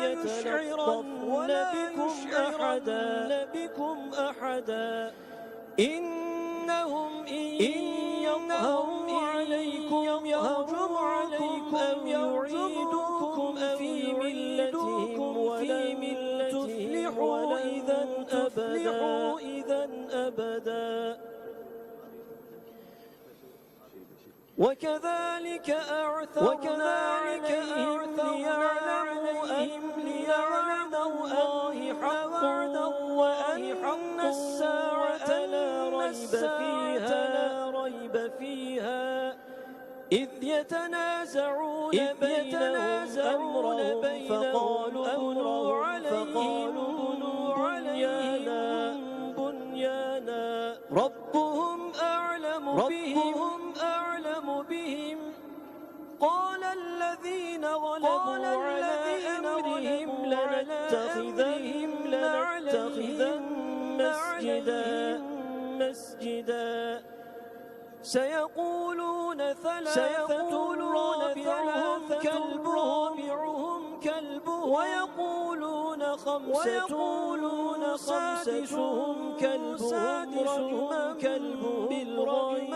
يتلطف ولا يشعرن بكم أحدا إنهم إن يظهروا عليكم يرجموكم أو يعيدوكم في ملتهم ولن تفلحوا إذا أبدا وكذلك أعثرنا عليهم ليعلموا الله حق وأن الساعة لا ريب فيها إذ يتنازعون بينهم أمرهم فقالوا عليهم بنيانا ربهم أعلم بهم قال الذين غلبوا على أمرهم لنتخذن مسجدا سيقولون ثلاثة رابعهم كلبهم ويقولون خمسة سادسهم كلبهم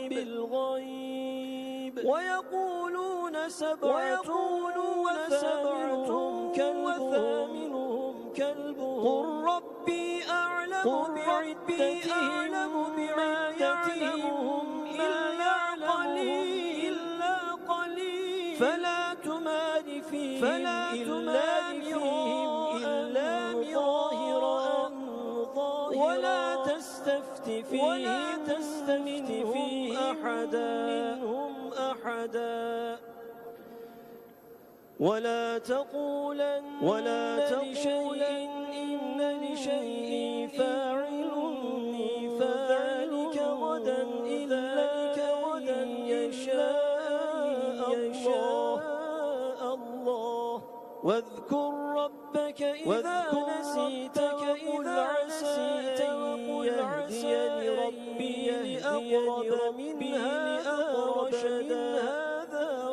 بالغيب ويقولون سبعة وثامنهم كلبهم قل ربي أعلم بعدتهم إلا قليل فلا تمار فيهم إلا ظاهرا ولا تستفت فيهم منهم أحدا ولا تقولن لشيء فاعل ذلك غدا إلا أن يشاء الله واذكر ربك إذا نسيت وقل عسى أن يهديني ربي لأقرب من هذا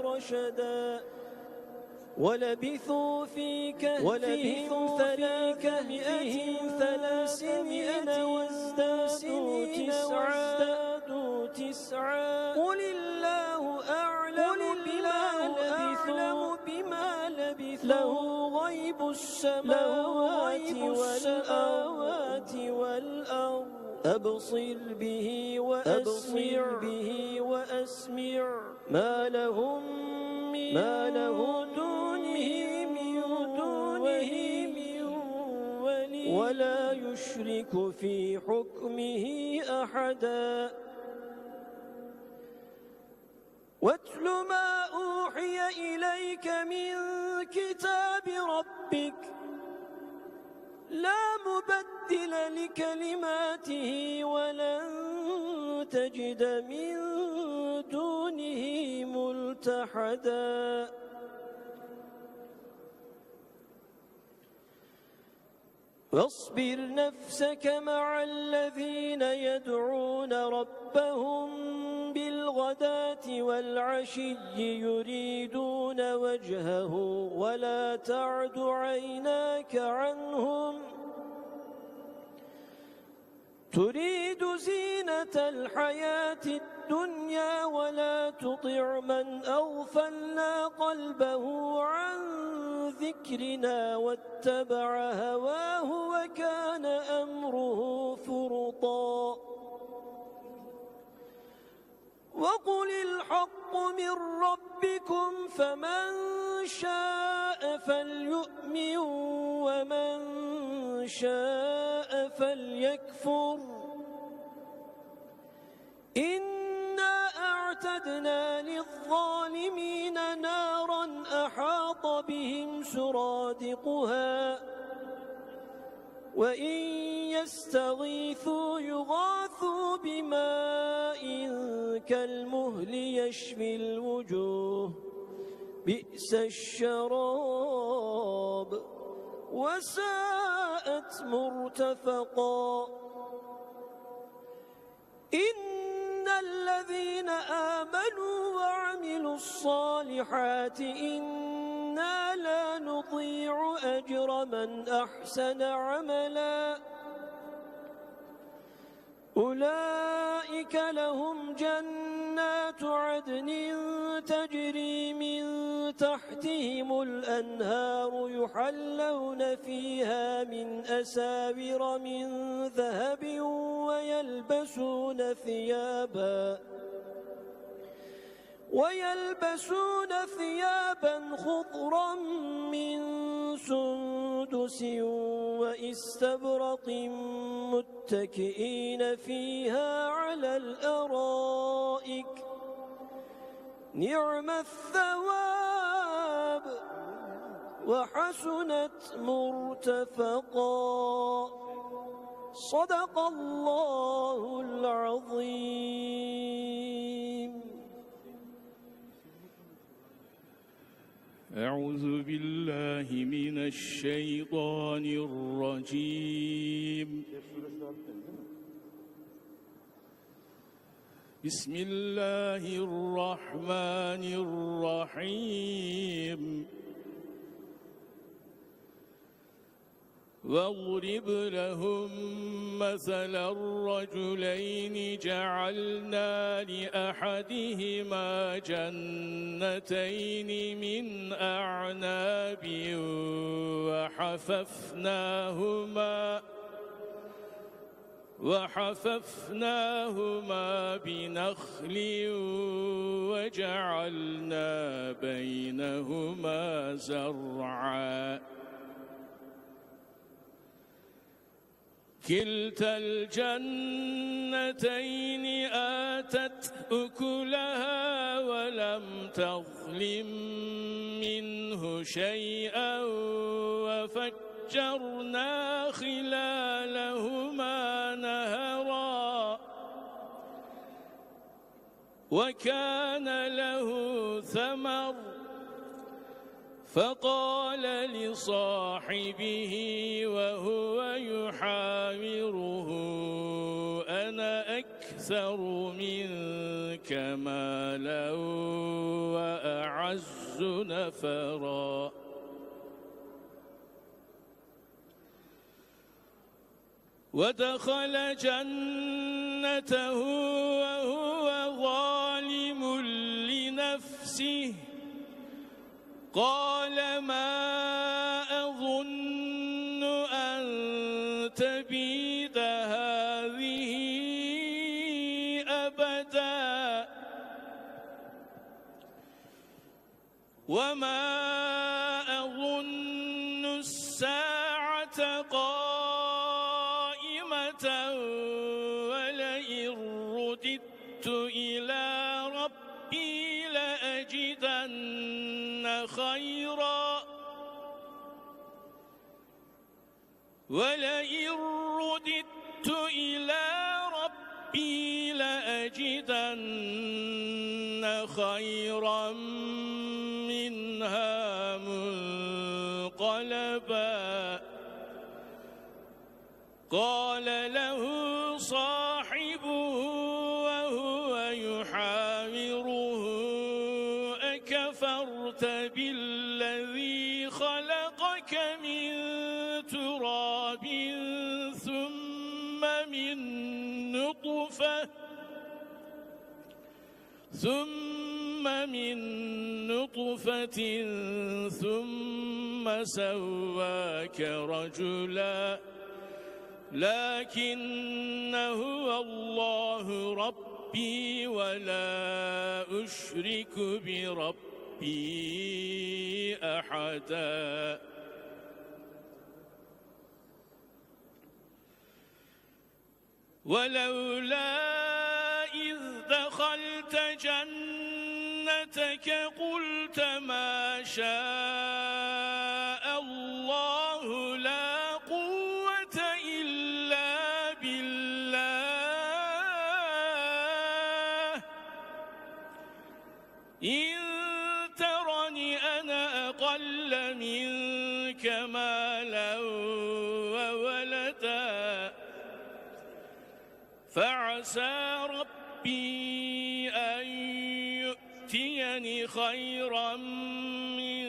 رشدا ولبثوا في كهفهم 300 وازدادوا تسعا قل الله أعلم بما لبثوا له غيب السماوات والأرض أبصر به وأسمع ما لهم دونه من ولي ولا يشرك في حكمه أحدا واتل ما أوحي إليك من كتاب ربك لا مبدل لكلماته ولن تجد من دونه ملتحدا واصبر نفسك مع الذين يدعون ربهم بالغداة والعشي يريدون وجهه ولا تعد عيناك عنهم تريد زينة الحياة الدنيا ولا تطع من أغفلنا قلبه عن ذكرنا واتبع هواه وكان أمره فرطا وقل الحق من ربكم فمن شاء فليؤمن ومن شاء فليكفر إنا أعتدنا للظالمين نارا أحاط بهم سرادقها وإن يستغيثوا يغاثوا بماء كالمهل يشفي الوجوه بئس الشراب وساءت مرتفقا إن الذين آمنوا وعملوا الصالحات إنا إنا لا نضيع أجر من أحسن عملا أولئك لهم جنات عدن تجري من تحتهم الأنهار يحلون فيها من أساور من ذهب ويلبسون ثيابا خضرا من سندس وإستبرق متكئين فيها على الأرائك نعم الثواب وحسنت مرتفقا صدق الله العظيم. أعوذ بالله من الشيطان الرجيم. بسم الله الرحمن الرحيم. واضرب لهم مثلا الرجلين جعلنا لأحدهما جنتين من أعناب وحففناهما بنخل وجعلنا بينهما زرعا كلتا الجنتين آتت أكلها ولم تظلم منه شيئا وفجرنا خلالهما نهرا وكان له ثمر فقال لصاحبه وهو يحاوره أنا أكثر منك مالا وأعز نفرا ودخل جنته وهو ظالم لنفسه قال ما أظن أن تبيد هذه أبدا وما أظن الساعة قائمة ولئن رددت إلى ربي لأجدن خيرا ولئن رددت إلى ربي لأجدن خيرا منها منقلبا قال له صاحبه وهو يحاوره أكفرت بالذي خلقك من تراب ثم من نطفة ثم سواك رجلا لكن هو الله ربي ولا أشرك بربي أحدا ولولا إذ دخلت جنتك قلت ما شاء الله لا قوة إلا بالله إن ترني أنا أقل منك مالا وولدا فعسى ربي أن يؤتيني خيرا من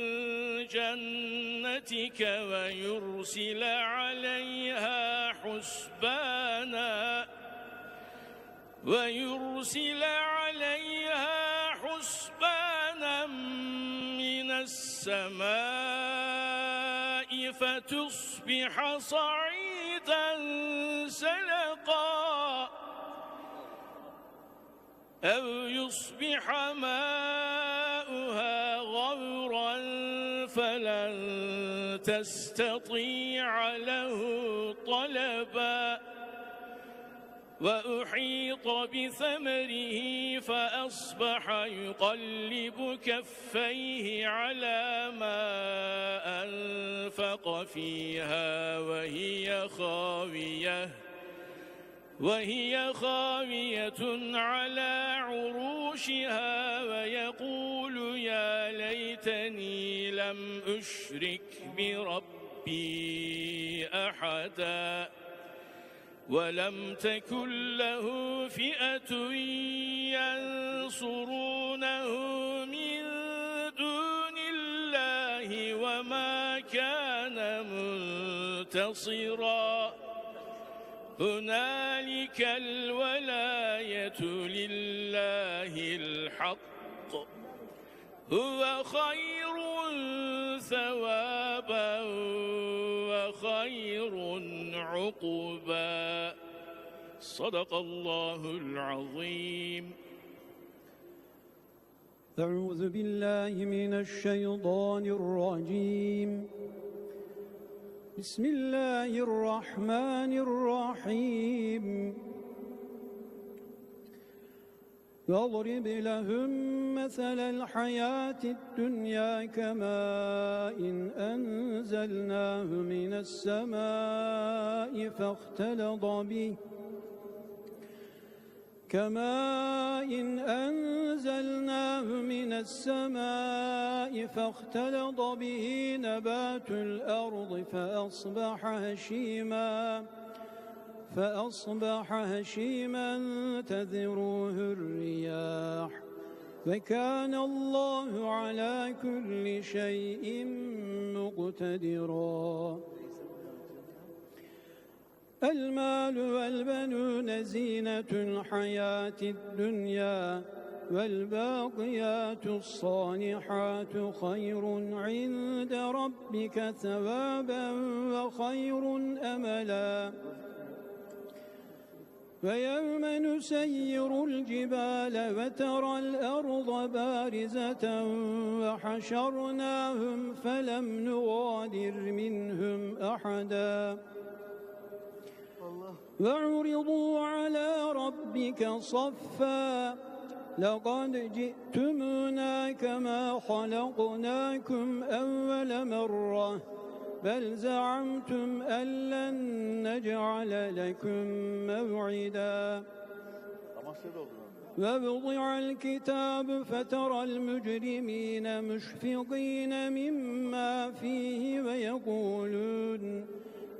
جنتك ويرسل عليها حسبانا من السماء فتصبح صعيدا زلقا أو يصبح ماؤها غورا فلن تستطيع له طلبا وأحيط بثمره فأصبح يقلب كفيه على ما أنفق فيها وهي خاوية على عروشها ويقول يا ليتني لم أشرك بربي أحدا ولم تكن له فئة ينصرونه من دون الله وما كان منتصرا هنالك الولاية لله الحق هو خير ثوابا وخير عقبا صدق الله العظيم. أعوذ بالله من الشيطان الرجيم. بسم الله الرحمن الرحيم. واضرب لهم مثل الحياة الدنيا كماء أنزلناه من السماء فاختلط به نبات الأرض فأصبح هشيما تذروه الرياح وكان الله على كل شيء مقتدرا. المال والبنون زينة الحياة الدنيا والباقيات الصالحات خير عند ربك ثوابا وخير أملا. ويوم نسير الجبال وترى الأرض بارزة وحشرناهم فلم نغادر منهم أحدا وعرضوا على ربك صفا لقد جئتمونا كما خلقناكم أول مرة بل زعمتم أن لن نجعل لكم موعدا. ووضع الكتاب فترى المجرمين مشفقين مما فيه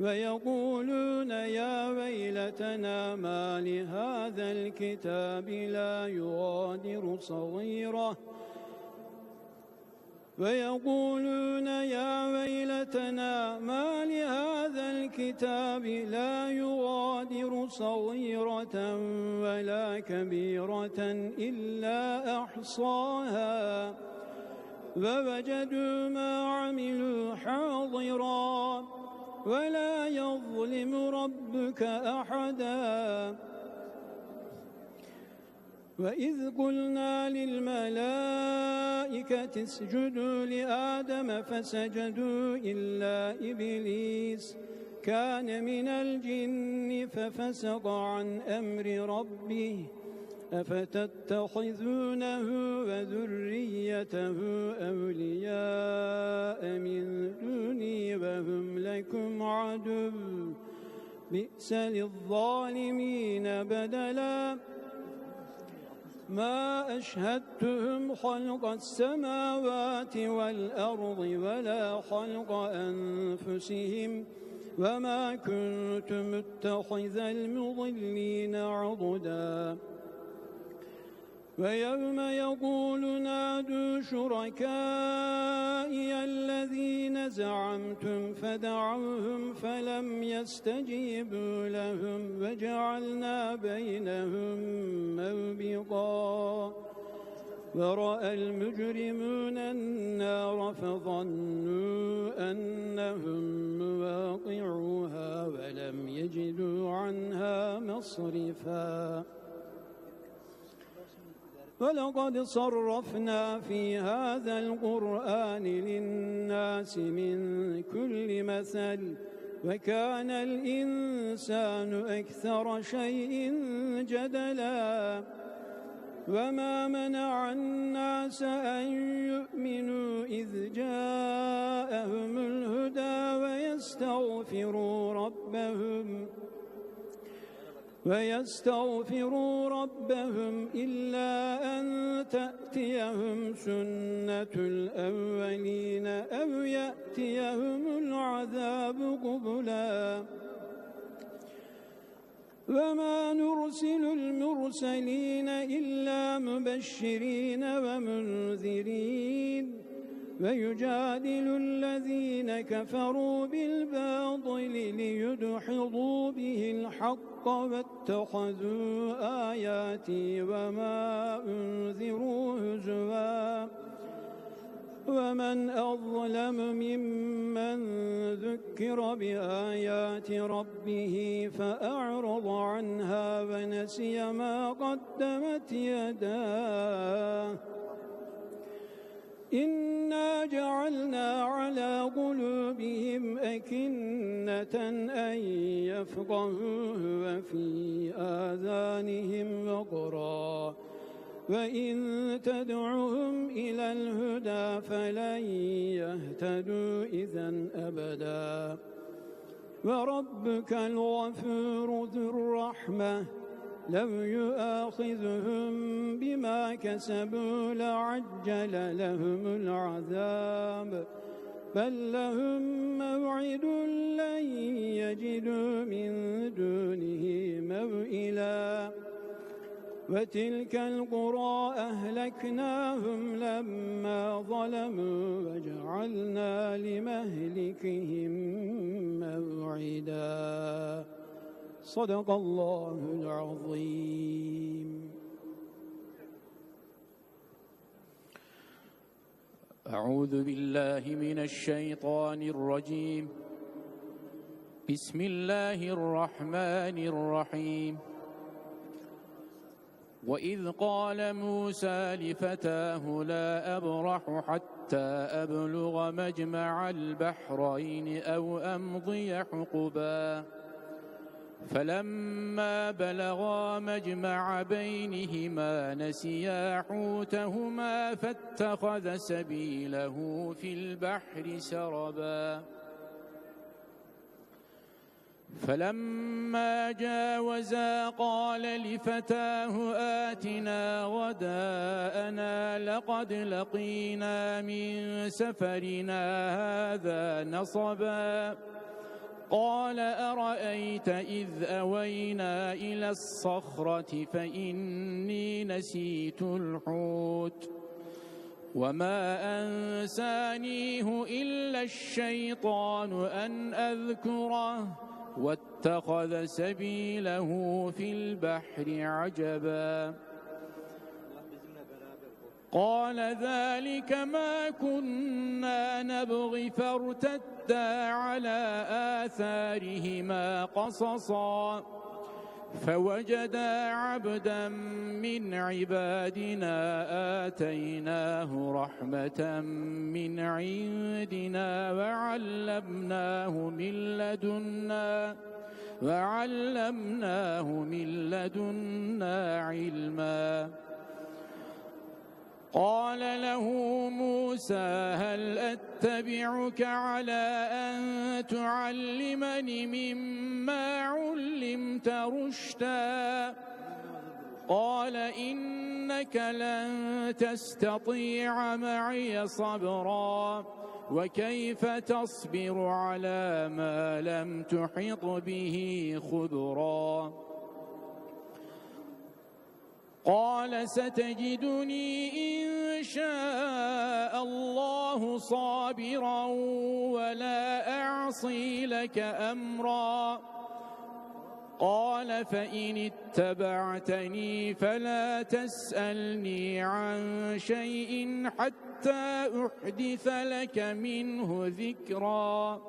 ويقولون يا ويلتنا ما لهذا الكتاب لا يغادر صغيرة ولا كبيرة إلا أحصاها ووجدوا ما عملوا حاضرا ولا يظلم ربك أحدا. وإذ قلنا للملائكة اسجدوا لآدم فسجدوا إلا إبليس كان من الجن ففسق عن أمر ربه أفتتخذونه وذريته أولياء من دوني وهم لكم عدو بئس للظالمين بدلا. ما أشهدتهم خلق السماوات والأرض ولا خلق أنفسهم وما كنت متخذ المضلين عضدا. ويوم يقول نادوا شركائي الذين زعمتم فدعوهم فلم يستجيبوا لهم وجعلنا بينهم موبقا ورأى المجرمون النار فظنوا أنهم مواقعوها ولم يجدوا عنها مصرفا ولقد صرفنا في هذا القرآن للناس من كل مثل وكان الإنسان أكثر شيء جدلا وما منع الناس أن يؤمنوا إذ جاءهم الهدى ويستغفروا ربهم إلا أن تأتيهم سنة الأولين أو يأتيهم العذاب قبلا وما نرسل المرسلين إلا مبشرين ومنذرين ويجادل الذين كفروا بالباطل ليدحضوا به الحق واتخذوا آياتي وما أنذروا هزوا ومن أظلم ممن ذكر بآيات ربه فأعرض عنها ونسي ما قدمت يداه إنا جعلنا على قلوبهم أكنة أن يفقهوه وفي آذانهم وقرا وإن تدعهم إلى الهدى فلن يهتدوا إذن أبدا وربك الغفور ذو الرحمة لو يؤاخذهم بما كسبوا لعجل لهم العذاب بل لهم موعد لن يجدوا من دونه موئلا وتلك القرى أهلكناهم لما ظلموا وجعلنا لمهلكهم موعدا صدق الله العظيم. أعوذ بالله من الشيطان الرجيم. بسم الله الرحمن الرحيم. وإذ قال موسى لفتاه لا أبرح حتى أبلغ مجمع البحرين أو أمضي حقبا فلما بلغا مجمع بينهما نسيا حوتهما فاتخذ سبيله في البحر سربا فلما جاوزا قال لفتاه آتنا غداءنا لقد لقينا من سفرنا هذا نصبا قال أرأيت إذ أوينا إلى الصخرة فإني نسيت الحوت وما أنسانيه إلا الشيطان أن أذكره واتخذ سبيله في البحر عجبا قال ذلك ما كنا نبغي فارتدا على آثارهما قصصا فوجدا عبدا من عبادنا آتيناه رحمة من عندنا وعلمناه من لدنا علما قال له موسى هل أتبعك على أن تعلمني مما علمت رشدا قال إنك لن تستطيع معي صبرا وكيف تصبر على ما لم تحط به خبرا قال ستجدني إن شاء الله صابرا ولا أعصي لك أمرا قال فإن اتبعتني فلا تسألني عن شيء حتى أحدث لك منه ذكرا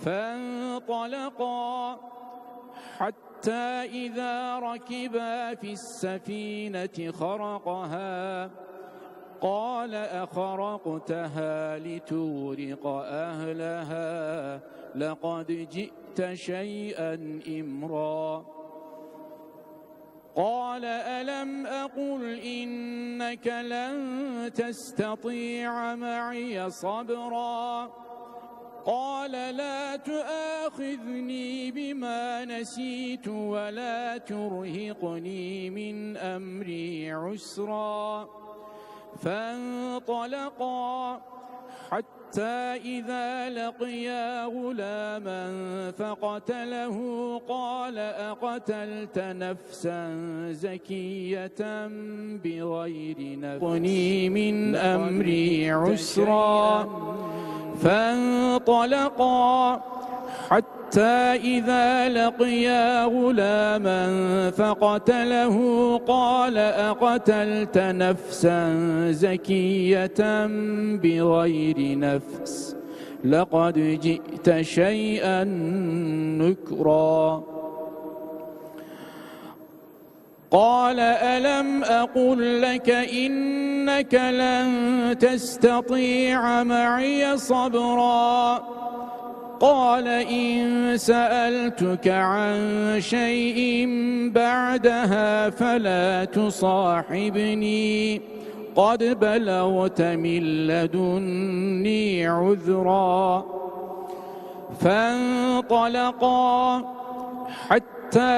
فانطلقا حتى إذا ركبا في السفينة خرقها قال أخرقتها لتغرق أهلها لقد جئت شيئا إمرا قال ألم أقل إنك لن تستطيع معي صبرا قال لا تؤاخذني بما نسيت ولا ترهقني من أمري عسرا فانطلقا حتى إذا لقيا غلاما فقتله قال أقتلت نفسا زكية بغير نفس من أمري عسرا فانطلقا حتى إذا لقيا غلاما فقتله قال أقتلت نفسا زكية بغير نفس لقد جئت شيئا نكرا قال ألم أقل لك إنك لن تستطيع معي صبرا قال إن سألتك عن شيء بعدها فلا تصاحبني قد بلغت من لدني عذرا فانطلقا حتى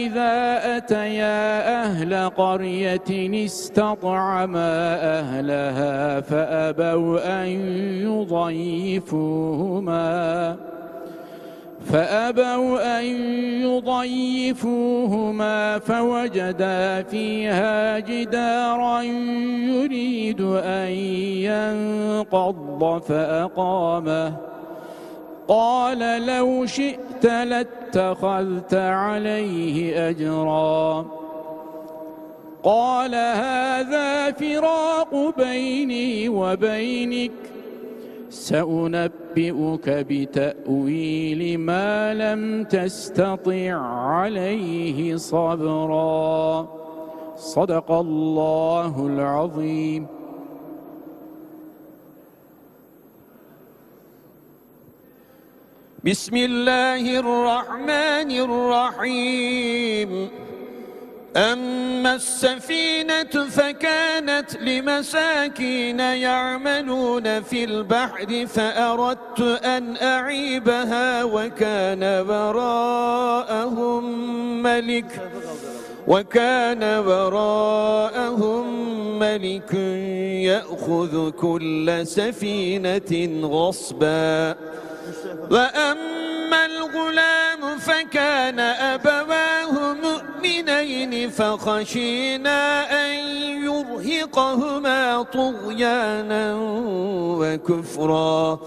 إذا أتيا أهل قرية استطعما أهلها فأبوا أن يضيفوهما فوجدا فيها جدارا يريد أن ينقض فأقامه قال لو شئت لاتخذت عليه أجرا قال هذا فراق بيني وبينك سأنبئك بتأويل ما لم تستطع عليه صبرا صدق الله العظيم. بسم الله الرحمن الرحيم. أما السفينة فكانت لمساكين يعملون في البحر فأردت أن أعيبها وكان وراءهم ملك يأخذ كل سفينة غصبا وأما الغلام فكان أبواه مؤمنين فخشينا أن يرهقهما طغيانا وكفرا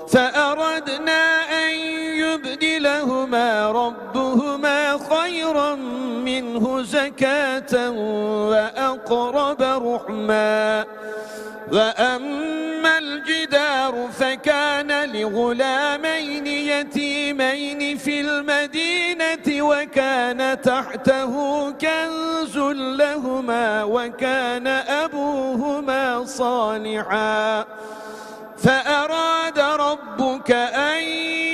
فأردنا أن يبدلهما ربهما خيرا منه زكاة وأقرب رحما وأما الجدار فكان لغلامين يتيمين في المدينة وكان تحته كنز لهما وكان أبوهما صالحا فأراد ربك أن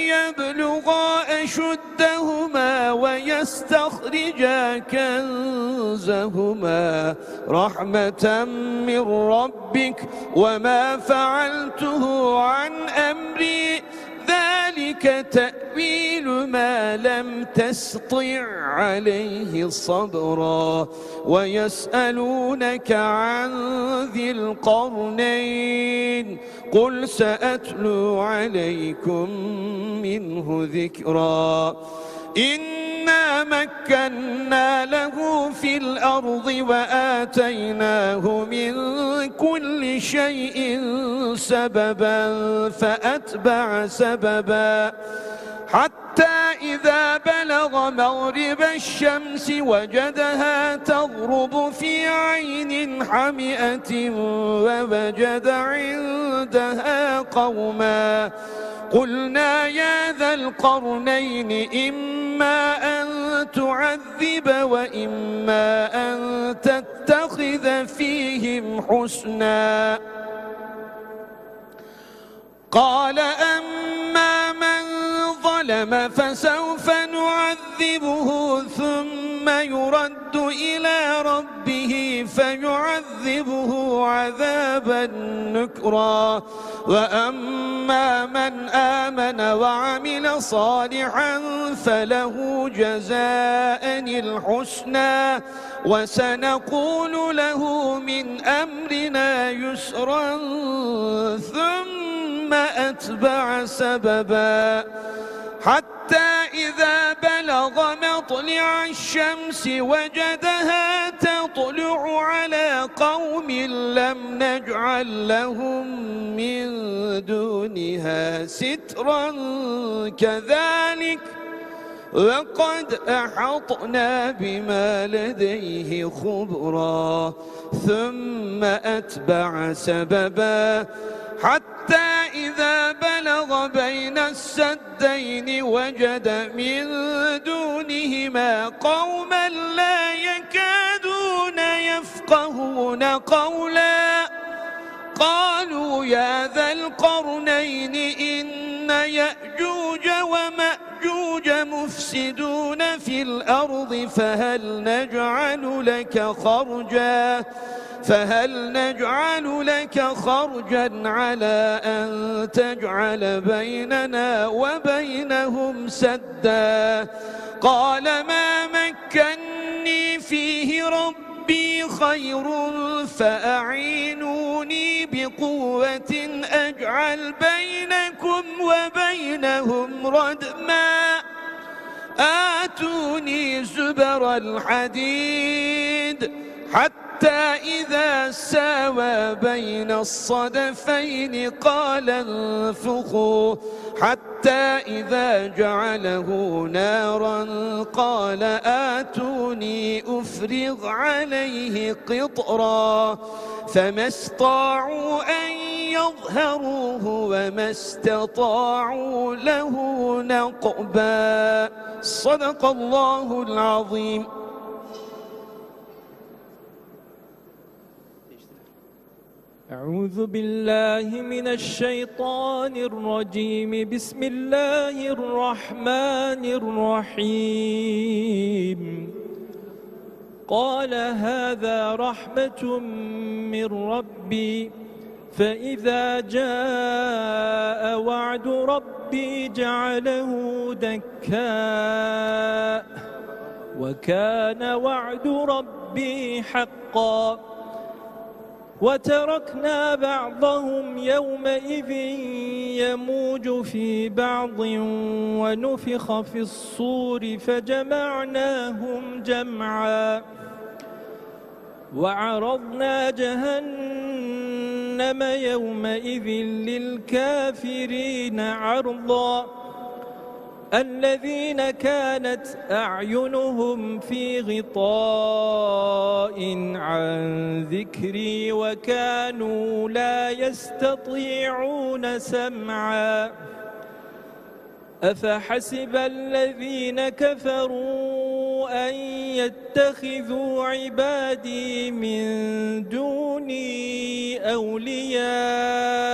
يبلغا أشدهما ويستخرجا كنزهما رحمة من ربك وما فعلته عن أمري ذلك تأويل ما لم تستطع عليه صبرا ويسألونك عن ذي القرنين قل سأتلو عليكم منه ذكرا إنا مكنا له في الأرض وآتيناه من كل شيء سببا فأتبع سببا حتى إذا بلغ مغرب الشمس وجدها تغرب في عين حمئة ووجد عندها قوما قلنا يا ذا القرنين إما أن تعذب وإما أن تتخذ فيهم حسنا قال أما من ظلم فسوف نعذبه ثم يرد إلى ربه فيعذبه عذابا نكرا وأما من آمن وعمل صالحا فله جزاء الحسنى وسنقول له من أمرنا يسرا ثم أتبع سببا حتى إذا بلغ مطلع الشمس وجدها تطلع على قوم لم نجعل لهم من دونها سترا كذلك وقد أحطنا بما لديه خبرا ثم أتبع سببا حتى إذا بلغ بين السدين وجد من دونهما قوما لا يكادون يفقهون قولا قالوا يا ذا القرنين إن يأجوج ومأجوج مفسدون في الأرض فهل نجعل لك خرجا على أن تجعل بيننا وبينهم سدا قال ما مكني فيه ربي خير فأعينوني بقوة أجعل بينكم وبينهم ردما آتوني زبر الحديد حتى إذا ساوى بين الصدفين قال انفخوا حتى إذا جعله نارا قال آتوني أفرغ عليه قطرا فما استطاعوا أن يظهروه وما استطاعوا له نقبا صدق الله العظيم. أعوذ بالله من الشيطان الرجيم بسم الله الرحمن الرحيم قال هذا رحمة من ربي فإذا جاء وعد ربي جعله دكاء وكان وعد ربي حقا وتركنا بعضهم يومئذ يموج في بعض ونفخ في الصور فجمعناهم جمعا وعرضنا جهنم يومئذ للكافرين عرضا الذين كانت أعينهم في غطاء عن ذكري وكانوا لا يستطيعون سمعا أفحسب الذين كفروا أن يتخذوا عبادي من دوني أولياء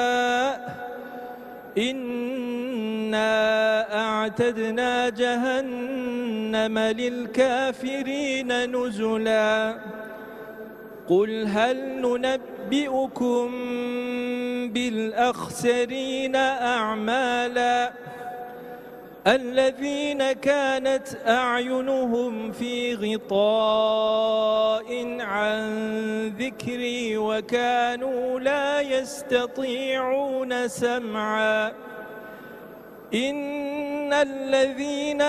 إنا أعتدنا جهنم للكافرين نزلا قل هل ننبئكم بالأخسرين أعمالا الذين كانت أعينهم في غطاء عن ذكري وكانوا لا يستطيعون سمعا إن الذين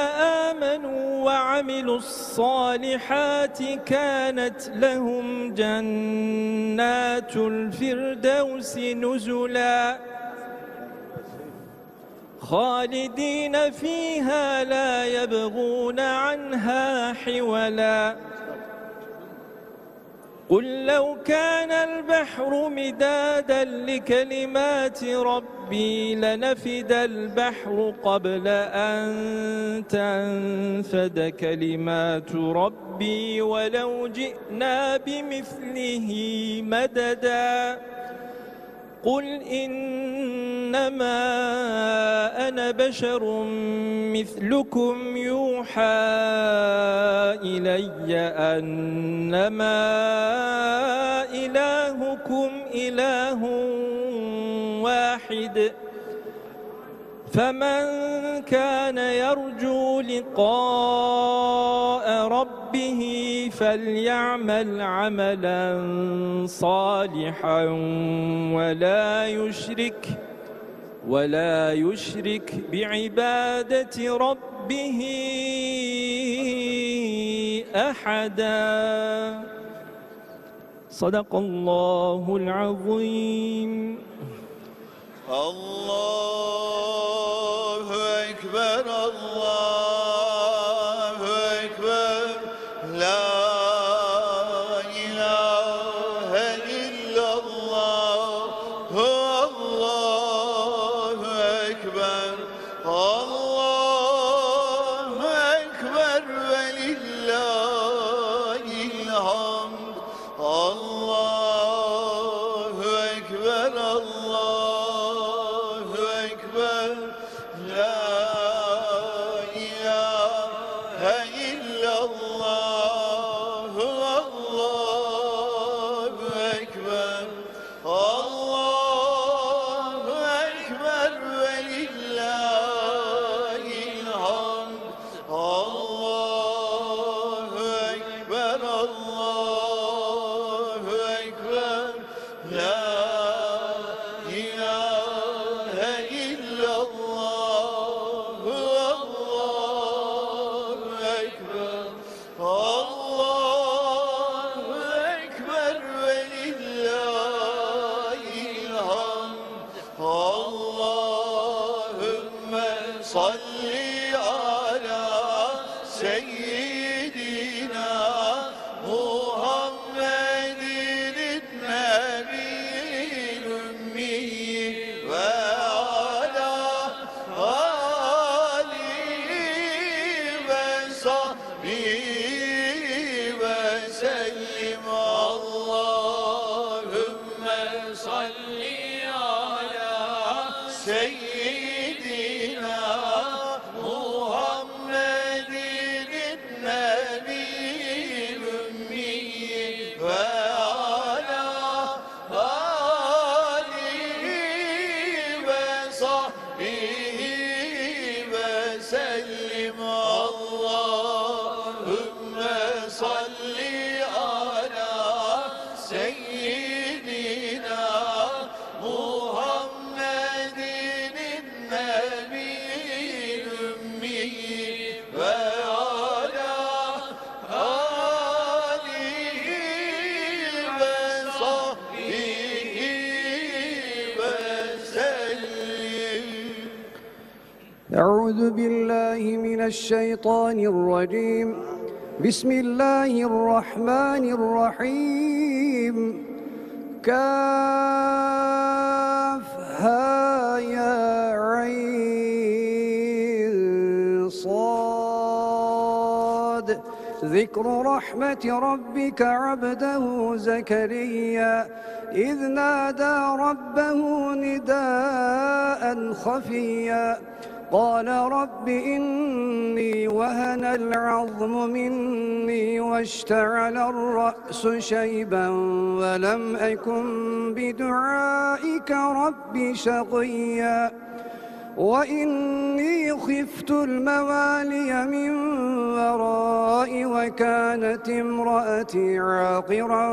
آمنوا وعملوا الصالحات كانت لهم جنات الفردوس نزلا خالدين فيها لا يبغون عنها حولا قل لو كان البحر مدادا لكلمات ربي لنفد البحر قبل أن تنفد كلمات ربي ولو جئنا بمثله مددا قل إنما أنا بشر مثلكم يوحى إلي أنما إلهكم إله واحد فمن كان يرجو لقاء ربه فليعمل عملا صالحا ولا يشرك بعبادة ربه أحدا صدق الله العظيم. الله أكبر الله أكبر لا إله إلا الله الله أكبر الله أكبر ولله الحمد الله أكبر الله أكبر لا إله إلا الله الله أكبر الله أكبر ولله الحمد الله أكبر الله أكبر لا إله إلا الله الله أكبر الله أكبر ولله الحمد اللهم صل على سيدنا محمد النبي الأمي وعلى آله وصحبه وسلم اللهم صل على سيدنا محمد النبي الأمي وعلى آله وصحبه وسلم اللهم صل على سيدنا محمد النبي الأمي وعلى آله وصحبه وسلم. أعوذ بالله من الشيطان الرجيم. بسم الله الرحمن الرحيم. كافها يا عين صاد ذكر رحمة ربك عبده زكريا إذ نادى ربه نداء خفيا قال رب إني وهن العظم مني واشتعل الرأس شيبا ولم أكن بدعائك رب شقيا وإني خفت الموالي من ورائي وكانت امرأتي عاقرا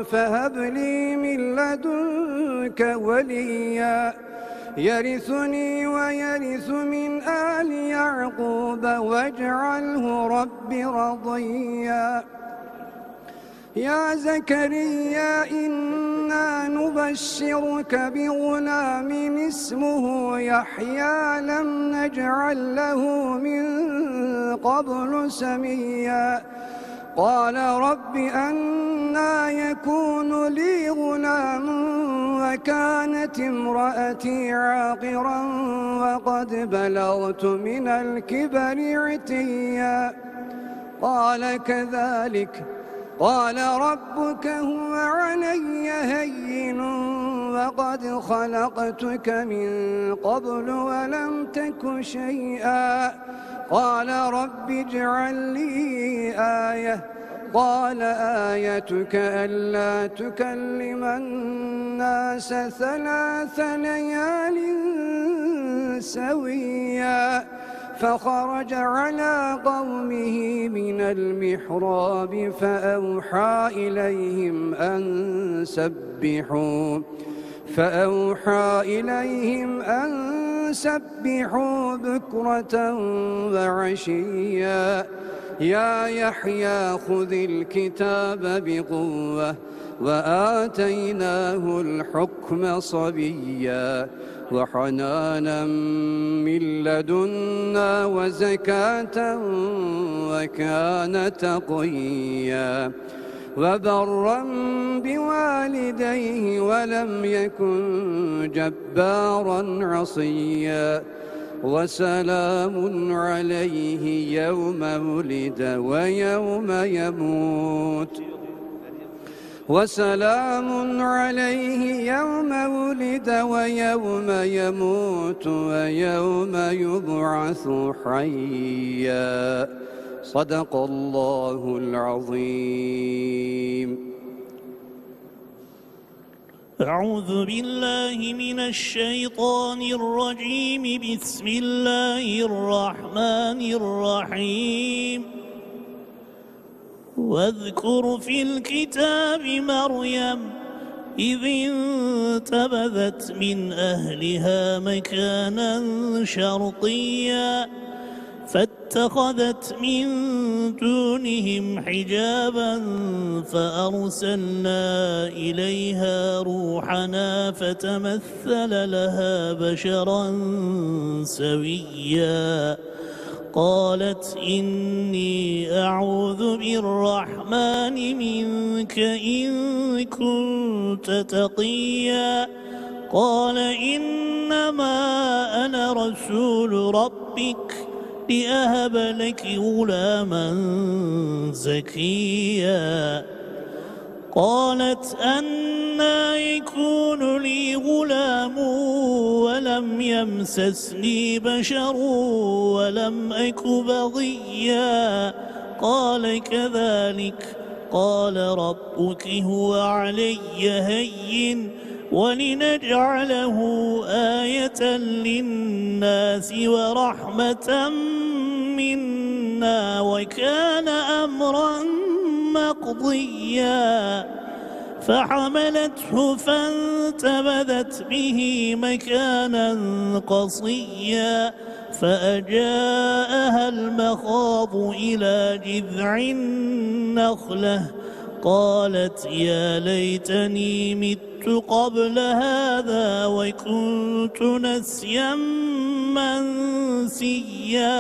فهب لي من لدنك وليا يرثني ويرث من آل يعقوب واجعله رب رضيا يا زكريا إنا نبشرك بغلام اسمه يحيى لم نجعل له من قبل سميا قال رب أنى يكون لي غلام وكانت امرأتي عاقرا وقد بلغت من الكبر عتيا قال كذلك قال ربك هو علي هين وقد خلقتك من قبل ولم تك شيئا قال رب اجعل لي آية قال آيتك ألا تكلم الناس 3 ليال سويا فخرج على قومه من المحراب فأوحى إليهم أن سبحوا بكرة وعشيا يا يحيى خذ الكتاب بقوة وآتيناه الحكم صبيا وحنانا من لدنا وزكاة وكان تقيا وبرا بوالديه ولم يكن جبارا عصيا وسلام عليه يوم ولد ويوم يموت وسلام عليه يوم ولد ويوم يموت ويوم يبعث حيا صدق الله العظيم. أعوذ بالله من الشيطان الرجيم. بسم الله الرحمن الرحيم. واذكر في الكتاب مريم إذ انتبذت من أهلها مكانا شرقيا فاتخذت من دونهم حجابا فأرسلنا إليها روحنا فتمثل لها بشرا سويا قالت إني أعوذ بالرحمن منك إن كنت تقيا قال إنما أنا رسول ربك لأهب لك غلاما زكيا قالت أنى يكون لي غلام ولم يمسسني بشر ولم أك بغيا قال كذلك قال ربك هو علي هين ولنجعله آية للناس ورحمة منا وكان أمرا مقضيا فحملته فانتبذت به مكانا قصيا فأجاءها المخاض إلى جذع النخلة قالت يا ليتني مت قبل هذا وكنت نسيا منسيا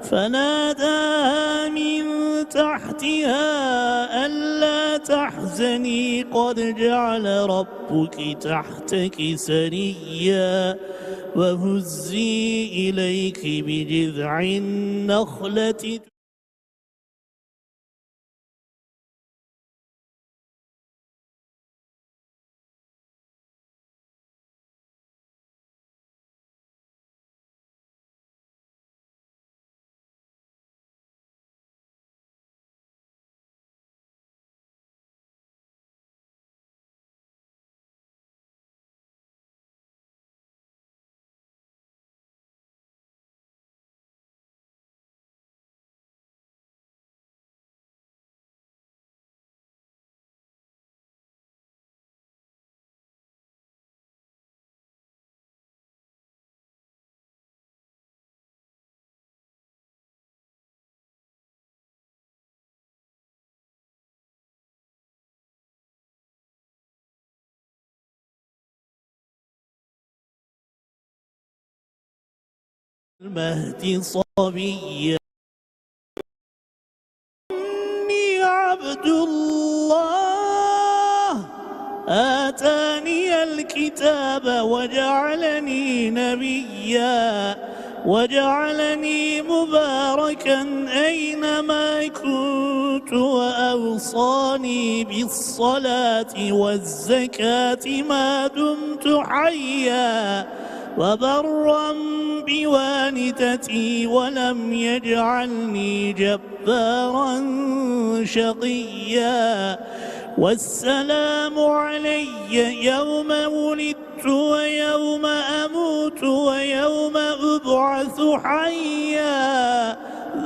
فناداها من تحتها ألا تحزني قد جعل ربك تحتك سريا وهزي إليك بجذع النخلة المهد صبيا إني عبد الله آتاني الكتاب وجعلني نبيا وجعلني مباركا أينما كنت وأوصاني بالصلاة والزكاة ما دمت حيا وبرا بوالدتي ولم يجعلني جبارا شقيا والسلام علي يوم ولدت ويوم أموت ويوم أبعث حيا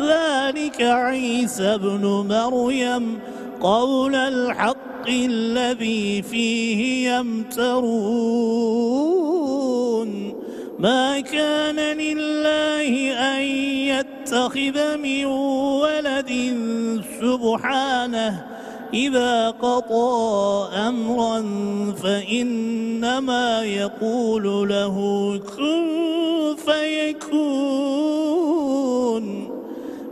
ذلك عيسى ابن مريم قول الحق الذي فيه يمترون ما كان لله أن يتخذ من ولد سبحانه إذا قضى أمرا فإنما يقول له كن فيكون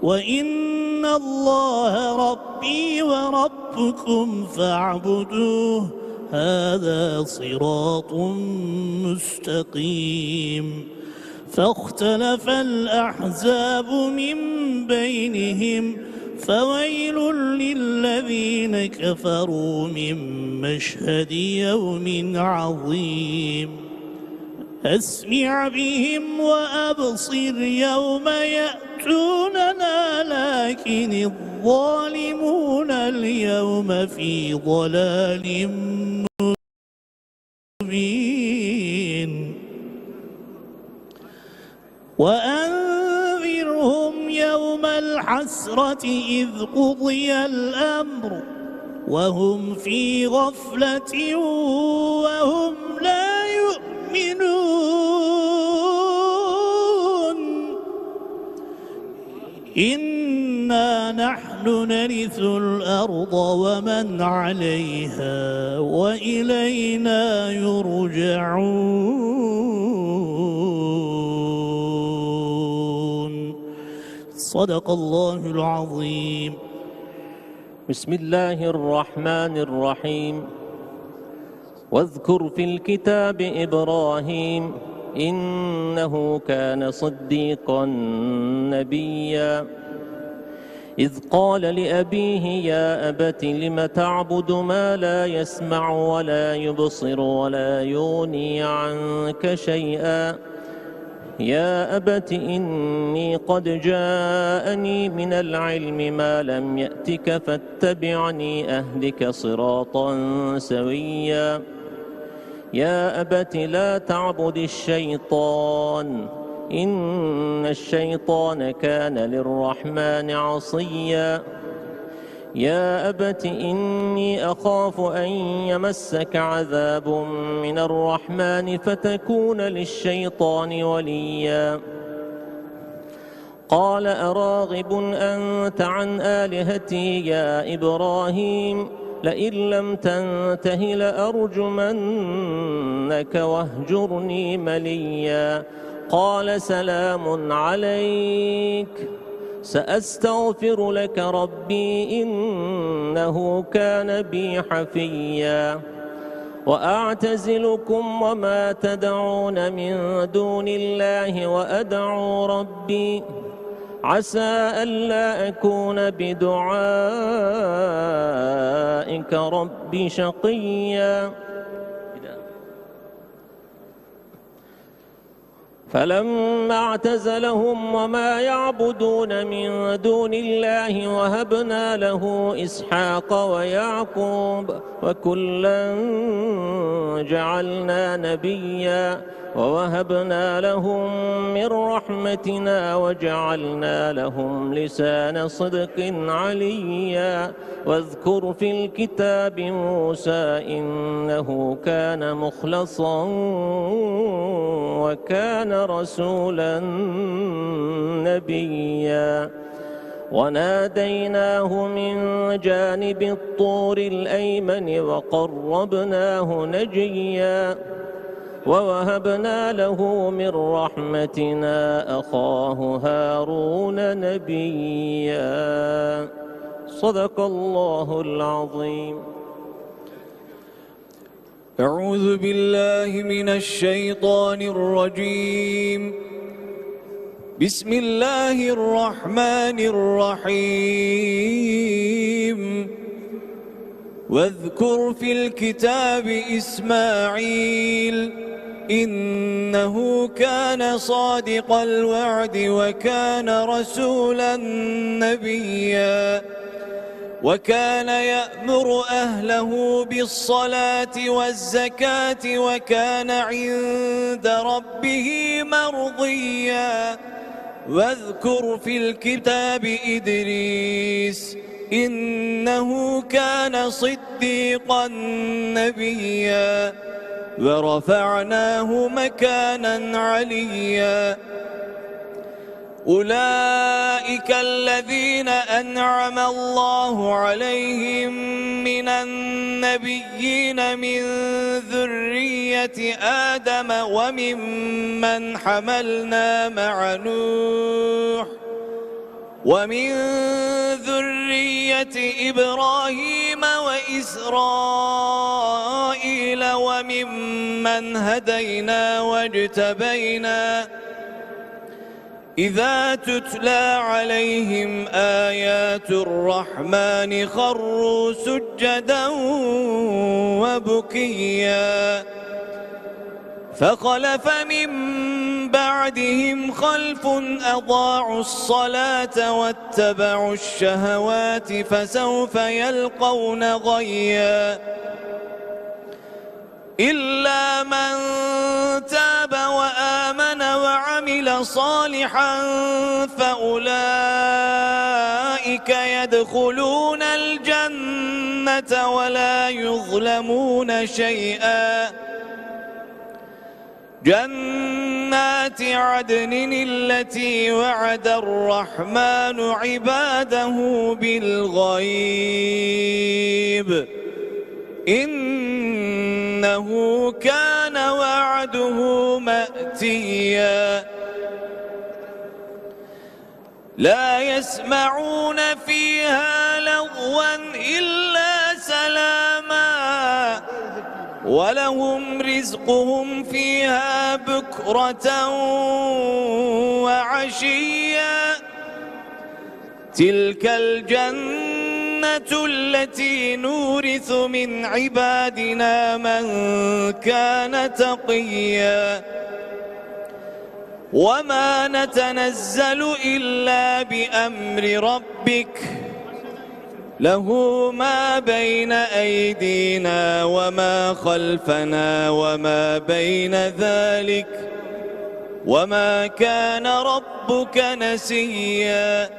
وإن الله ربي وربكم فاعبدوه هذا صراط مستقيم فاختلف الأحزاب من بينهم فويل للذين كفروا من مشهد يوم عظيم أسمع بهم وأبصر يوم يأتوننا لكن الظالمون اليوم في ضلال مبين وأنذرهم يوم الحسرة إذ قضي الأمر وهم في غفلة وهم لا يؤمنون إنا نحن نرث الأرض ومن عليها وإلينا يرجعون صدق الله العظيم. بسم الله الرحمن الرحيم واذكر في الكتاب إبراهيم إنه كان صديقا نبيا إذ قال لأبيه يا أبت لم تعبد ما لا يسمع ولا يبصر ولا يغني عنك شيئا يا أبت إني قد جاءني من العلم ما لم يأتك فاتبعني أهدك صراطا سويا يا أبت لا تعبد الشيطان إن الشيطان كان للرحمن عصيا يا أبت إني أخاف أن يمسك عذاب من الرحمن فتكون للشيطان وليا قال أراغب أنت عن آلهتي يا إبراهيم لئن لم تنته لأرجمنك واهجرني مليا قال سلام عليك سأستغفر لك ربي إنه كان بي حفيا وأعتزلكم وما تدعون من دون الله وأدعو ربي عسى ألا أكون بدعائك رب شقيا فلما اعتزلهم وما يعبدون من دون الله وهبنا له إسحاق ويعقوب وكلا جعلنا نبيا ووهبنا لهم من رحمتنا وجعلنا لهم لسان صدق عليا واذكر في الكتاب موسى إنه كان مخلصا وكان رسولا نبيا وناديناه من جانب الطور الأيمن وقربناه نجيا ووهبنا له من رحمتنا أخاه هارون نبيا. صدق الله العظيم. أعوذ بالله من الشيطان الرجيم. بسم الله الرحمن الرحيم. واذكر في الكتاب إسماعيل إنه كان صادق الوعد وكان رسولا نبيا وكان يأمر أهله بالصلاة والزكاة وكان عند ربه مرضيا. واذكر في الكتاب إدريس إنه كان صديقا نبيا ورفعناه مكانا عليا. أولئك الذين أنعم الله عليهم من النبيين من ذرية آدم وممن حملنا مع نوح ومن ذرية إبراهيم وإسرائيل وممن هدينا واجتبينا إذا تتلى عليهم آيات الرحمن خروا سجدا وبكيا. فخلف من بعدهم خلف أضاعوا الصلاة واتبعوا الشهوات فسوف يلقون غيا. إلا من تاب وآمن وعمل صالحا فأولئك يدخلون الجنة ولا يظلمون شيئا. جنات عدن التي وعد الرحمن عباده بالغيب إنه كان وعده مأتيا. لا يسمعون فيها لغوا إلا سلاما ولهم رزقهم فيها بكرة وعشيا. تلك الجنة التي نورث من عبادنا من كان تقيا. وما نتنزل إلا بأمر ربك له ما بين أيدينا وما خلفنا وما بين ذلك وما كان ربك نسيا.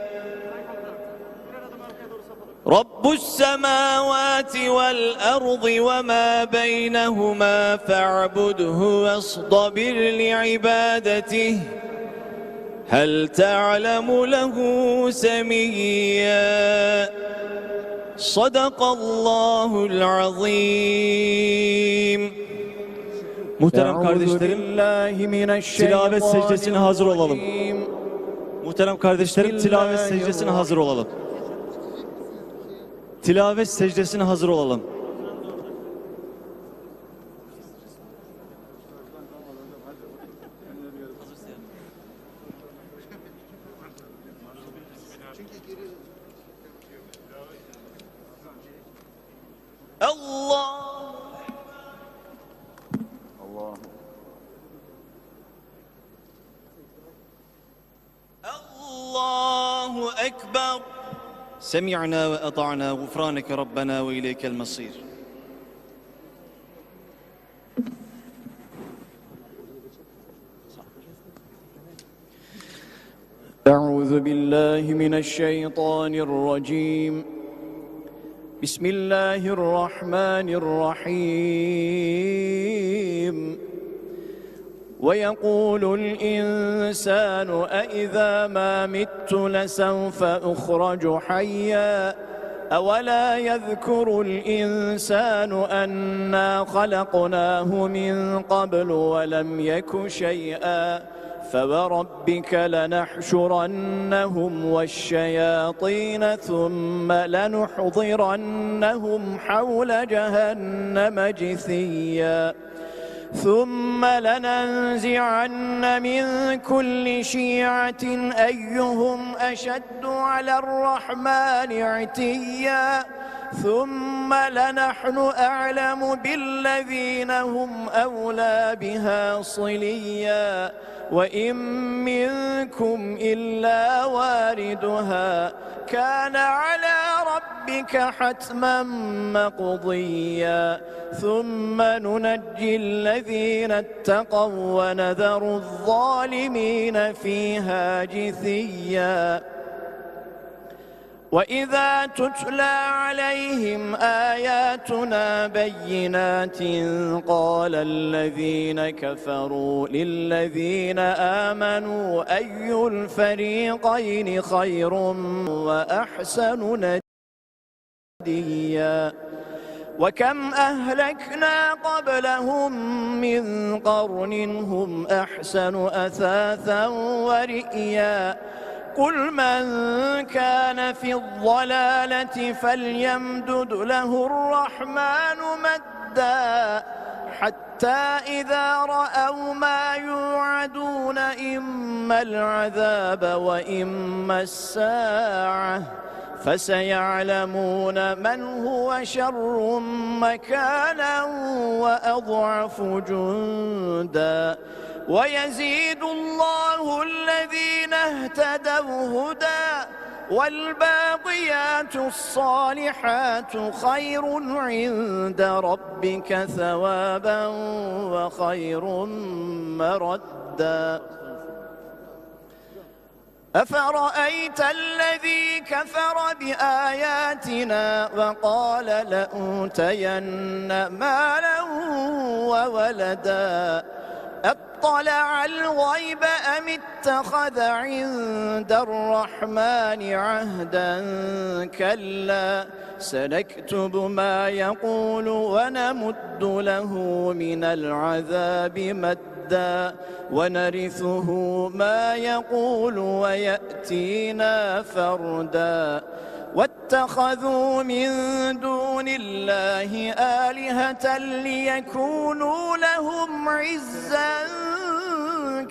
رب السماوات والأرض وما بينهما فاعبده واصطبر لعبادته هل تعلم له سميا. صدق الله العظيم. Muhterem kardeşlerim, tilavet secdesine hazır olalım. Muhterem kardeşlerim, tilavet secdesine hazır olalım. Tilavet secdesine hazır olalım. Allah Allahu Ekber. سمعنا وأطعنا غفرانك ربنا وإليك المصير. أعوذ بالله من الشيطان الرجيم. بسم الله الرحمن الرحيم. ويقول الإنسان أإذا ما مت لسوف أخرج حيا أولا يذكر الإنسان أنا خلقناه من قبل ولم يك شيئا فوربك لنحشرنهم والشياطين ثم لنحضرنهم حول جهنم جثيا ثم لننزعن من كل شيعة أيهم أشد على الرحمن عتيا ثم لنحن أعلم بالذين هم أولى بها صليا وإن منكم إلا واردها كان على ربك حتما مقضيا ثم ننجي الذين اتقوا ونذر الظالمين فيها جثيا وإذا تتلى عليهم آياتنا بينات قال الذين كفروا للذين آمنوا أي الفريقين خير وأحسن نديا وكم أهلكنا قبلهم من قرن هم أحسن أثاثا ورئيا قل من كان في الضلالة فليمدد له الرحمن مدا حتى إذا رأوا ما يوعدون إما العذاب وإما الساعة فسيعلمون من هو شر مكانا وأضعف جندا ويزيد الله الذين اهتدوا هدى والباقيات الصالحات خير عند ربك ثوابا وخير مردا أفرأيت الذي كفر بآياتنا وقال لأوتين مالا وولدا اطلع الغيب أم اتخذ عند الرحمن عهدا كلا سنكتب ما يقول ونمد له من العذاب مدا ونرثه ما يقول ويأتينا فردا واتخذوا من دون الله آلهة ليكونوا لهم عزا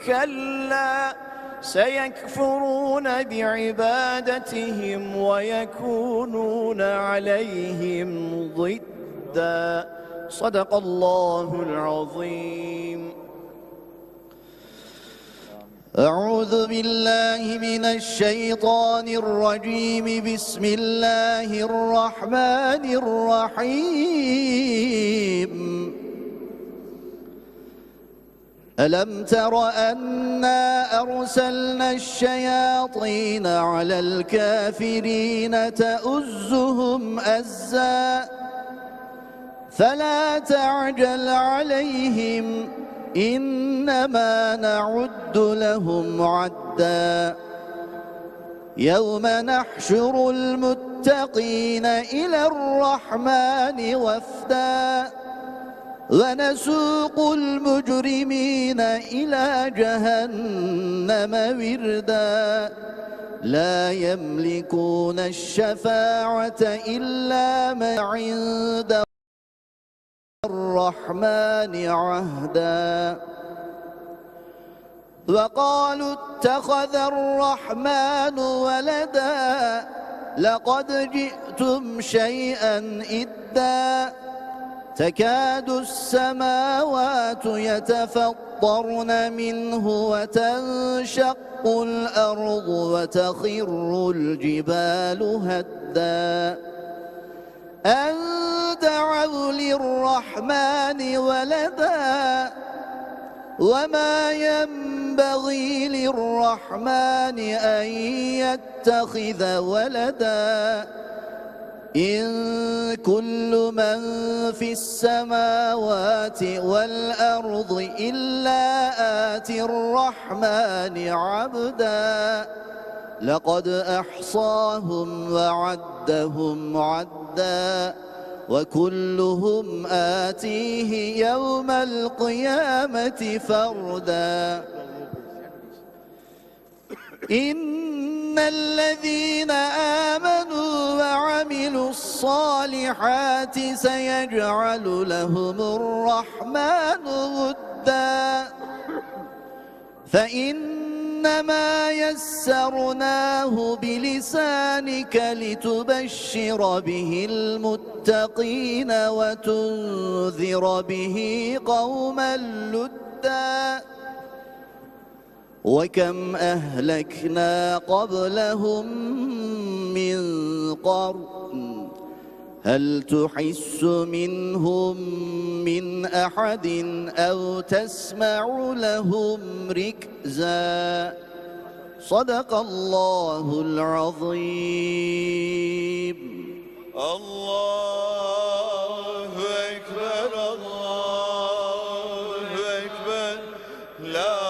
كلا سيكفرون بعبادتهم ويكونون عليهم ضدا صدق الله العظيم. أعوذ بالله من الشيطان الرجيم بسم الله الرحمن الرحيم ألم تر أنا أرسلنا الشياطين على الكافرين تؤزهم أزا فلا تعجل عليهم إنما نعد لهم عدا يوم نحشر المتقين إلى الرحمن وفدا ونسوق المجرمين إلى جهنم وردا لا يملكون الشفاعة إلا من عند الرحمن عهدا وقالوا اتخذ الرحمن ولدا لقد جئتم شيئا إدا تكاد السماوات يتفطرن منه وتنشق الأرض وتخر الجبال هدا أن دعوا للرحمن ولدا وما ينبغي للرحمن أن يتخذ ولدا إن كل من في السماوات والأرض إلا آتي الرحمن عبدا لقد أحصاهم وعدهم عدا وكلهم آتيه يوم القيامة فردا إن الذين آمنوا وعملوا الصالحات سيجعل لهم الرحمن ودا فإنما يسرناه بلسانك لتبشر به المتقين وتنذر به قوما لدا وكم أهلكنا قبلهم من قرن هل تحس منهم من أحد أو تسمع لهم ركزا صدق الله العظيم. الله أكبر الله أكبر لا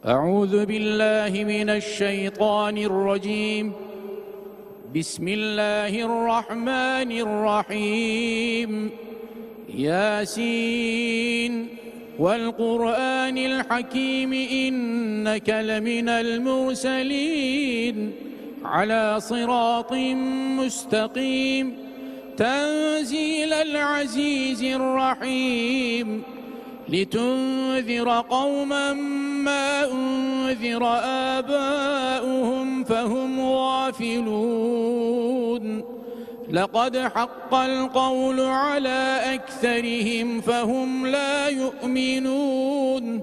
أعوذ بالله من الشيطان الرجيم. بسم الله الرحمن الرحيم. ياسين والقرآن الحكيم إنك لمن المرسلين على صراط مستقيم تنزيل العزيز الرحيم لتنذر قوما ما أنذر آباؤهم فهم غافلون لقد حق القول على أكثرهم فهم لا يؤمنون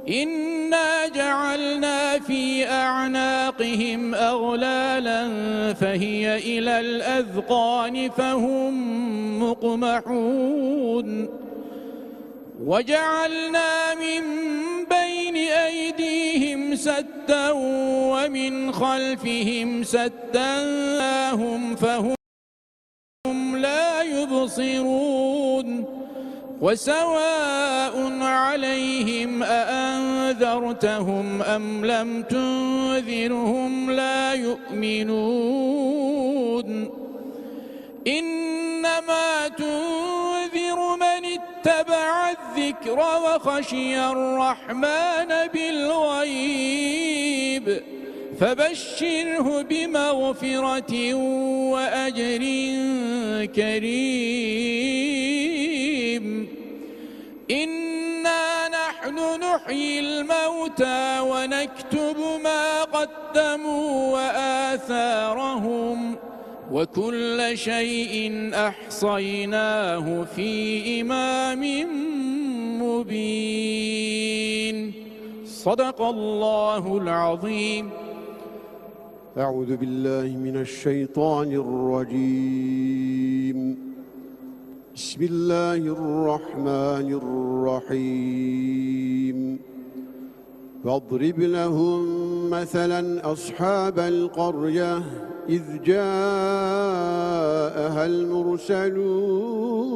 إنا جعلنا في أعناقهم أغلالا فهي إلى الأذقان فهم مقمحون وجعلنا من بين أيديهم سدا ومن خلفهم سدا فهم لا يبصرون وسواء عليهم أأنذرتهم أم لم تنذرهم لا يؤمنون إنما تنذر من اتبع اتبع الذكر وخشي الرحمن بالغيب فبشره بمغفرة وأجر كريم إنا نحن نحيي الموتى ونكتب ما قدموا وآثارهم وكل شيء أحصيناه في إمام مبين صدق الله العظيم. أعوذ بالله من الشيطان الرجيم. بسم الله الرحمن الرحيم. واضرب لهم مثلا أصحاب القرية إذ جاءها المرسلون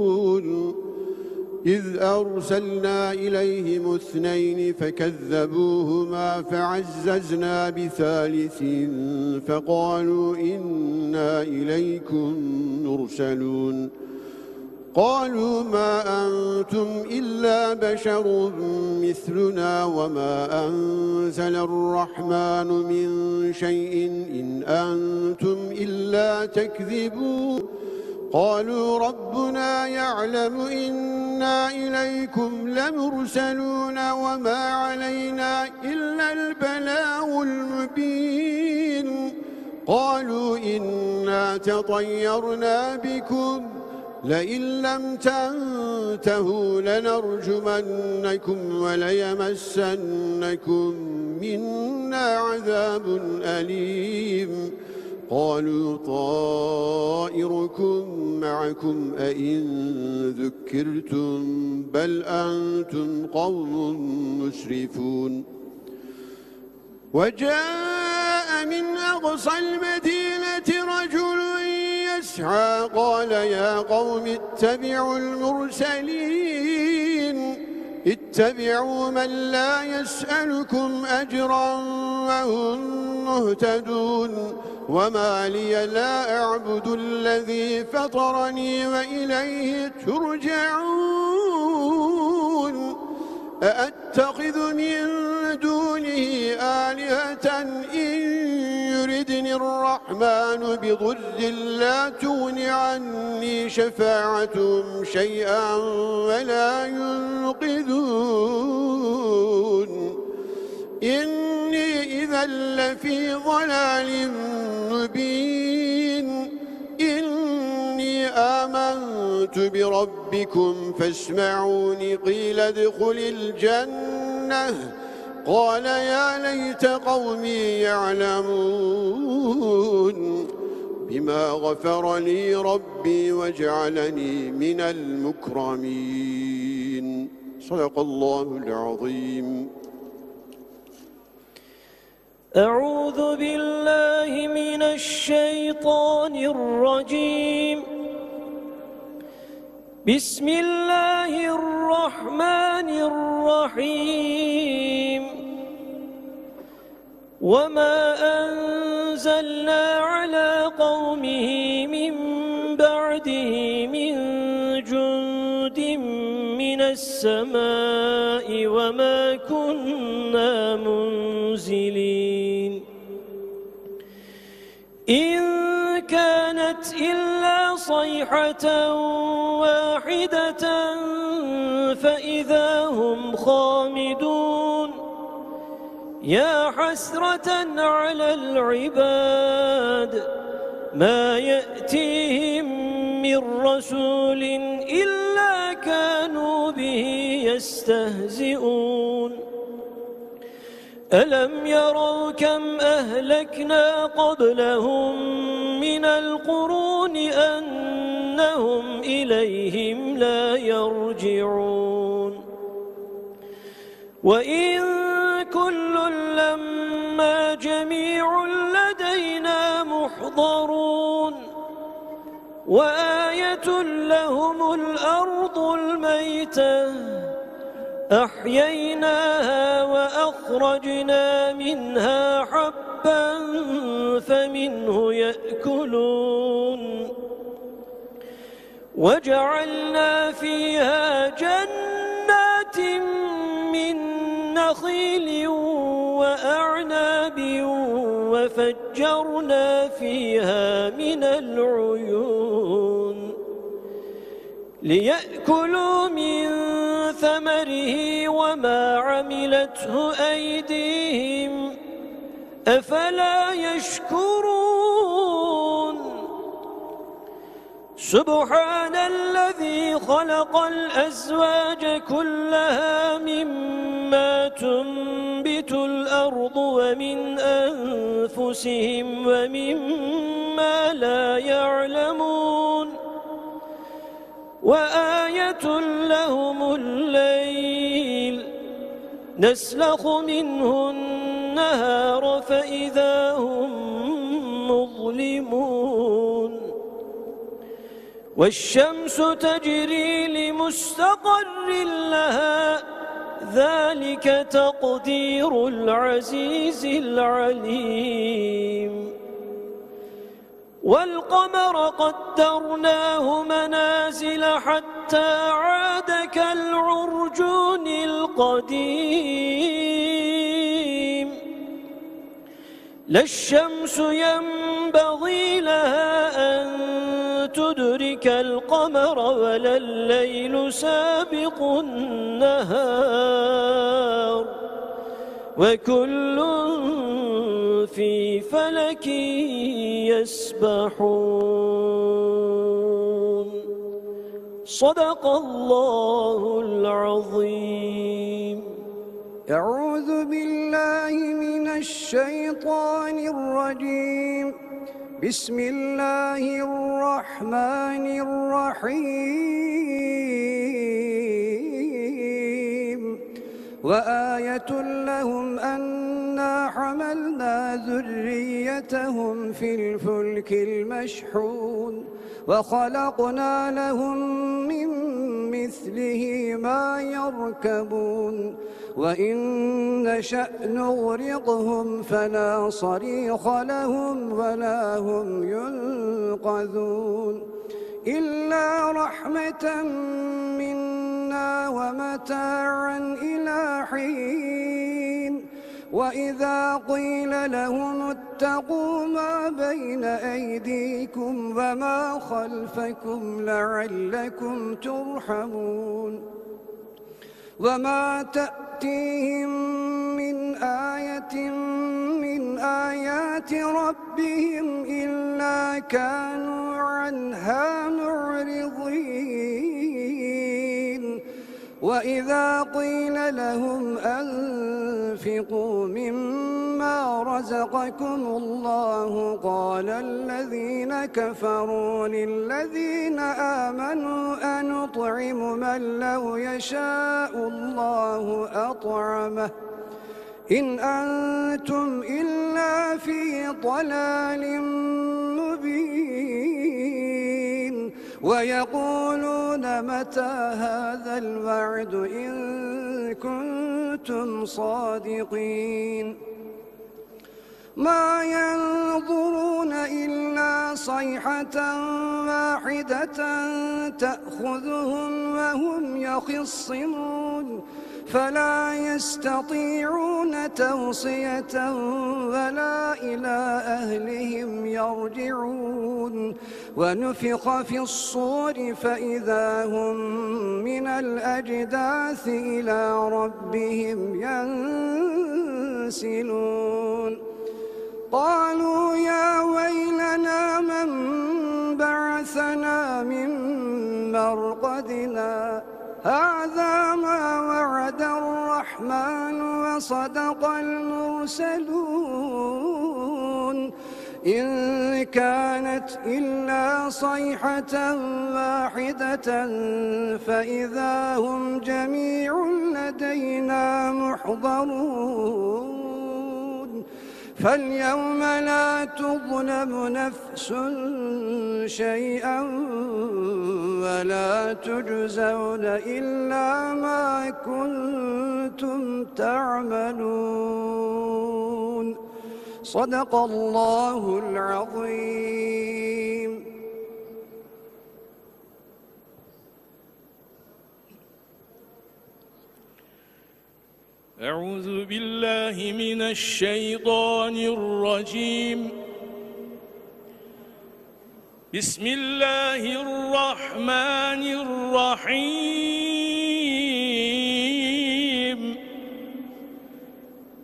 إذ أرسلنا إليهم اثنين فكذبوهما فعززنا بثالث فقالوا إنا إليكم مرسلون قالوا ما أنتم إلا بشر مثلنا وما أنزل الرحمن من شيء إن أنتم إلا تكذبون قالوا ربنا يعلم إنا إليكم لمرسلون وما علينا إلا البلاغ المبين قالوا إنا تطيرنا بكم لئن لم تنتهوا لنرجمنكم وليمسنكم منا عذاب أليم قالوا طائركم معكم أئن ذكرتم بل أنتم قوم مسرفون وجاء من أقصى المدينة رجل يسعى قال يا قوم اتبعوا المرسلين اتبعوا من لا يسألكم أجرا وهم مهتدون وما لي لا أعبد الذي فطرني وإليه ترجعون أأتخذ من دونه آلهة إن يردني الرحمن بضر لا تغن عني شفاعتهم شيئا ولا ينقذون إني إذا لفي ضلال مبين إني آمنت بربكم فاسمعوني قيل ادخل الجنة قال يا ليت قومي يعلمون بما غفر لي ربي وجعلني من المكرمين صدق الله العظيم. أعوذ بالله من الشيطان الرجيم. بسم الله الرحمن الرحيم. وما أنزلنا على قومه من بعده من جند من السماء وما كنا منزلين إن كانت إلا صيحة واحدة فإذا هم خامدون يا حسرة على العباد ما يأتيهم من رسول إلا كانوا به يستهزئون ألم يروا كم أهلكنا قبلهم من القرون أنهم إليهم لا يرجعون وإن كل لما جميع لدينا محضرون وآية لهم الأرض الميتة أحييناها وأخرجنا منها حبا فمنه يأكلون وجعلنا فيها جنات من نخيل وأعناب وفجرنا فيها من العيون ليأكلوا من ثمره وما عملته أيديهم أفلا يشكرون سبحان الذي خلق الأزواج كلها مما تنبت الأرض ومن أنفسهم ومما لا يعلمون وآية لهم الليل نسلخ منه النهار فإذا هم مظلمون والشمس تجري لمستقر لها ذلك تقدير العزيز العليم والقمر قدرناه منازل حتى عاد كالعرجون القديم لا الشمس ينبغي لها أن تدرك القمر ولا الليل سابق النهار وكل في فلك يسبحون صدق الله العظيم. أعوذ بالله من الشيطان الرجيم. بسم الله الرحمن الرحيم. وآية لهم أنا حملنا ذريتهم في الفلك المشحون وخلقنا لهم من مثله ما يركبون وإن نشأ نغرقهم فلا صريخ لهم ولا هم ينقذون إلا رحمة منا ومتاعا إلى حين وإذا قيل لهم اتقوا ما بين أيديكم وما خلفكم لعلكم ترحمون وما تأتيهم من آية من آيات ربهم إلا كانوا عنها معرضين وإذا قيل لهم أنفقوا مما رزقكم الله قال الذين كفروا للذين آمنوا أنطعم من لو يشاء الله أطعمه إن أنتم إلا في ضلال مبين ويقولون متى هذا الوعد إن كنتم صادقين ما ينظرون إلا صيحة واحدة تأخذهم وهم يخصمون فلا يستطيعون توصية ولا إلى أهلهم يرجعون ونفخ في الصور فإذا هم من الأجداث إلى ربهم ينسلون قالوا يا ويلنا من بعثنا من مرقدنا هذا ما وعد الرحمن وصدق المرسلون إن كانت إلا صيحة واحدة فإذا هم جميع لدينا محضرون فاليوم لا تظلم نفس شيئا ولا تجزون إلا ما كنتم تعملون صدق الله العظيم. أعوذ بالله من الشيطان الرجيم بسم الله الرحمن الرحيم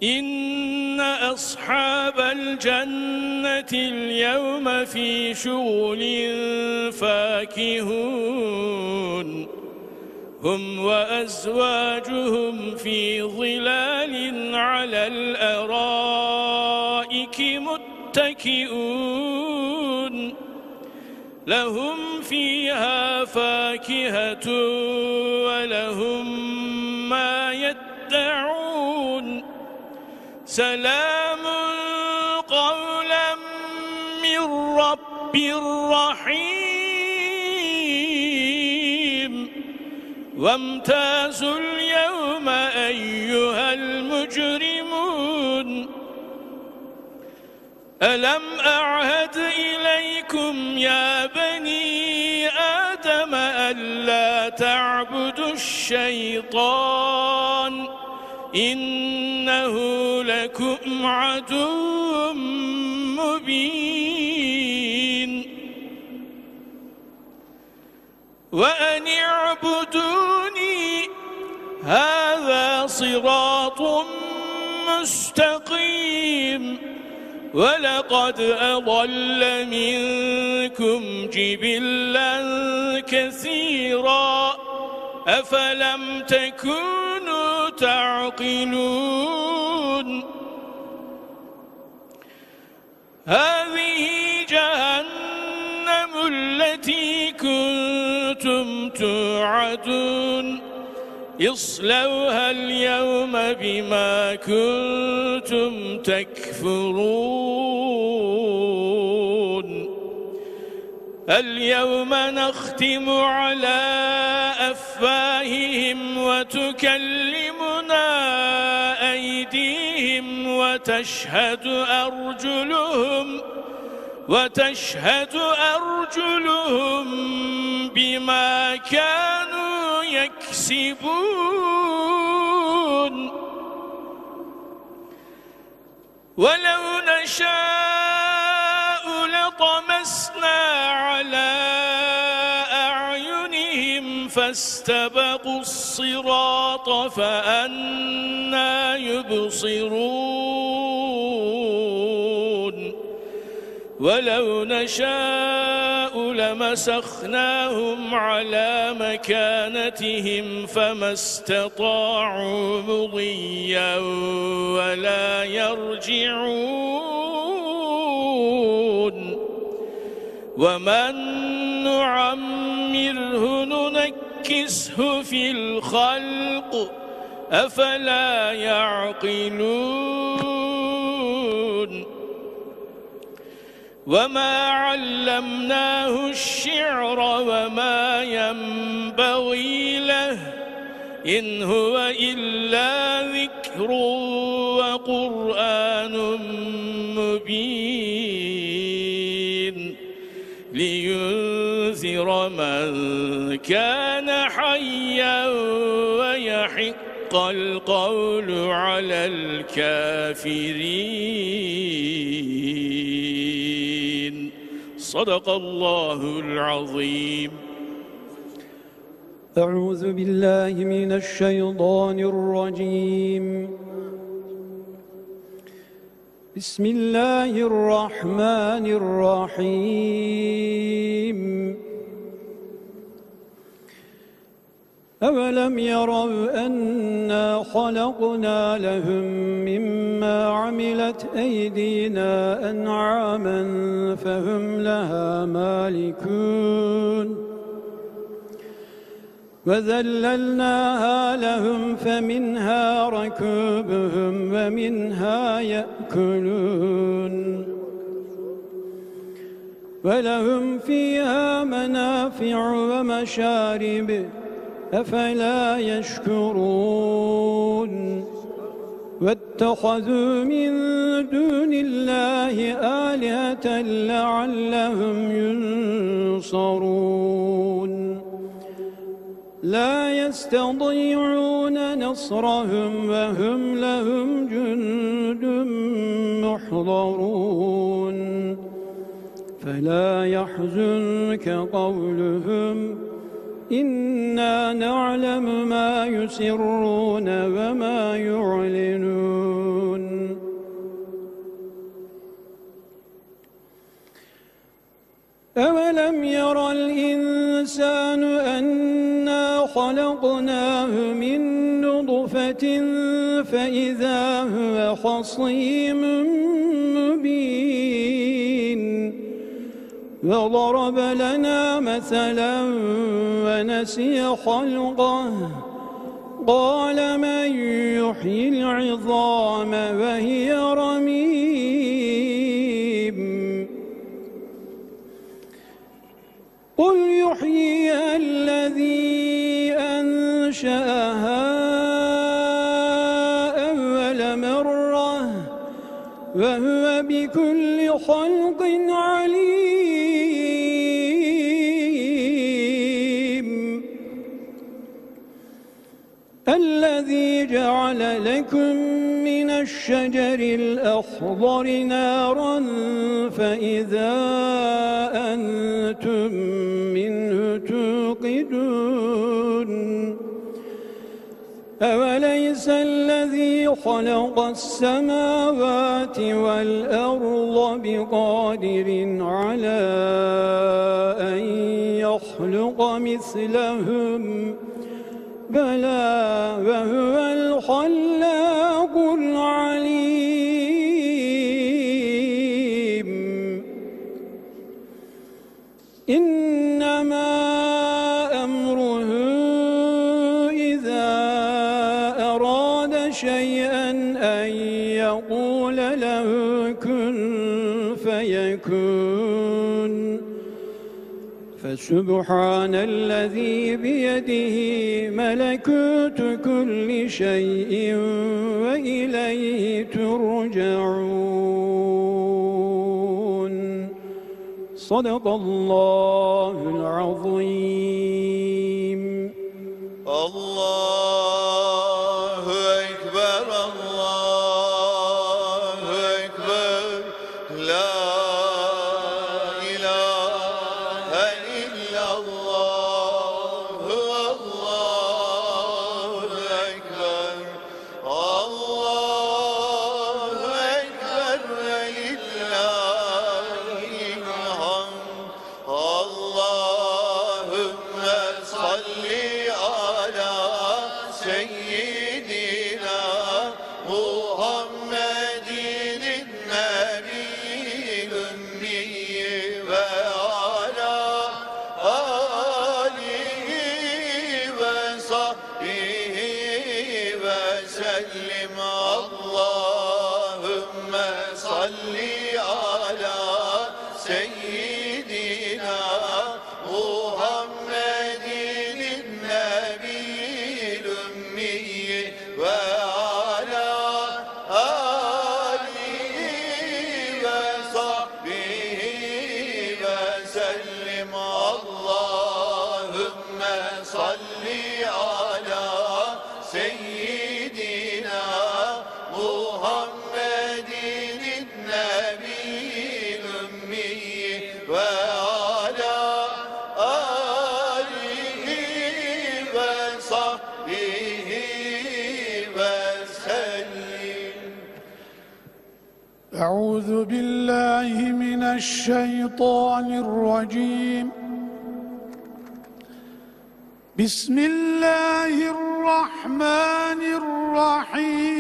إن أصحاب الجنة اليوم في شغل فاكهون هم وأزواجهم في ظلال على الأرائك متكئون لهم فيها فاكهة ولهم ما يدعون سلام قولا من رب رحيم وامتازوا اليوم أيها المجرمون ألم أعهد إليكم يا بني آدم ألا تعبدوا الشيطان إنه لكم عدو مبين وأن اعبدوني هذا صراط مستقيم ولقد أضل منكم جبلا كثيرا أفلم تكونوا تعقلون هذه جهنم التي كنتم توعدون اصلوها اليوم بما كنتم تكفرون اليوم نختم على أفواههم وتكلمنا أيديهم وتشهد أرجلهم بما كانوا يكسبون ولو نشاء لطمسنا على أعينهم فاستبقوا الصراط فأنى يبصرون ولو نشاء لمسخناهم على مكانتهم فما استطاعوا مضيا ولا يرجعون ومن نعمره ننكسه في الخلق أفلا يعقلون وما علمناه الشعر وما ينبغي له إن هو إلا ذكر وقرآن مبين لينذر من كان حيا ويحق القول على الكافرين صدق الله العظيم. أعوذ بالله من الشيطان الرجيم. بسم الله الرحمن الرحيم. أولم يروا أنا خلقنا لهم مما عملت أيدينا أنعاما فهم لها مالكون وذللناها لهم فمنها ركوبهم ومنها يأكلون ولهم فيها منافع ومشارب أفلا يشكرون واتخذوا من دون الله آلهة لعلهم ينصرون لا يستطيعون نصرهم وهم لهم جند محضرون فلا يحزنك قولهم إنا نعلم ما يسرون وما يعلنون أولم ير الإنسان أنا خلقناه من نطفة فإذا هو خصيم مبين وضرب لنا مثلا ونسي خلقه قال من يحيي العظام وهي رميم قل يحييها الذي أنشأها أول مرة وهو بكل خلق عليم الذي جعل لكم من الشجر الأخضر نارا فإذا أنتم منه توقدون أوليس الذي خلق السماوات والأرض بقادر على أن يخلق مثلهم بلى وهو الخلاق العليم إنما أمره إذا أراد شيئا أن يقول له كن فيكون فسبحان الذي بيده ملكوت كل شيء وإليه ترجعون صدق الله العظيم الله أكبر الله أكبر لا أعوذ بالله من الشيطان الرجيم بسم الله الرحمن الرحيم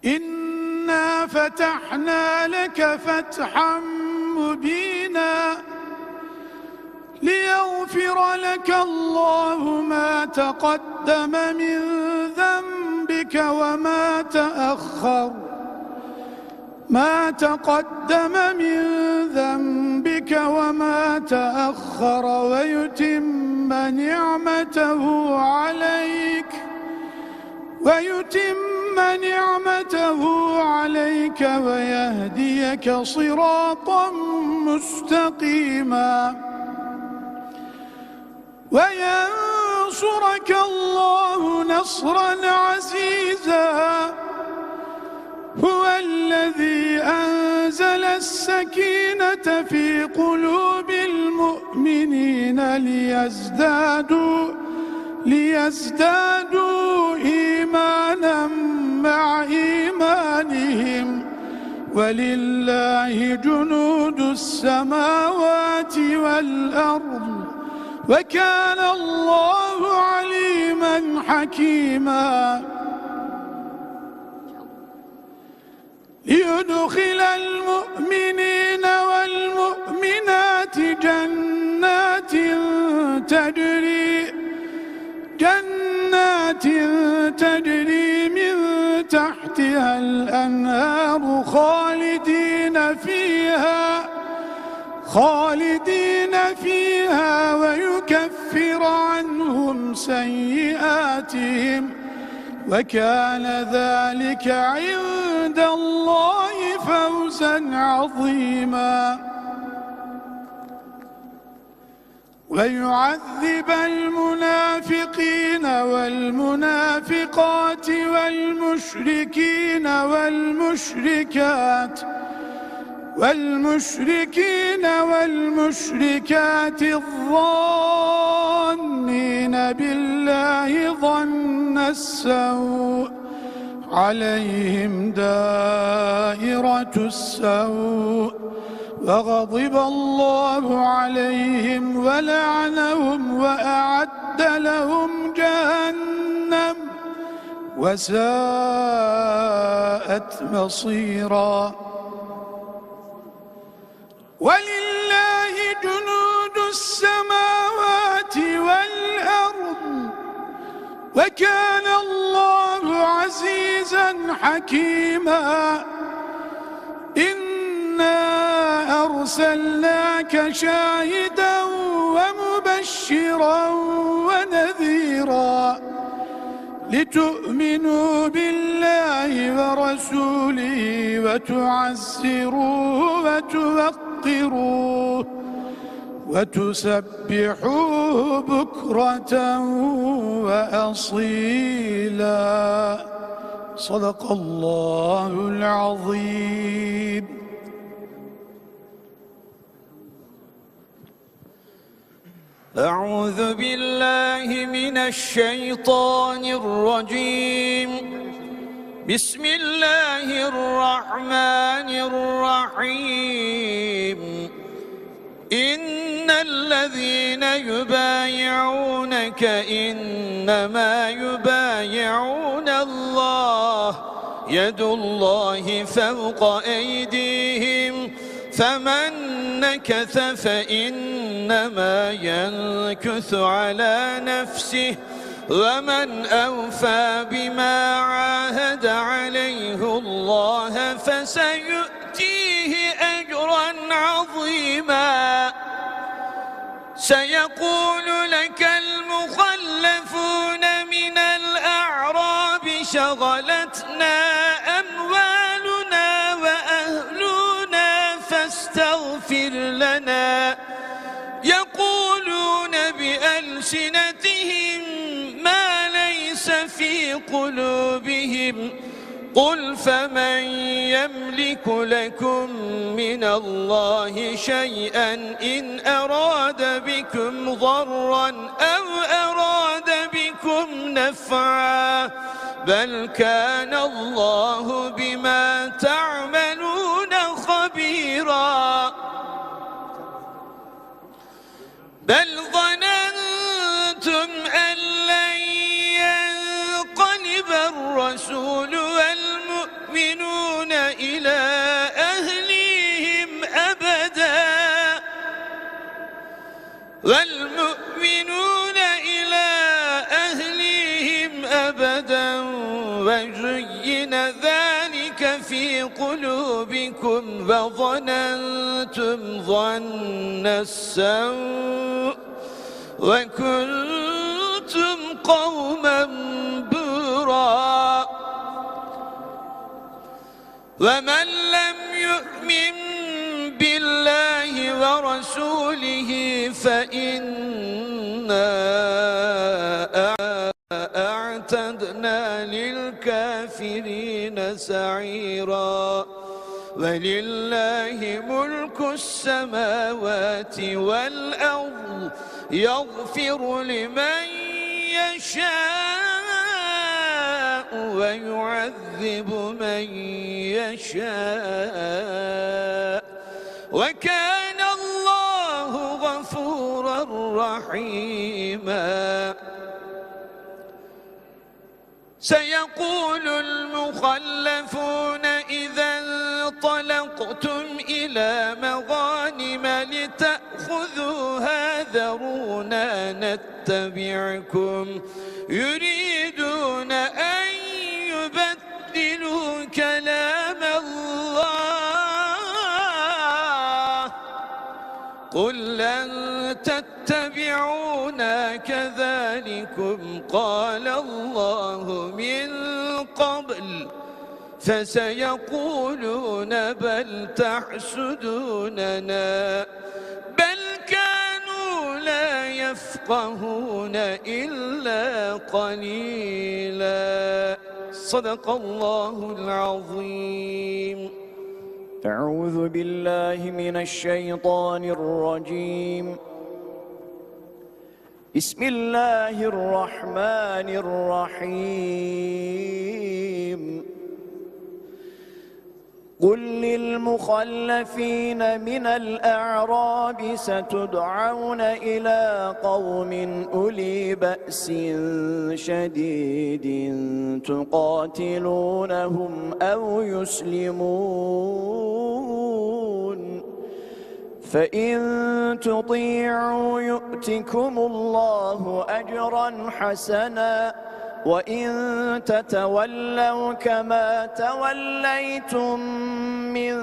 إنا فتحنا لك فتحا مبينا ليغفر لك الله ما تقدم من ذنبك وما تأخر ويتم نعمته عليك ويتم نعمته عليك ويهديك صراطا مستقيما وينصرك الله نصرا عزيزا هو الذي أنزل السكينة في قلوب المؤمنين ليزدادوا إيمانا مع إيمانهم ولله جنود السماوات والأرض وكان الله عليما حكيما ليدخل المؤمنين والمؤمنات جنات تجري من تحتها الأنهار خالدين فيها ويكفر عنهم سيئاتهم وكان ذلك عند الله فوزا عظيما ويعذب المنافقين والمنافقات والمشركين والمشركات الظانين بالله ظن السوء عليهم دائرة السوء وغضب الله عليهم ولعنهم وأعد لهم جهنم وساءت مصيرا ولله جنود السماوات والأرض وكان الله عزيزا حكيما إنا أرسلناك شاهدا ومبشرا ونذيرا لتؤمنوا بالله ورسوله وتعزروه وتوقروه وتسبحوه بكرة وأصيلا صدق الله العظيم. أعوذ بالله من الشيطان الرجيم. بسم الله الرحمن الرحيم. إن الذين يبايعونك إنما يبايعون الله يد الله فوق أيديهم فمن نكث فإنما ينكث على نفسه ومن أوفى بما عاهد عليه الله فسيؤتيه أجرا عظيما. سيقول لك المخلفون من الأعراب شغلتنا أموالنا وأهلنا فاستغفر لنا يقولون بألسنتهم ما ليس في قلوبهم قل فمن يملك لكم من الله شيئا إن أراد بكم ضرا أو أراد بكم نفعا بل كان الله بما تعملون خبيرا. بل ظننتم أن لن ينقلب الرسول والمؤمنون إلى أهليهم أبدا وزين ذلك في قلوبكم وظننتم ظن السوء وكنتم قوما بورا. ومن لم يؤمن بالله ورسوله فإنا أعتدنا للكافرين سعيرا ولله ملك السماوات والأرض يغفر لمن يشاء ويعذب من يشاء وكان الله غفورا رحيما سيقول المخلفون إذا انطلقتم إلى مغانم لتأخذوها ذرونا نتبعكم يريدون أن يبدلوا كلام الله قل لن تتبعونا كذلكم قال الله من قبل فسيقولون بل تحسدوننا بل كانوا لا يفقهون إلا قليلا صدق الله العظيم. أعوذ بالله من الشيطان الرجيم. بسم الله الرحمن الرحيم. قل للمخلفين من الأعراب ستدعون إلى قوم أولي بأس شديد تقاتلونهم أو يسلمون فإن تطيعوا يؤتكم الله أجرا حسنا وإن تتولوا كما توليتم من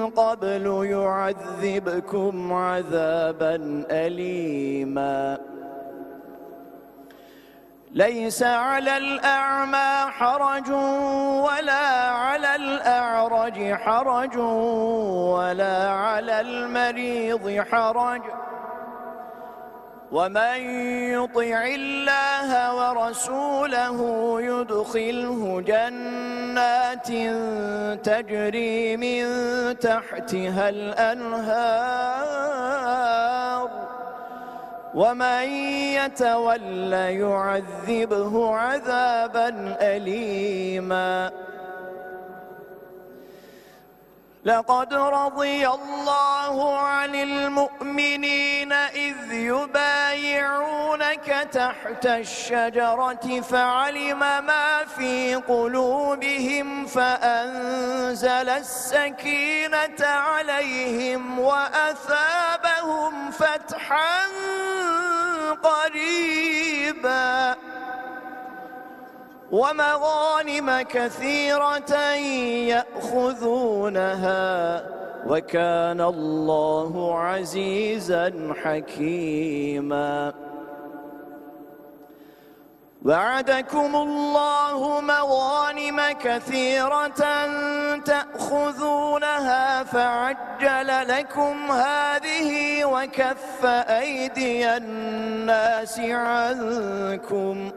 قبل يعذبكم عذابا أليما ليس على الأعمى حرج ولا على الأعرج حرج ولا على المريض حرج ومن يطع الله ورسوله يدخله جنات تجري من تحتها الأنهار ومن يتولى يعذبه عذابا أليما لقد رضي الله عن المؤمنين إذ يبايعونك تحت الشجرة فعلم ما في قلوبهم فأنزل السكينة عليهم وأثابهم فتحا قريبا ومغانم كثيرة يأخذونها وكان الله عزيزا حكيما وعدكم الله مغانم كثيرة تأخذونها فعجل لكم هذه وكف أيدي الناس عنكم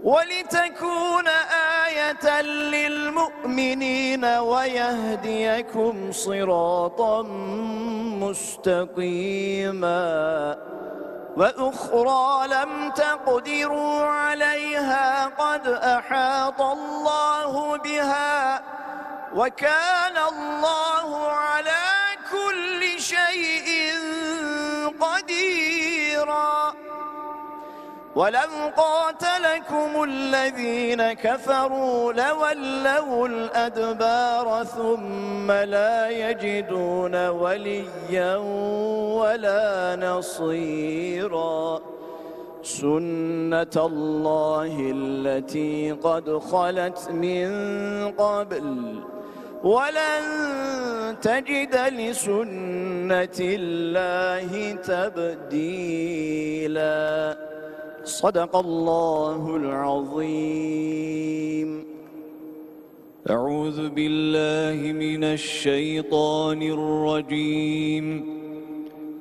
ولتكون آية للمؤمنين ويهديكم صراطا مستقيما وأخرى لم تقدروا عليها قد أحاط الله بها وكان الله على كل شيء قديرا ولو قاتلكم الذين كفروا لولوا الأدبار ثم لا يجدون وليا ولا نصيرا سنة الله التي قد خلت من قبل ولن تجد لسنة الله تبديلا صدق الله العظيم. أعوذ بالله من الشيطان الرجيم.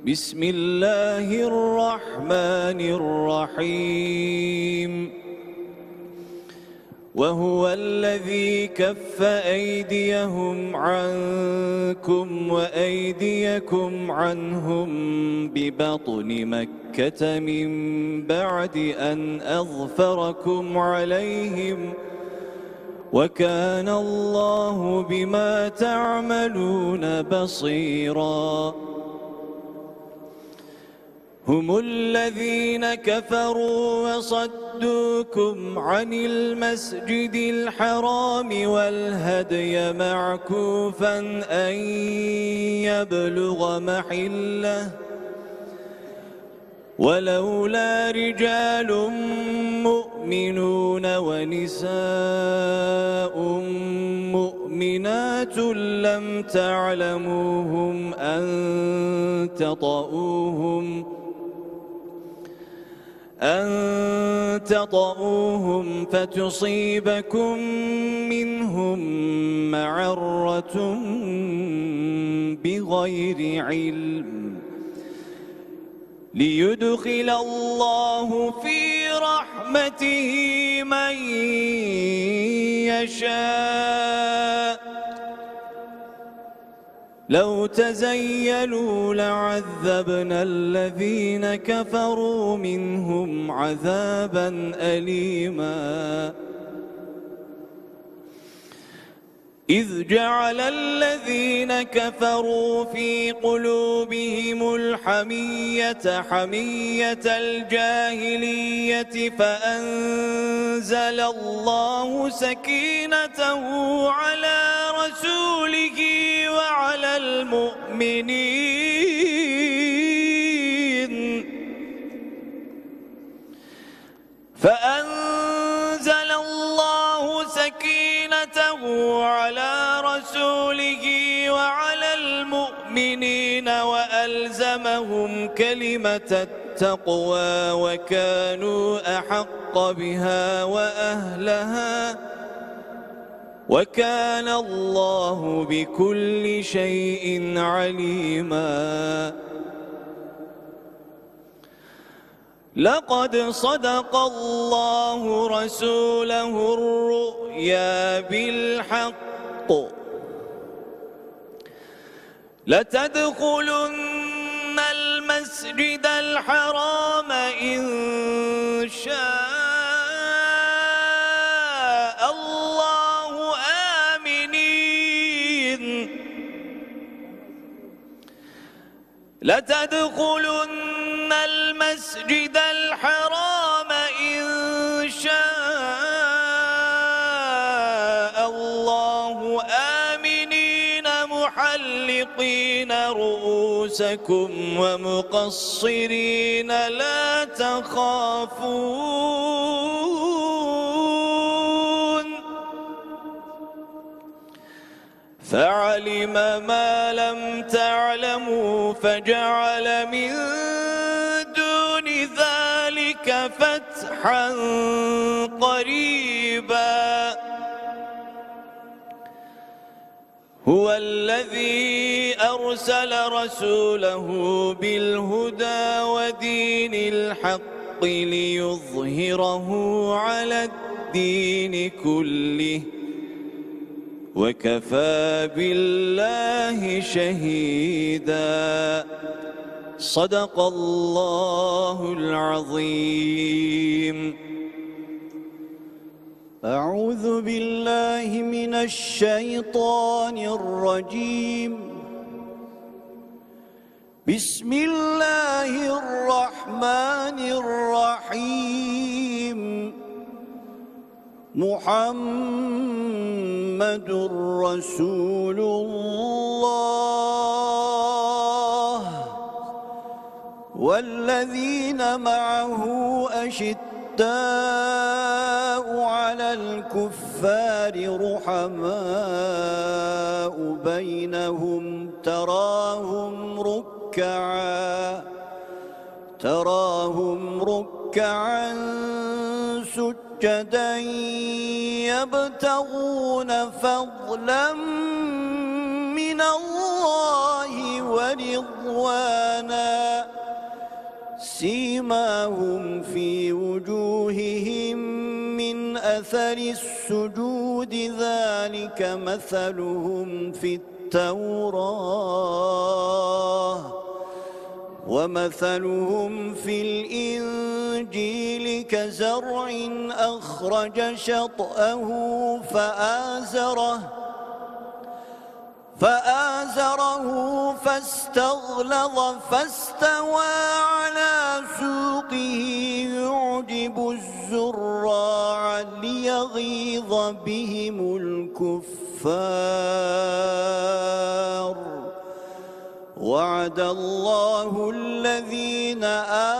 بسم الله الرحمن الرحيم. وهو الذي كف أيديهم عنكم وأيديكم عنهم ببطن مكة من بعد أن أظفركم عليهم وكان الله بما تعملون بصيراً. هم الذين كفروا وصدوكم عن المسجد الحرام والهدي معكوفا أن يبلغ محله ولولا رجال مؤمنون ونساء مؤمنات لم تعلموهم أن تطؤوهم فتصيبكم منهم معرة بغير علم ليدخل الله في رحمته من يشاء. لو تزيلوا لعذبنا الذين كفروا منهم عذابا أليما. إذ جعل الذين كفروا في قلوبهم الحمية حمية الجاهلية فأنزل الله سكينته على رسوله وعلى المؤمنين على رسوله وعلى المؤمنين وألزمهم كلمة التقوى وكانوا أحق بها وأهلها وكان الله بكل شيء عليما. لقد صدق الله رسوله الرؤيا بالحق لتدخلن المسجد الحرام إن شاء الله آمنين. لتدخلن المسجد الحرام إن شاء الله آمنين محلقين رؤوسكم ومقصرين لا تخافون فعلم ما لم تعلموا فجعل من دون ذلك فتحا قريبا. هو الذي أرسل رسوله بالهدى ودين الحق ليظهره على الدين كله وكفى بالله شهيدا. صدق الله العظيم. أعوذ بالله من الشيطان الرجيم. بسم الله الرحمن الرحيم. محمد رسول الله والذين معه أشداء على الكفار رحماء بينهم تراهم ركعا سجدا سجدا يبتغون فضلا من الله ورضوانا سيماهم في وجوههم من أثر السجود ذلك مثلهم في التوراة ومثلهم في الإنجيل كزرع أخرج شطأه فآزره فاستغلظ فاستوى على سوقه يعجب الزراع ليغيظ بهم الكفار وعد الله الذين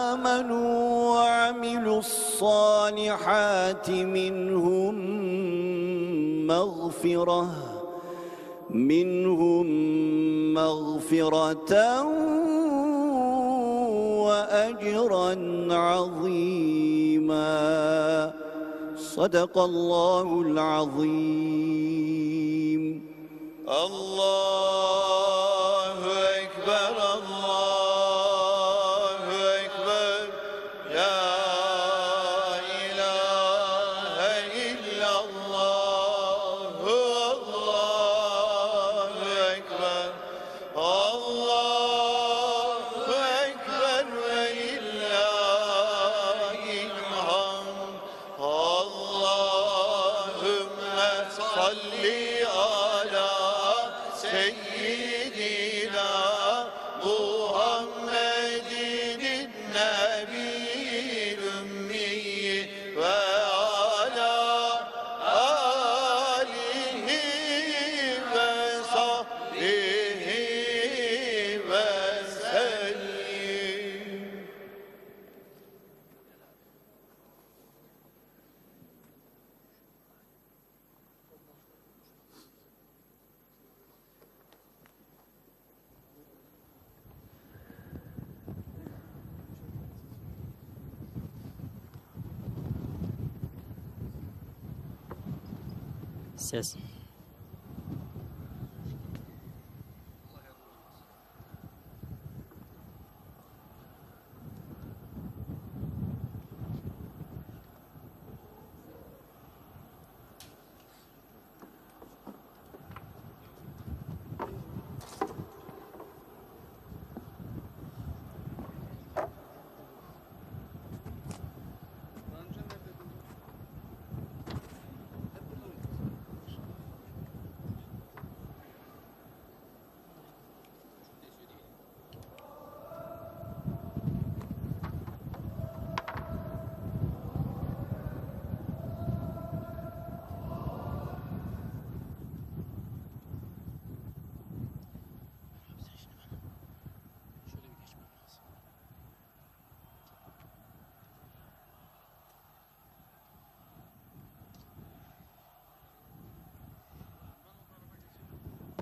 آمنوا وعملوا الصالحات منهم مغفرة وأجرا عظيما صدق الله العظيم الله أكبر الله أكبر لا إله إلا الله الله أكبر الله أكبر ولله الحمد اللهم صل على سيدنا محمد النبي الأمي وعلى آله وصحبه وسلم. Ses.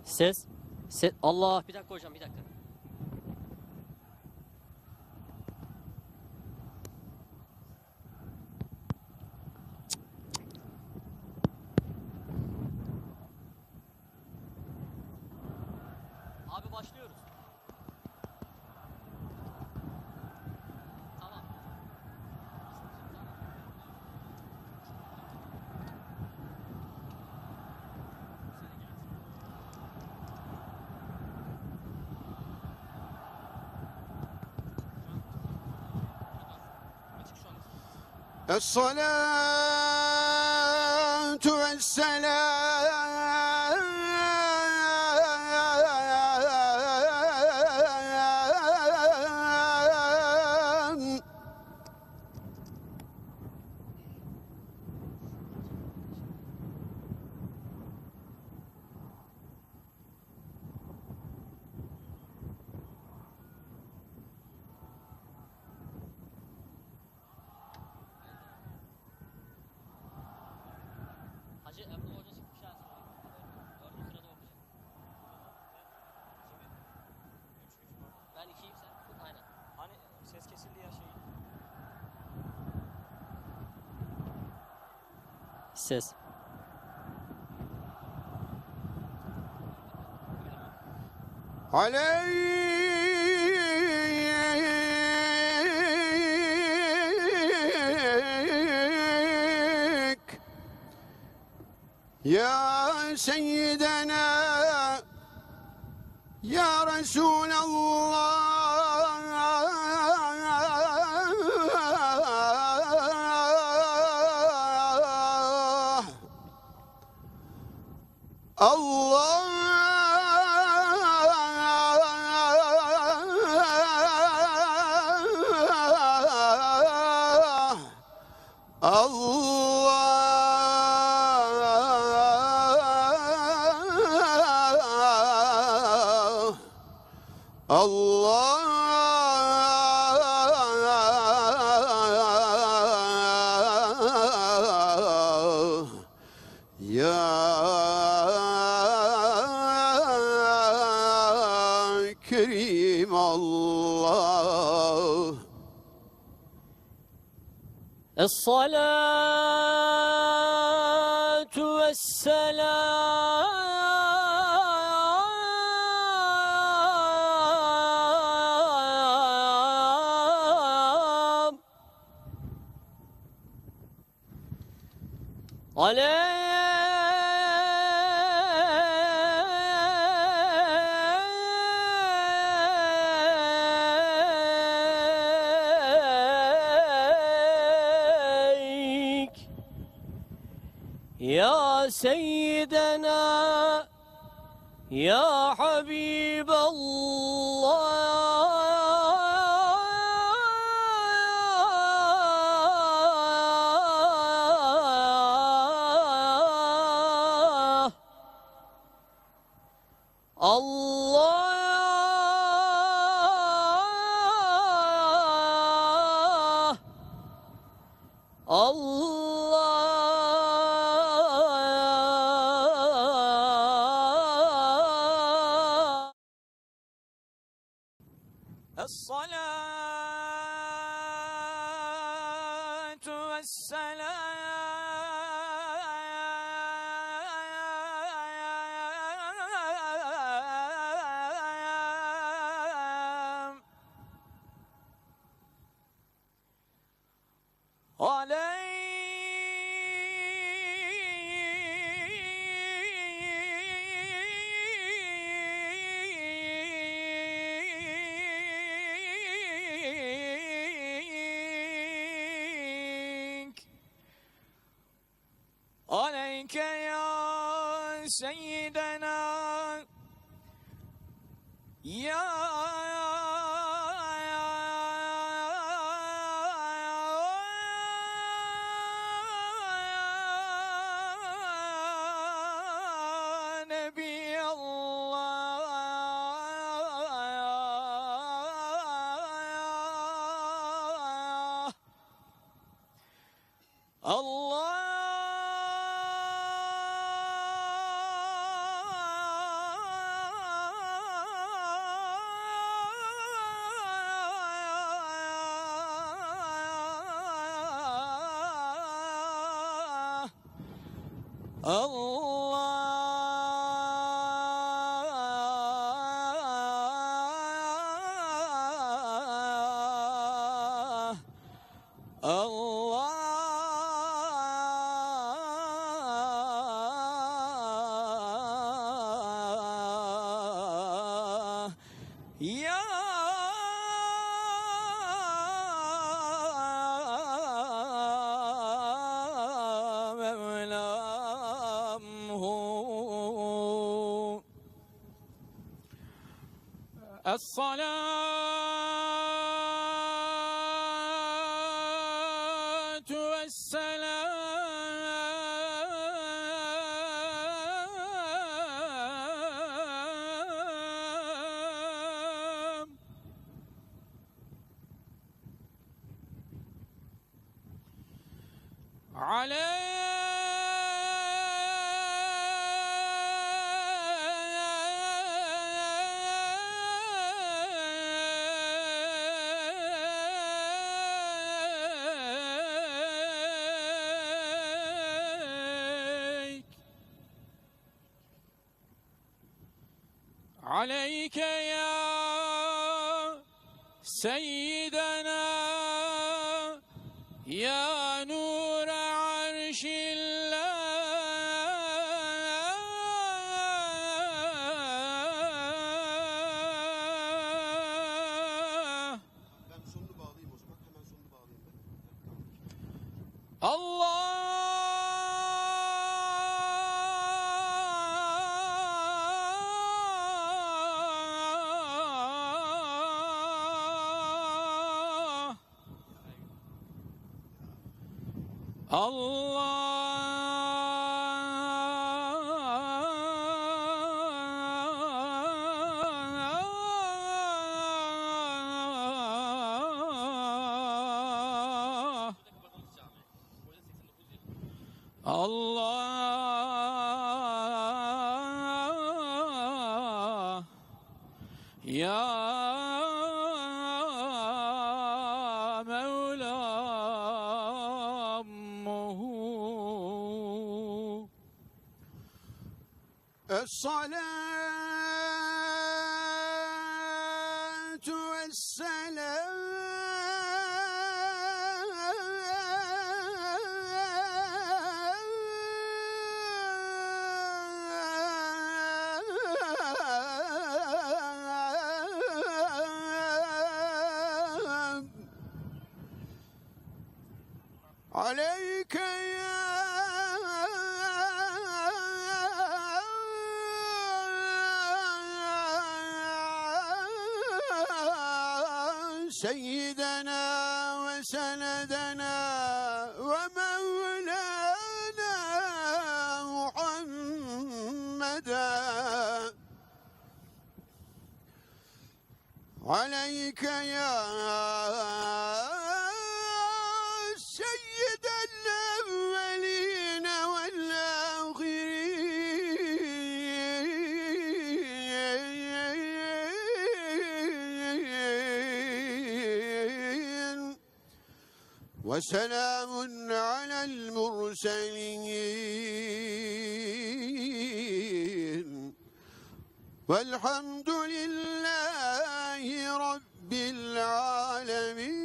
Ses. Ses. Allah, bir dakika hocam, bir dakika. Abi başlıyoruz. Tamam. الصلاة والسلام Hacı Emre Hoca çıktı. Ses. عليك يا سيدنا يا رسول الله الله يا كريم الله الصلاة والسلام عليك يا سيدنا يا حبيب الله الله الله الصلاة والسلام عليك يا سيدنا يا نبي الله الله الله يا مولاه الصلاة والسلام عليك يا سيدنا يا نور عرش الله. Allah ya Mevlammuhu. الصلاة والسلام عليك يا سيدنا وسندنا ومولانا محمدا. عليك يا سيد الأولين والآخرين وسلام على المرسلين والحمد لله رب العالمين.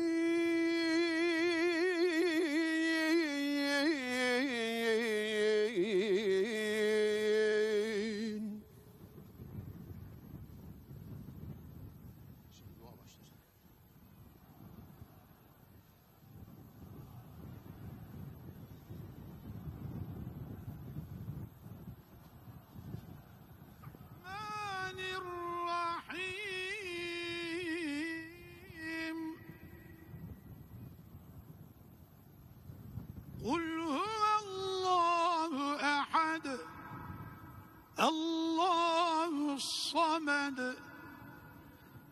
قل هو الله أحد الله الصمد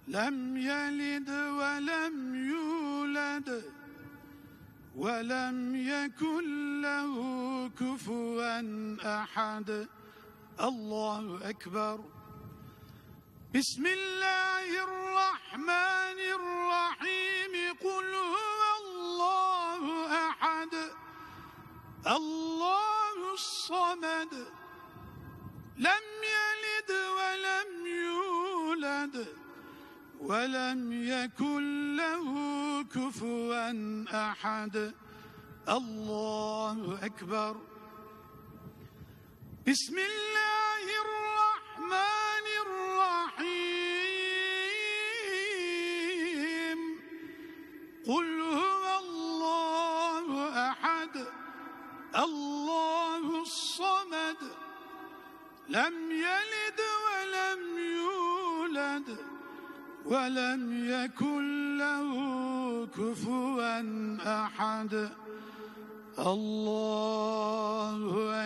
لم يلد ولم يولد ولم يكن له كفوا أحد. الله أكبر. بسم الله الرحمن الرحيم. قل هو الله أحد الله الصمد لم يلد ولم يولد ولم يكن له كفوا أحد. الله أكبر. بسم الله الرحمن الرحيم. قل هو الله أحد الله الصمد لم يلد ولم يولد ولم يكن له كفوا أحد. الله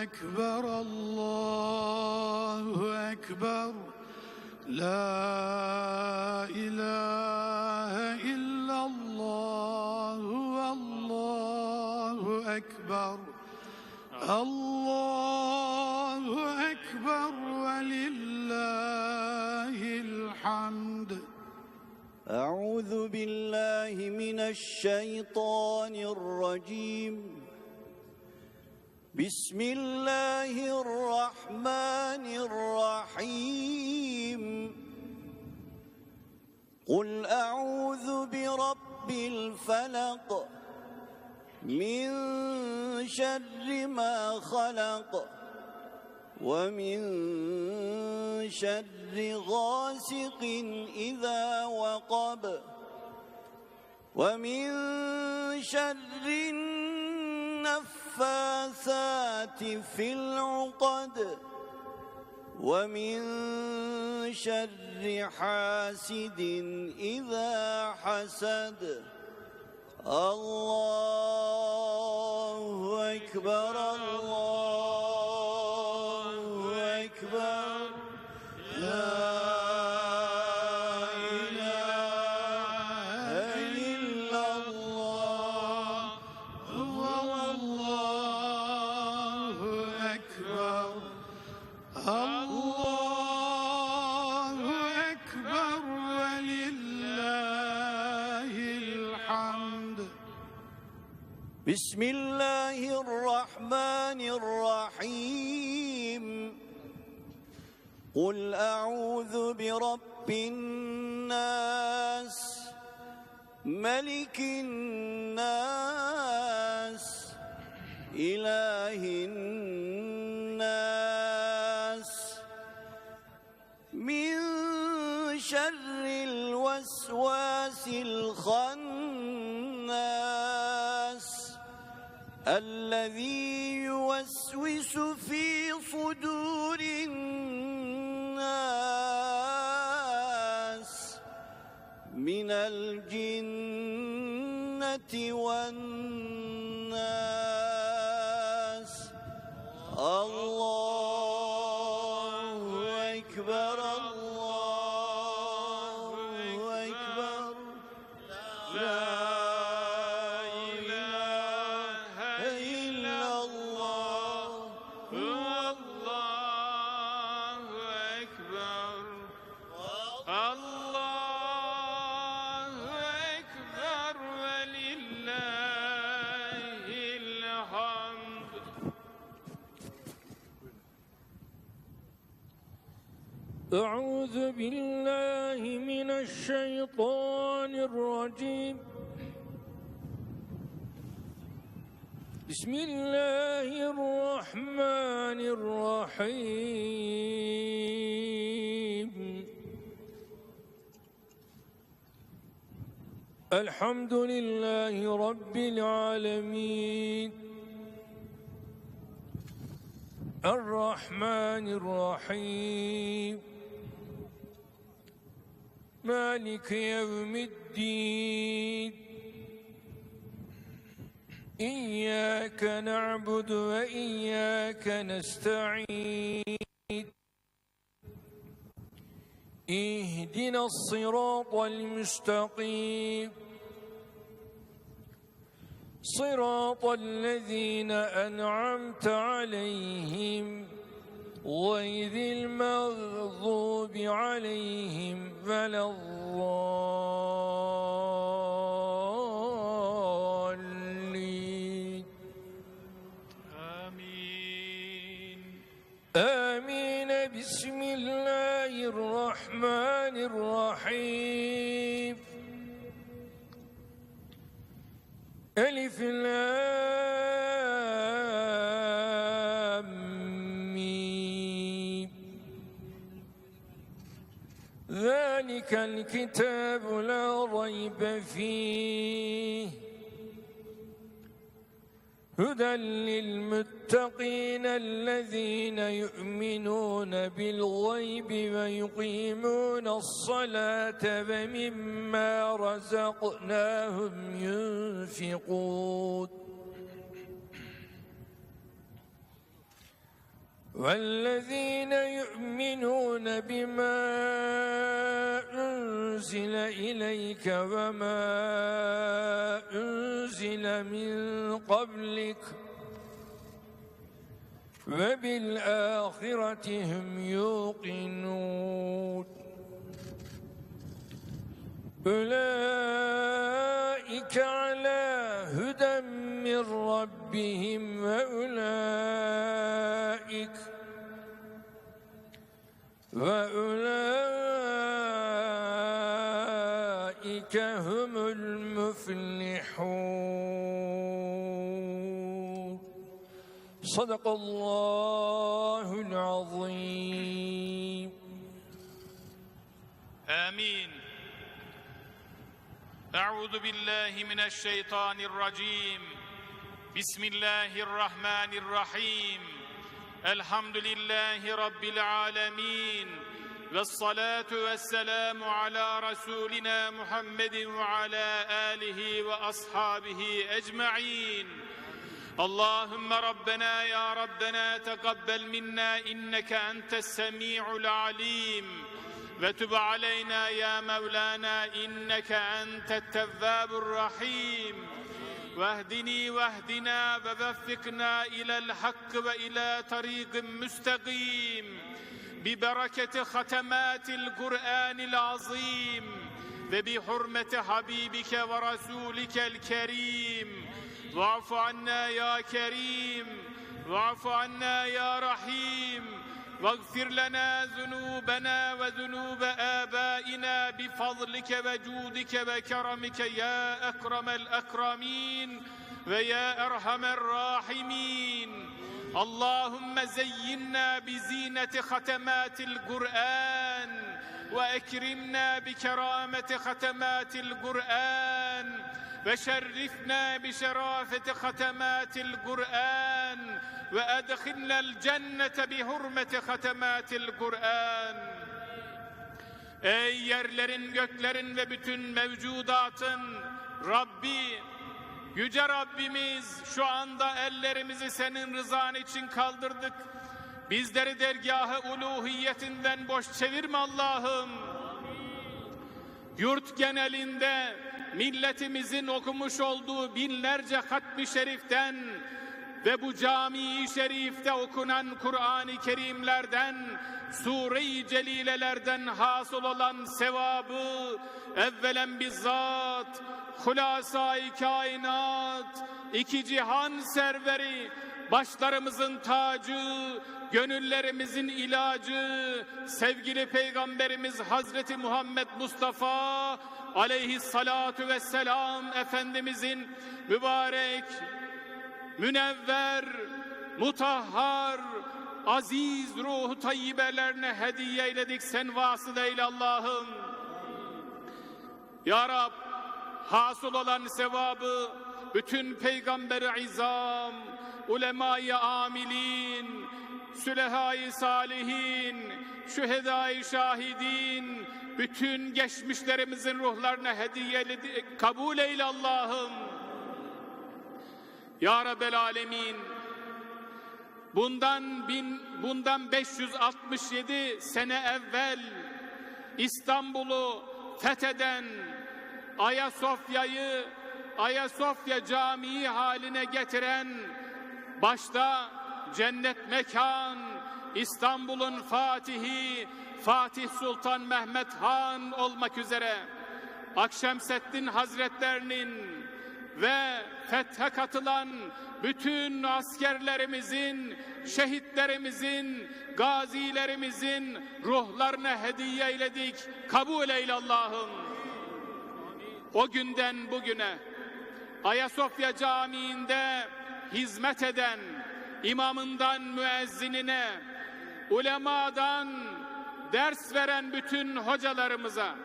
أكبر الله أكبر. لا إله إلا الله والله أكبر. الله أكبر ولله الحمد. أعوذ بالله من الشيطان الرجيم. بسم الله الرحمن الرحيم. قل أعوذ برب الفلق من شر ما خلق ومن شر غاسق إذا وقب ومن شر النفاثات في العقد ومن شر حاسد إذا حسد. الله أكبر الله أكبر لا إله إلا الله الله أكبر الله أكبر ولله الحمد. بسم الله الرحمن الرحيم. قل أعوذ برب الناس ملك الناس إله الناس من شر الوسواس الخناس الذي يوسوس في صدور الناس من الجنة والناس. الله أكبر الله أكبر لا إله إلا الله الله أكبر الله أكبر ولله الحمد. أعوذ بالله من الشيطان الرجيم. بسم الله الرحمن الرحيم. الحمد لله رب العالمين الرحمن الرحيم مالك يوم الدين. إياك نعبد وإياك نستعين. اهدنا الصراط المستقيم صراط الذين أنعمت عليهم غير المغضوب عليهم ولا الضالين. آمين آمين. بسم الله الرحمن الرحيم. ألف لام ميم. ذلك الكتاب لا ريب فيه هدى للمتقين الذين يؤمنون بالغيب ويقيمون الصلاة ومما رزقناهم ينفقون. والذين يؤمنون بما أنزل إليك وما أنزل من قبلك وبالآخرة هم يوقنون. أولئك على هدى من ربهم وأولئك تفلحون صدق الله العظيم. آمين. أعوذ بالله من الشيطان الرجيم. بسم الله الرحمن الرحيم. الحمد لله رب العالمين. والصلاة والسلام على رسولنا محمد وعلى آله وأصحابه أجمعين. اللهم ربنا يا ربنا تقبل منا إنك أنت السميع العليم وتب علينا يا مولانا إنك أنت التواب الرحيم واهدني واهدنا ووفقنا إلى الحق وإلى طريق مستقيم ببركة ختمات القرآن العظيم وبحرمة حبيبك ورسولك الكريم. واعف عنا يا كريم واعف عنا يا رحيم واغفر لنا ذنوبنا وذنوب آبائنا بفضلك وجودك وكرمك يا أكرم الأكرمين ويا أرحم الراحمين. اللهم زينا بزينة ختمات القرآن وأكرمنا بكرامة ختمات القرآن وشرفنا بشرافة ختمات القرآن وأدخلنا الجنة بحرمة ختمات القرآن. Ey yerlerin, göklerin ve bütün mevcudatın Rabbi, Yüce Rabbimiz, şu anda ellerimizi senin rızan için kaldırdık. Bizleri dergâh-ı uluhiyetinden boş çevirme Allah'ım. Yurt genelinde milletimizin okumuş olduğu binlerce hatmi şeriften ve bu cami-i şerifte okunan Kur'an-ı Kerimlerden, Sure-i Celilelerden hasıl olan sevabı evvelen bizzat Hulasa-i Kainat, iki cihan serveri, başlarımızın tacı, gönüllerimizin ilacı, sevgili Peygamberimiz Hazreti Muhammed Mustafa aleyhissalatu vesselam Efendimizin mübarek, münevver, mutahhar, aziz ruhu tayyibelerine hediye eyledik, sen vasıl eyle Allah'ım. Ya Rab, hasıl olan sevabı bütün Peygamber-i İzam, ulema-i amilin, sülehâ-i salihin, şühedâ-i şahidin, bütün geçmişlerimizin ruhlarına hediye eyledik, kabul eyle Allah'ım. Ya Rabbel Alemin, bundan 567 sene evvel İstanbul'u fetheden, Ayasofya Camii haline getiren, başta cennet mekan İstanbul'un Fatihi Fatih Sultan Mehmet Han olmak üzere Akşemseddin Hazretlerinin ve fethe katılan bütün askerlerimizin, şehitlerimizin, gazilerimizin ruhlarına hediye eyledik. Kabul eyle Allah'ım. O günden bugüne Ayasofya Camii'nde hizmet eden, imamından müezzinine, ulemadan ders veren bütün hocalarımıza,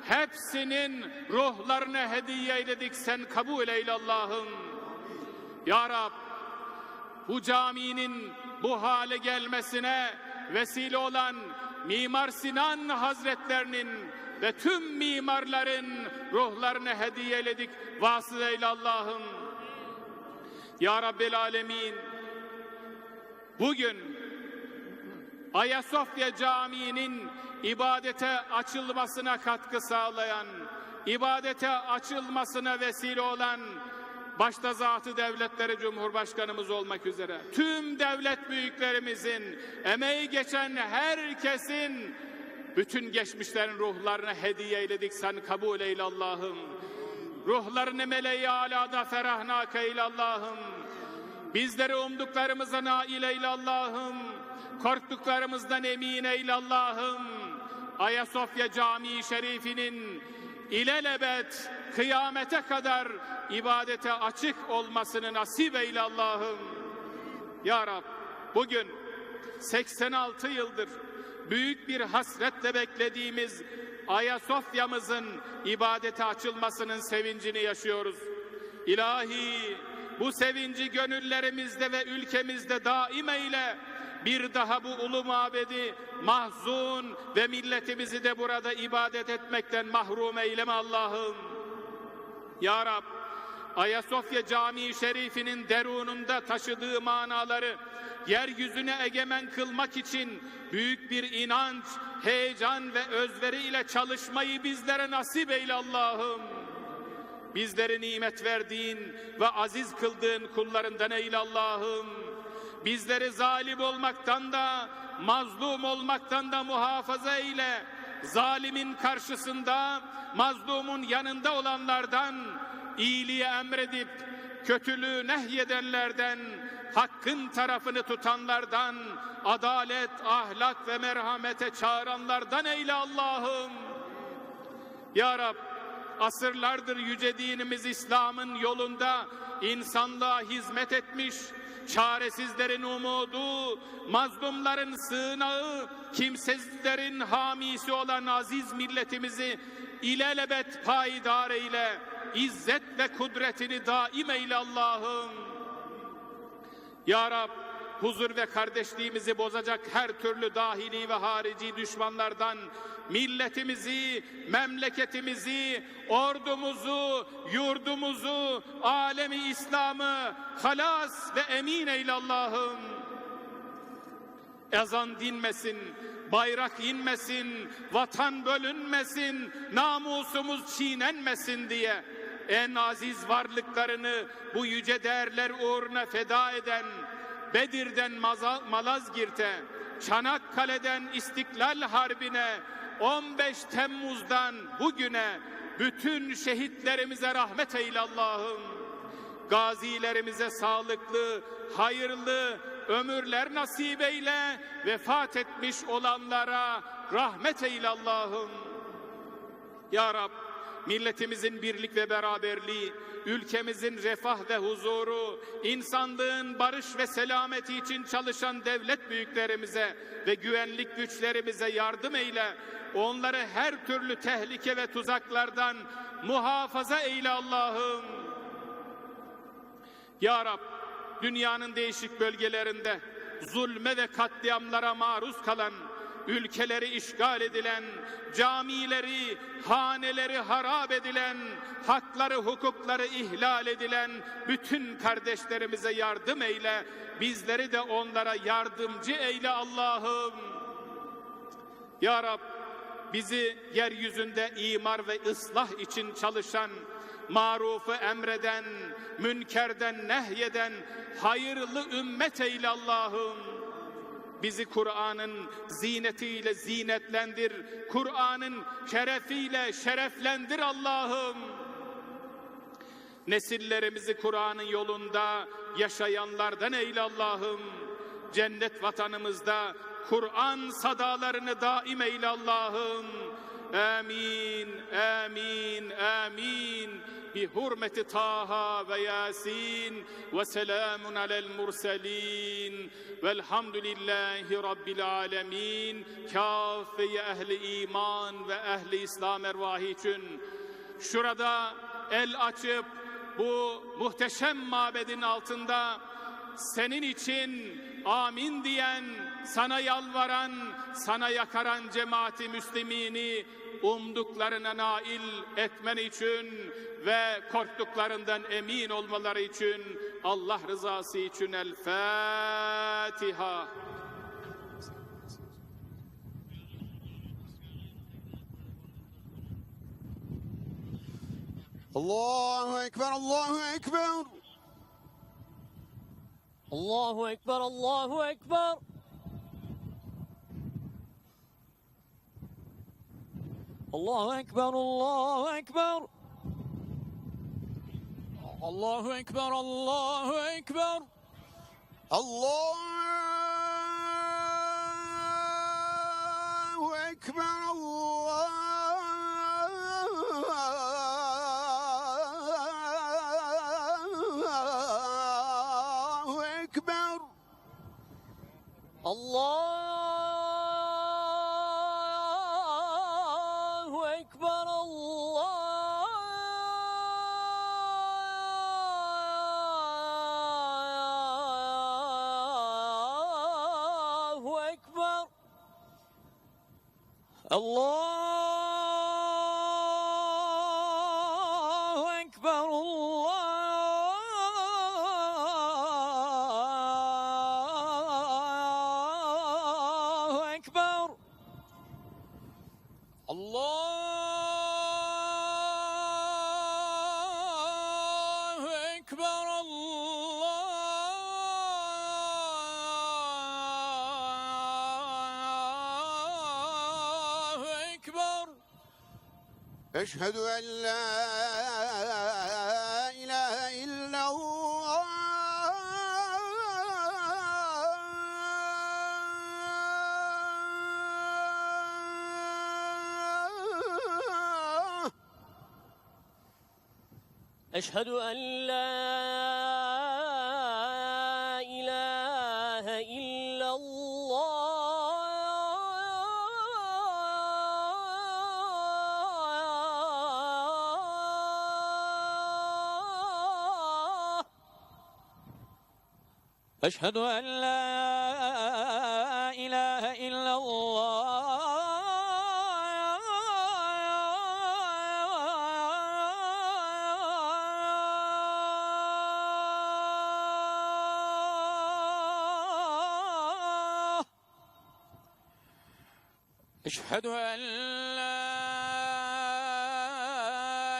hepsinin ruhlarına hediye eyledik, sen kabul eyle Allah'ım. Ya Rab, bu caminin bu hale gelmesine vesile olan Mimar Sinan Hazretlerinin ve tüm mimarların ruhlarına hediye eyledik, vasıl eyle Allah'ım. Ya Rabbel Alemin, bugün Ayasofya Camii'nin ibadete açılmasına katkı sağlayan, ibadete açılmasına vesile olan, başta Zat-ı Devletleri Cumhurbaşkanımız olmak üzere tüm devlet büyüklerimizin, emeği geçen herkesin, bütün geçmişlerin ruhlarına hediye eyledik, sen kabul eyle Allah'ım. Ruhlarını meleği alada ferahnak eyle Allah'ım. Bizleri umduklarımıza nail eyle Allah'ım. Korktuklarımızdan emin eyle Allah'ım. Ayasofya Camii Şerifi'nin ilelebet kıyamete kadar ibadete açık olmasını nasip eyle Allah'ım. Ya Rab, bugün 86 yıldır büyük bir hasretle beklediğimiz Ayasofya'mızın ibadete açılmasının sevincini yaşıyoruz. İlahi, bu sevinci gönüllerimizde ve ülkemizde daim eyle. Bir daha bu ulu mabedi mahzun ve milletimizi de burada ibadet etmekten mahrum eyleme Allah'ım. Ya Rab, Ayasofya Camii Şerifinin derununda taşıdığı manaları yeryüzüne egemen kılmak için büyük bir inanç, heyecan ve özveri ile çalışmayı bizlere nasip eyle Allah'ım. Bizlere nimet verdiğin ve aziz kıldığın kullarından eyle Allah'ım. Bizleri zalim olmaktan da, mazlum olmaktan da muhafaza eyle. Zalimin karşısında, mazlumun yanında olanlardan, iyiliği emredip kötülüğü nehyedenlerden, hakkın tarafını tutanlardan, adalet, ahlak ve merhamete çağıranlardan eyle Allah'ım. Ya Rab, asırlardır yüce dinimiz İslam'ın yolunda insanlığa hizmet etmiş, çaresizlerin umudu, mazlumların sığınağı, kimsesizlerin hamisi olan aziz milletimizi ilelebet payidar eyle, izzet ve kudretini daim eyle Allah'ım. Ya Rab, huzur ve kardeşliğimizi bozacak her türlü dahili ve harici düşmanlardan milletimizi, memleketimizi, ordumuzu, yurdumuzu, alemi İslam'ı halas ve emin eyle Allah'ım. Ezan dinmesin, bayrak inmesin, vatan bölünmesin, namusumuz çiğnenmesin diye en aziz varlıklarını bu yüce değerler uğruna feda eden, Bedir'den Malazgirt'e, Çanakkale'den İstiklal Harbi'ne, 15 Temmuz'dan bugüne bütün şehitlerimize rahmet eyle Allah'ım. Gazilerimize sağlıklı, hayırlı ömürler nasip eyle, vefat etmiş olanlara rahmet eyle Allah'ım. Ya Rab, milletimizin birlik ve beraberliği, ülkemizin refah ve huzuru, insanlığın barış ve selameti için çalışan devlet büyüklerimize ve güvenlik güçlerimize yardım eyle. Onları her türlü tehlike ve tuzaklardan muhafaza eyle Allah'ım. Ya Rab, dünyanın değişik bölgelerinde zulme ve katliamlara maruz kalan, ülkeleri işgal edilen, camileri, haneleri harap edilen, hakları, hukukları ihlal edilen bütün kardeşlerimize yardım eyle. Bizleri de onlara yardımcı eyle Allah'ım. Ya Rab, bizi yeryüzünde imar ve ıslah için çalışan, marufu emreden, münkerden nehyeden hayırlı ümmet eyle Allah'ım. Bizi Kur'an'ın zinetiyle zinetlendir, Kur'an'ın şerefiyle şereflendir Allah'ım. Nesillerimizi Kur'an'ın yolunda yaşayanlardan eyle Allah'ım. Cennet vatanımızda Kur'an sadalarını daim eyle Allah'ım. Amin, amin, amin. Bi hurmeti Taha ve Yasin ve selamun alel murselin velhamdülillahi rabbil alemin. Kâfe-i ehli iman ve ehli İslam ervahı için şurada el açıp bu muhteşem mabedin altında senin için amin diyen, sana yalvaran, sana yakaran cemaati müslimini umduklarına nail etmen için ve korktuklarından emin olmaları için, Allah rızası için El Fatiha. Allahu Ekber, Allahu Ekber. Allahu Ekber, Allahu Ekber. Allahu Ekber, Allahu Ekber. Allahu Ekber, Allahu Ekber. Allahu Ekber, Allahu الله أكبر الله أكبر الله أكبر الله أكبر الله أكبر الله أكبر أشهد أن لا إله إلا الله أشهد أن لا إله إلا الله أشهد أن لا إله إلا الله أشهد أن لا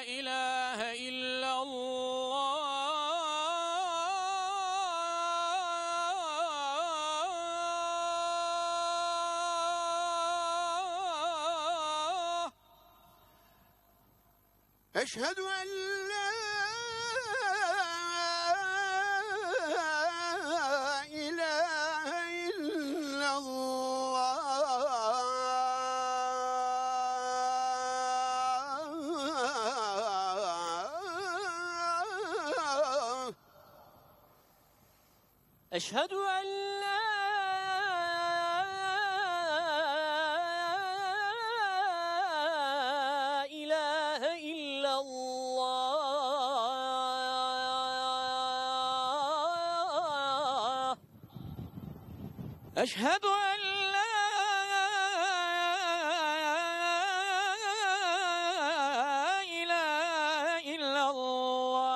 إله إلا الله أشهد أن لا إله إلا الله أشهد أن لا إله إلا الله أشهد أن لا إله إلا الله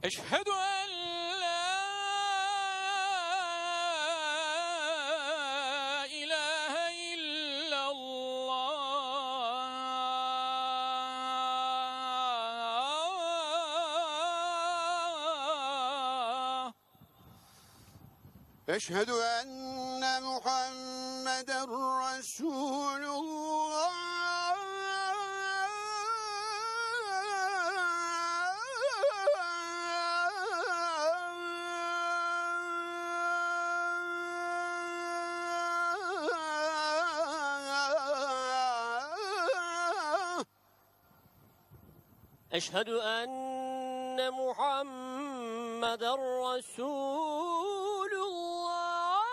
أشهد أن لا إله إلا الله أشهد أن محمدا رسول الله أشهد أن محمدا رسول الله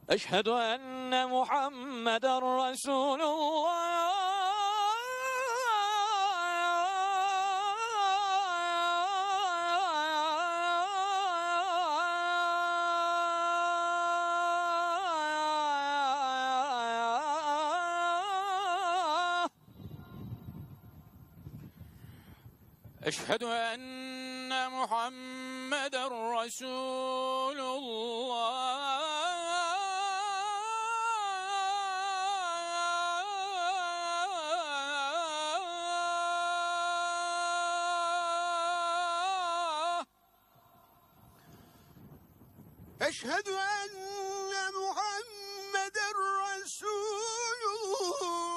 أشهد أن محمدا رسول الله أشهد أن محمدا رسول الله أشهد أن محمدا رسول الله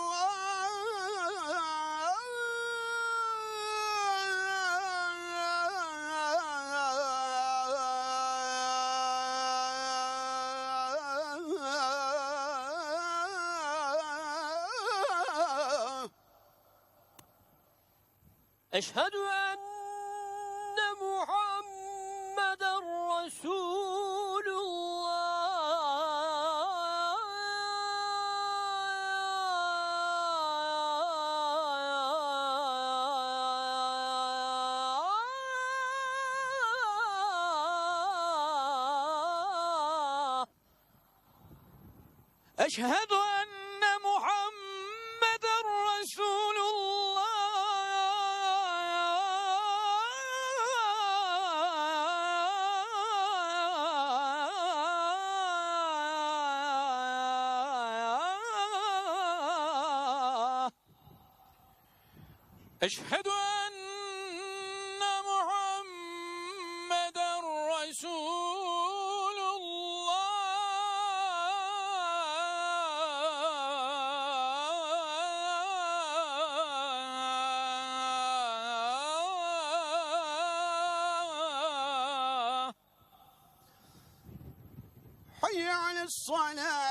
أشهد أن محمدا رسول الله. أشهد أن محمدا رسول الله. أشهد أن محمدا رسول الله. حي على الصلاة.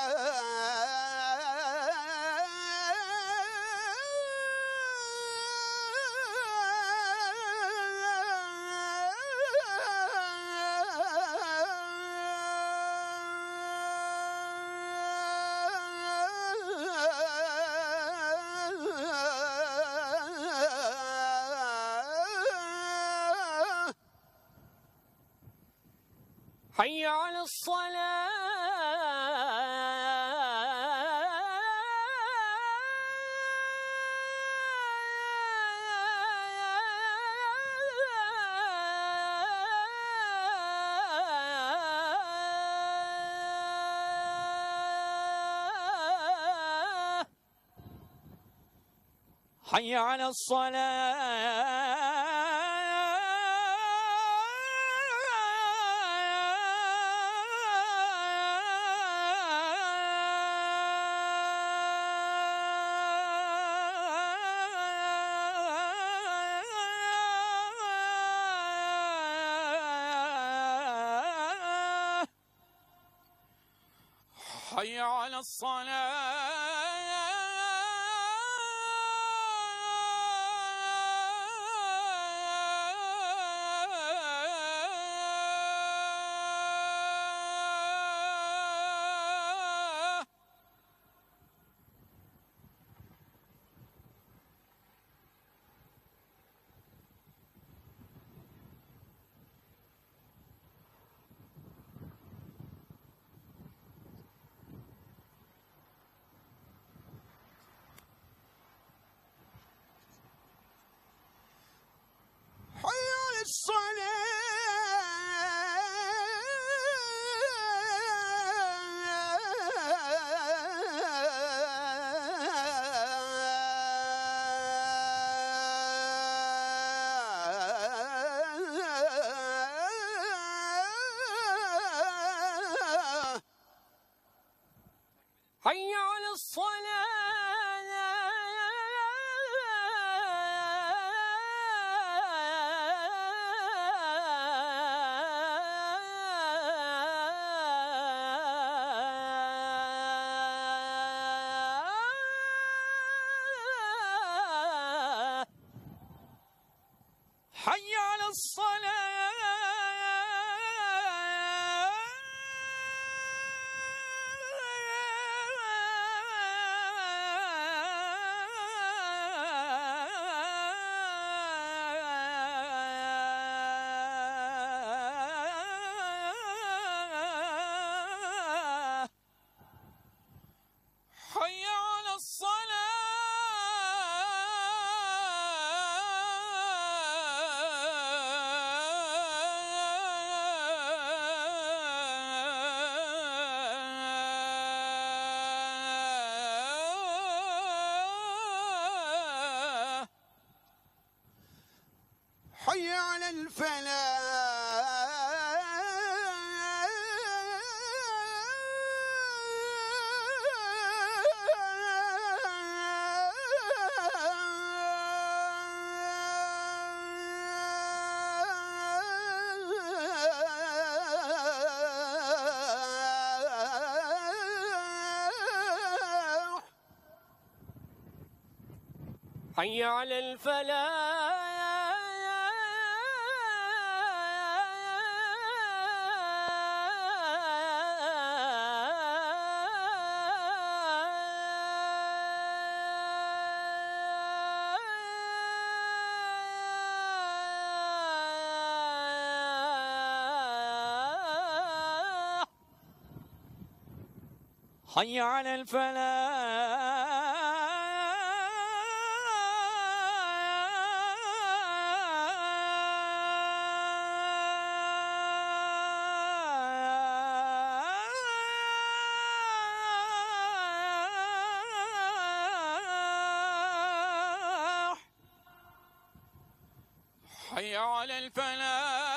حي على الصلاة. حي على الصلاة. حي على الصلاة. حي على الصلاة. حي على الصلاة. حي على الصلاة. حي على الصلاة. حي على حي على الفلاح. حي على الفلاح حي على الفلاح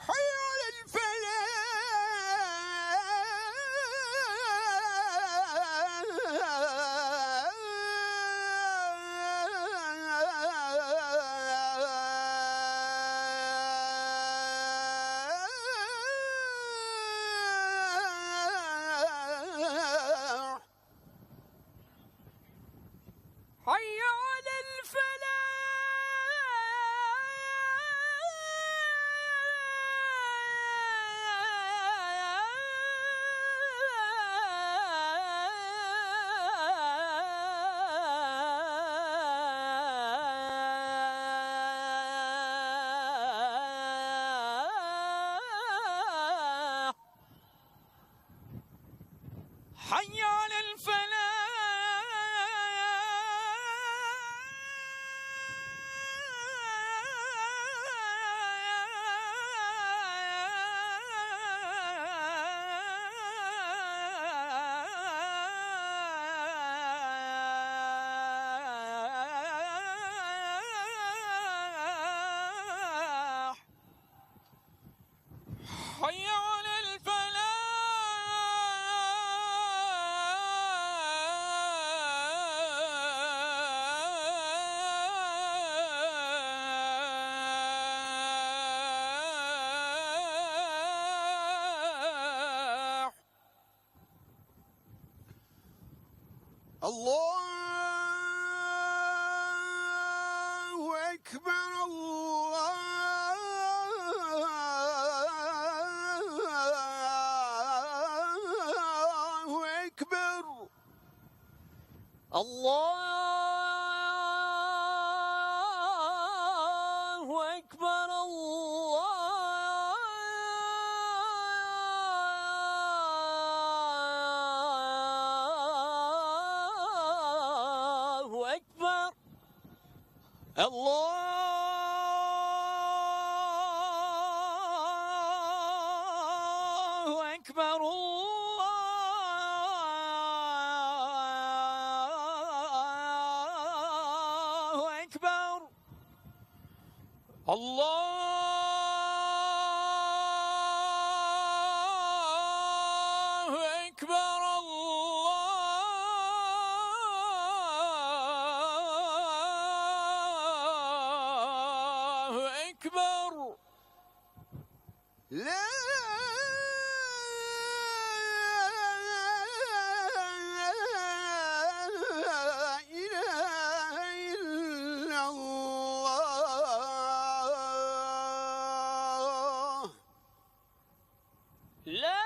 حي على الفلاح حي على الفلاح حي على الفلاح حي على الفلاح الله أكبر الله أكبر الله أكبر الله أكبر الله أكبر الله أكبر الله أكبر الله أكبر لا إله إلا الله لا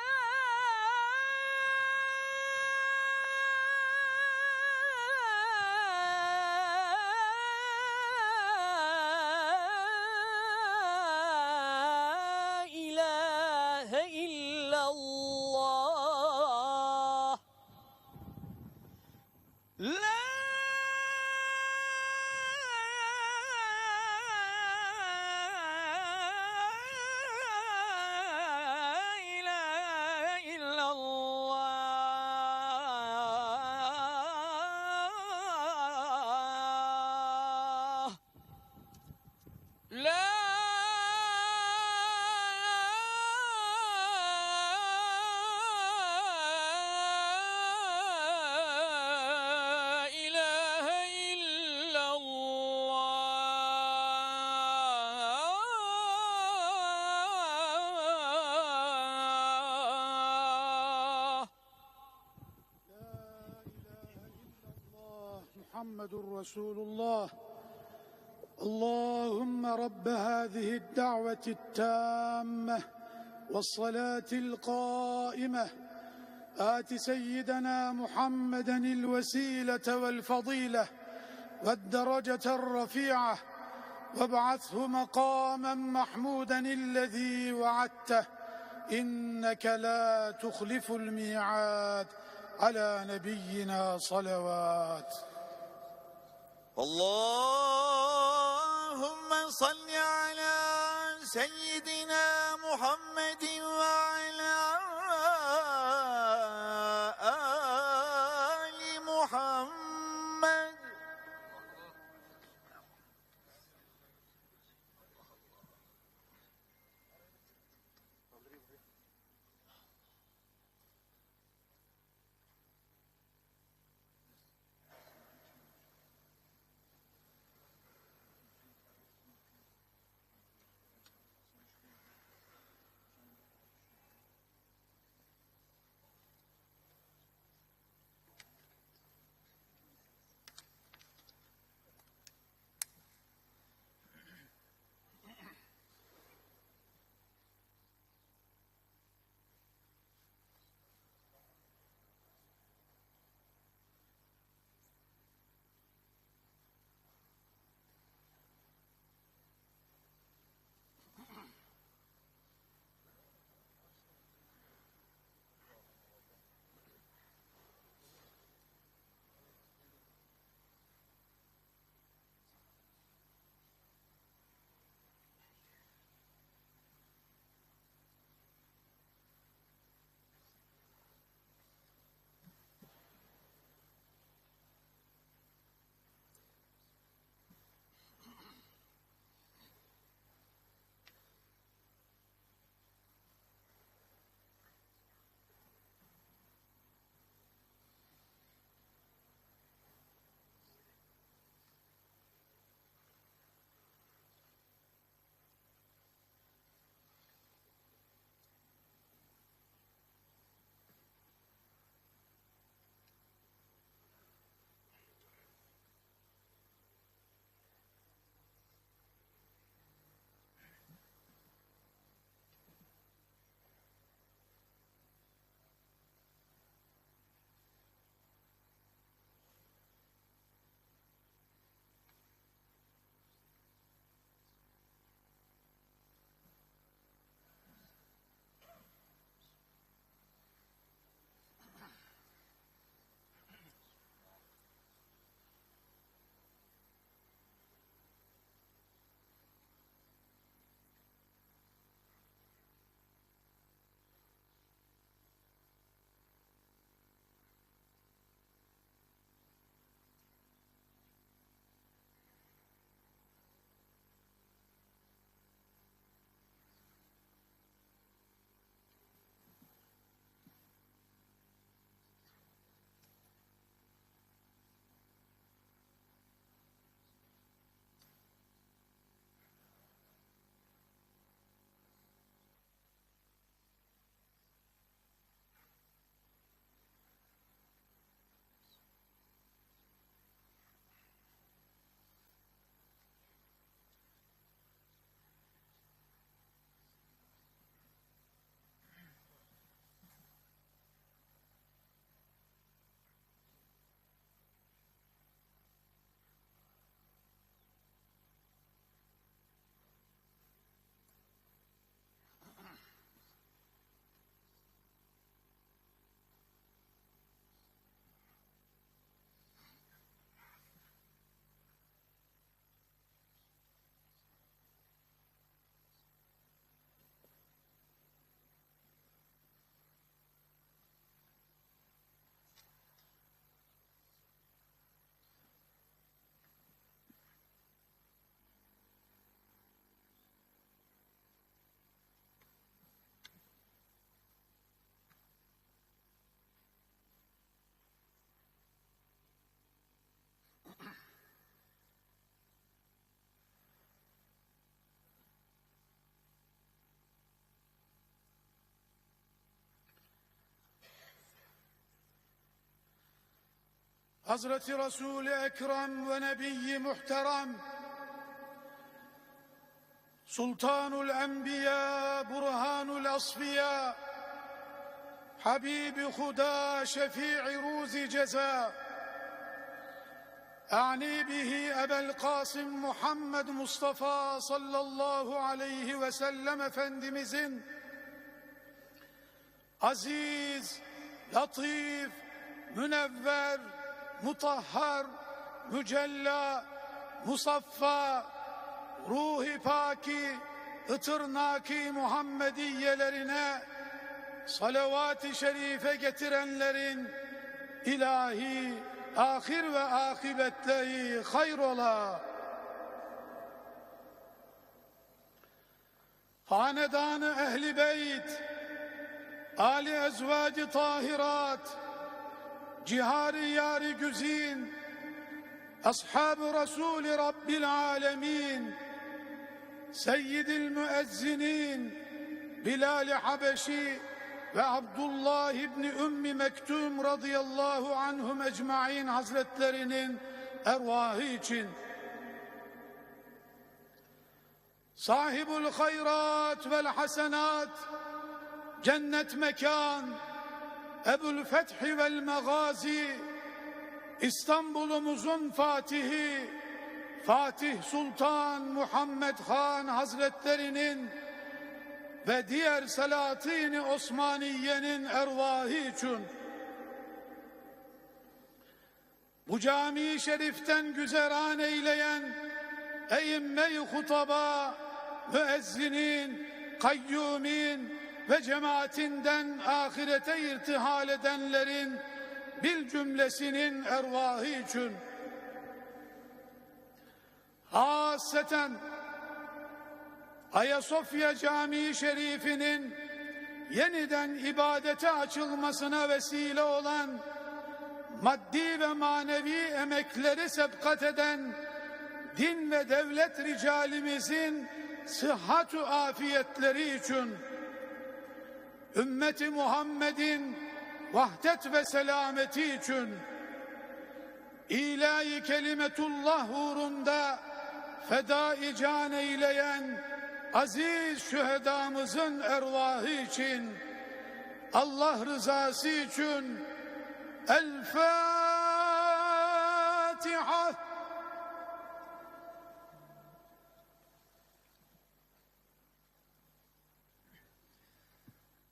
إله إلا الله لا إله إلا الله لا إله إلا الله محمد رسول الله اللهم رب هذه الدعوة التامة والصلاة القائمة آت سيدنا محمدا الوسيلة والفضيلة والدرجة الرفيعة وابعثه مقاما محمودا الذي وعدته إنك لا تخلف الميعاد. على نبينا صلوات. اللهم صل على سيدنا محمد وعلى آل محمد. Hazreti Resul-i Ekrem ve Nebi-i Muhterem Sultanul Enbiya, Burhanul Asfiya, Habibi Huda, Şefii Ruzi Ceza, أعني به أبا القاسم Muhammed Mustafa sallallahu aleyhi ve sellem Efendimizin aziz, latif, münevver, mutahhar, mücella, musaffa, ruhi paki, ıtırnaki Muhammediyelerine salavat-ı şerife getirenlerin ilahi, ahir ve akıbetleri hayrola. Hanedanı Ehli Beyt, Ali Ezvacı Tahirat, Cihari Yari Güzin, Ashab-ı Resul-i Rabbil Alemin, Seyyidil Müezzinin, Bilal-i Habeşi ve Abdullah İbni Ümmi Mektum radıyallahu anhum ecmaîn hazretlerinin ervahı için, sahibul hayrat vel hasenat, cennet mekan, Ebul Fethi vel Megazi, İstanbul'umuzun Fatihi, Fatih Sultan Muhammed Han Hazretlerinin ve diğer Selatin-i Osmaniye'nin ervahı için, bu cami-i şeriften güzeran eyleyen eyyime-i hutaba, müezzinin, kayyumin ve cemaatinden ahirete irtihal edenlerin bil cümlesinin ervahı için, haseten Ayasofya Camii Şerifi'nin yeniden ibadete açılmasına vesile olan maddi ve manevi emekleri sebkat eden din ve devlet ricalimizin sıhhat-ı afiyetleri için, ümmeti Muhammed'in vahdet ve selameti için, ilahi kelimetullah uğrunda feda-i can eyleyen aziz şühedamızın ervahı için, Allah rızası için El Fatiha.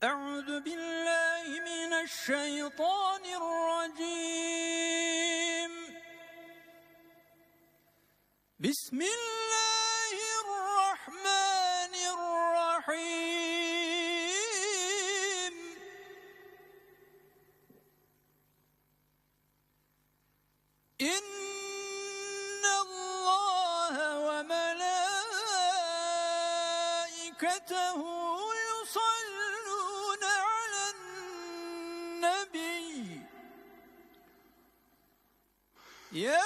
Euzu billahi mineşşeytanirracim. Bismillahirrahmanirrahim. İnnallâhe ve melâiketehu yusallûne alen nebi. Ya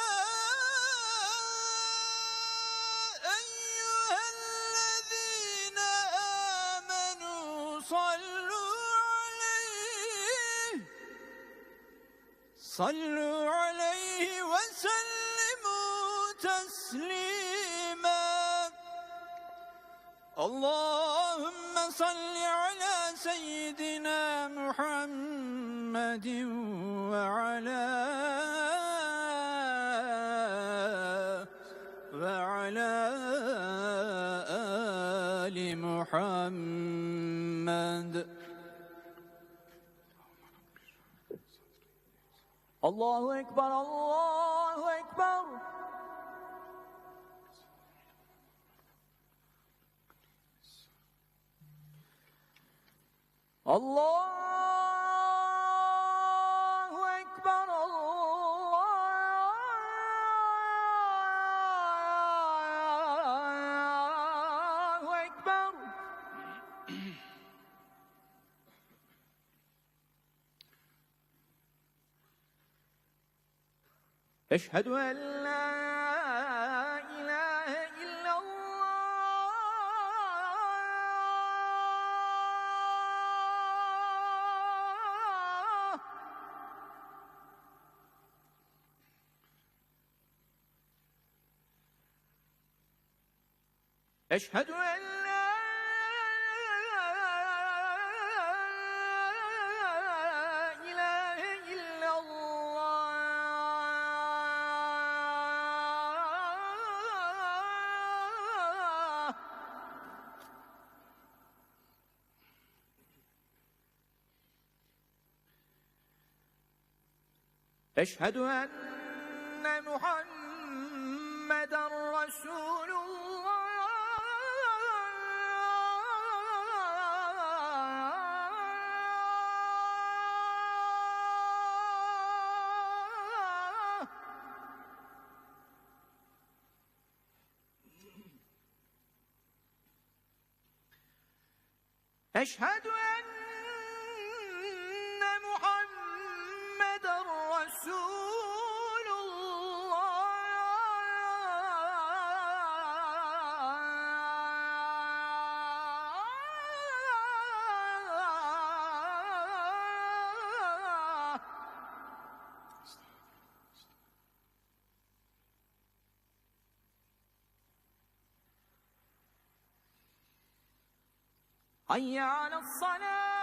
صلوا عليه وسلموا تسليما اللهم صل على سيدنا محمد وعلى آل محمد. Allahu Ekber, Allahu Ekber. Allahu Ekber, Allahu Ekber. Eşhedü en la ilahe illallah. أشهد أن لا إله إلا الله. أشهد أن محمدًا رسول الله. أشهد أن محمدًا رسول الله. حي على الصلاة.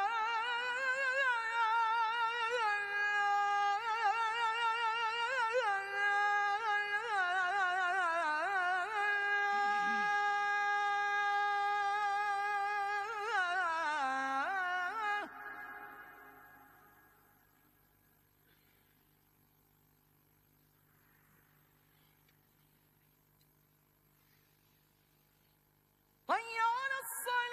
حي على الصلاة.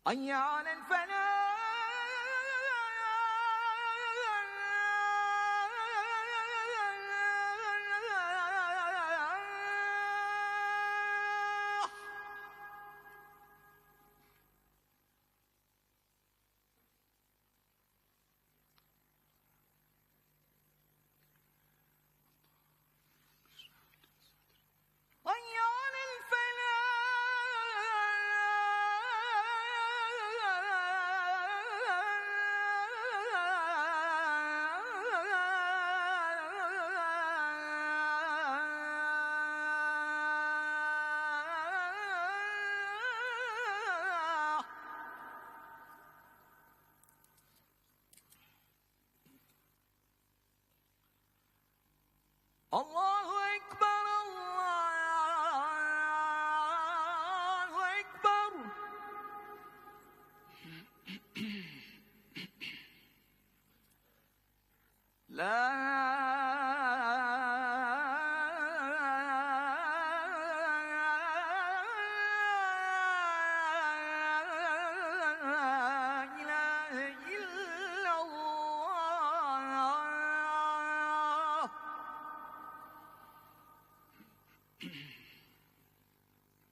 حي على الفلاح. حي على الفلاح. الله أكبر الله أكبر. لا إله إلا الله.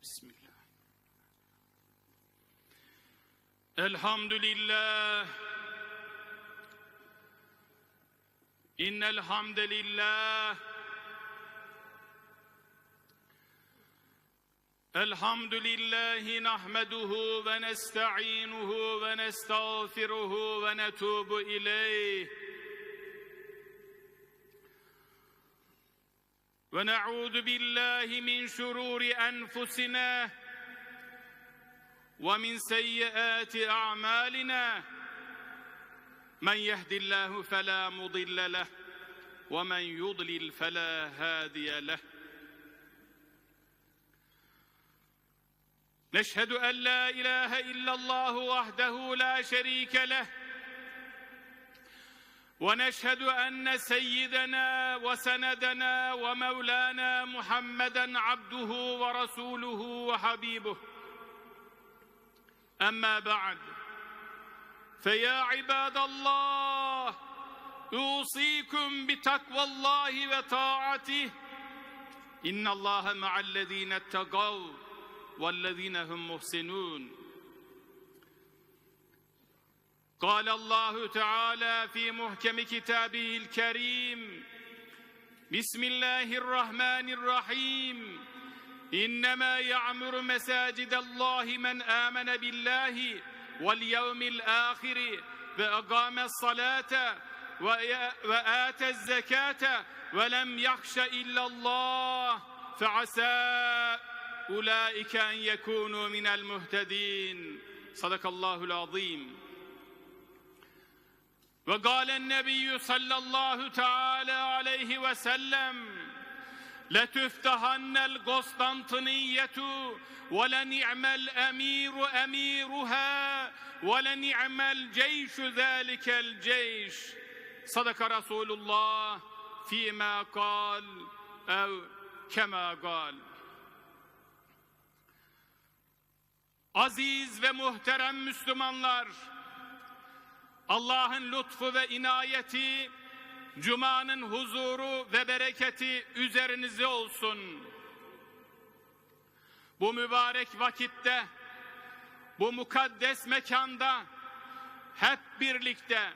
بسم الله. الحمد لله. إن الحمد لله الحمد لله نحمده ونستعينه ونستغفره ونتوب إليه ونعوذ بالله من شرور أنفسنا ومن سيئات أعمالنا من يهد الله فلا مضل له ومن يضلل فلا هادي له. نشهد أن لا إله إلا الله وحده لا شريك له ونشهد أن سيدنا وسندنا ومولانا محمدًا عبده ورسوله وحبيبه. أما بعد فيا عباد الله أوصيكم بتقوى الله وطاعته إن الله مع الذين اتقوا وَالَّذ۪ينَ هُمْ مُحْسِنُونَ. قال الله تعالى في محكم كتابه الكريم: بسم الله الرحمن الرحيم. إنما يعمر مساجد الله من آمن بالله واليوم الآخر وأقام الصلاة وآتى الزكاة ولم يخش إلا الله فعسى أولئك أن يكونوا من المهتدين. صدق الله العظيم. وقال النبي صلى الله تعالى عليه وسلم: لتفتحن القسطنطينية ولنعم الأمير أميرها ولنعم الجيش ذلك الجيش. صدق رسول الله فيما قال أو كما قال. Aziz ve muhterem Müslümanlar, Allah'ın lütfu ve inayeti, Cuma'nın huzuru ve bereketi üzerinize olsun. Bu mübarek vakitte, bu mukaddes mekanda hep birlikte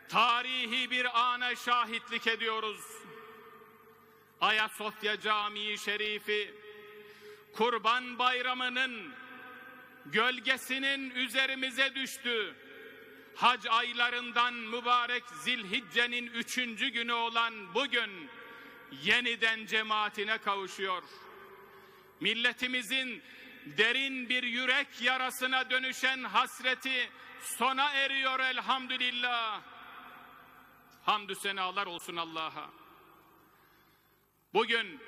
tarihi bir ana şahitlik ediyoruz. Ayasofya Camii Şerifi, Kurban Bayramı'nın gölgesinin üzerimize düştü. Hac aylarından mübarek Zilhicce'nin 3. günü olan bugün yeniden cemaatine kavuşuyor. Milletimizin derin bir yürek yarasına dönüşen hasreti sona eriyor elhamdülillah. Hamdü senalar olsun Allah'a. Bugün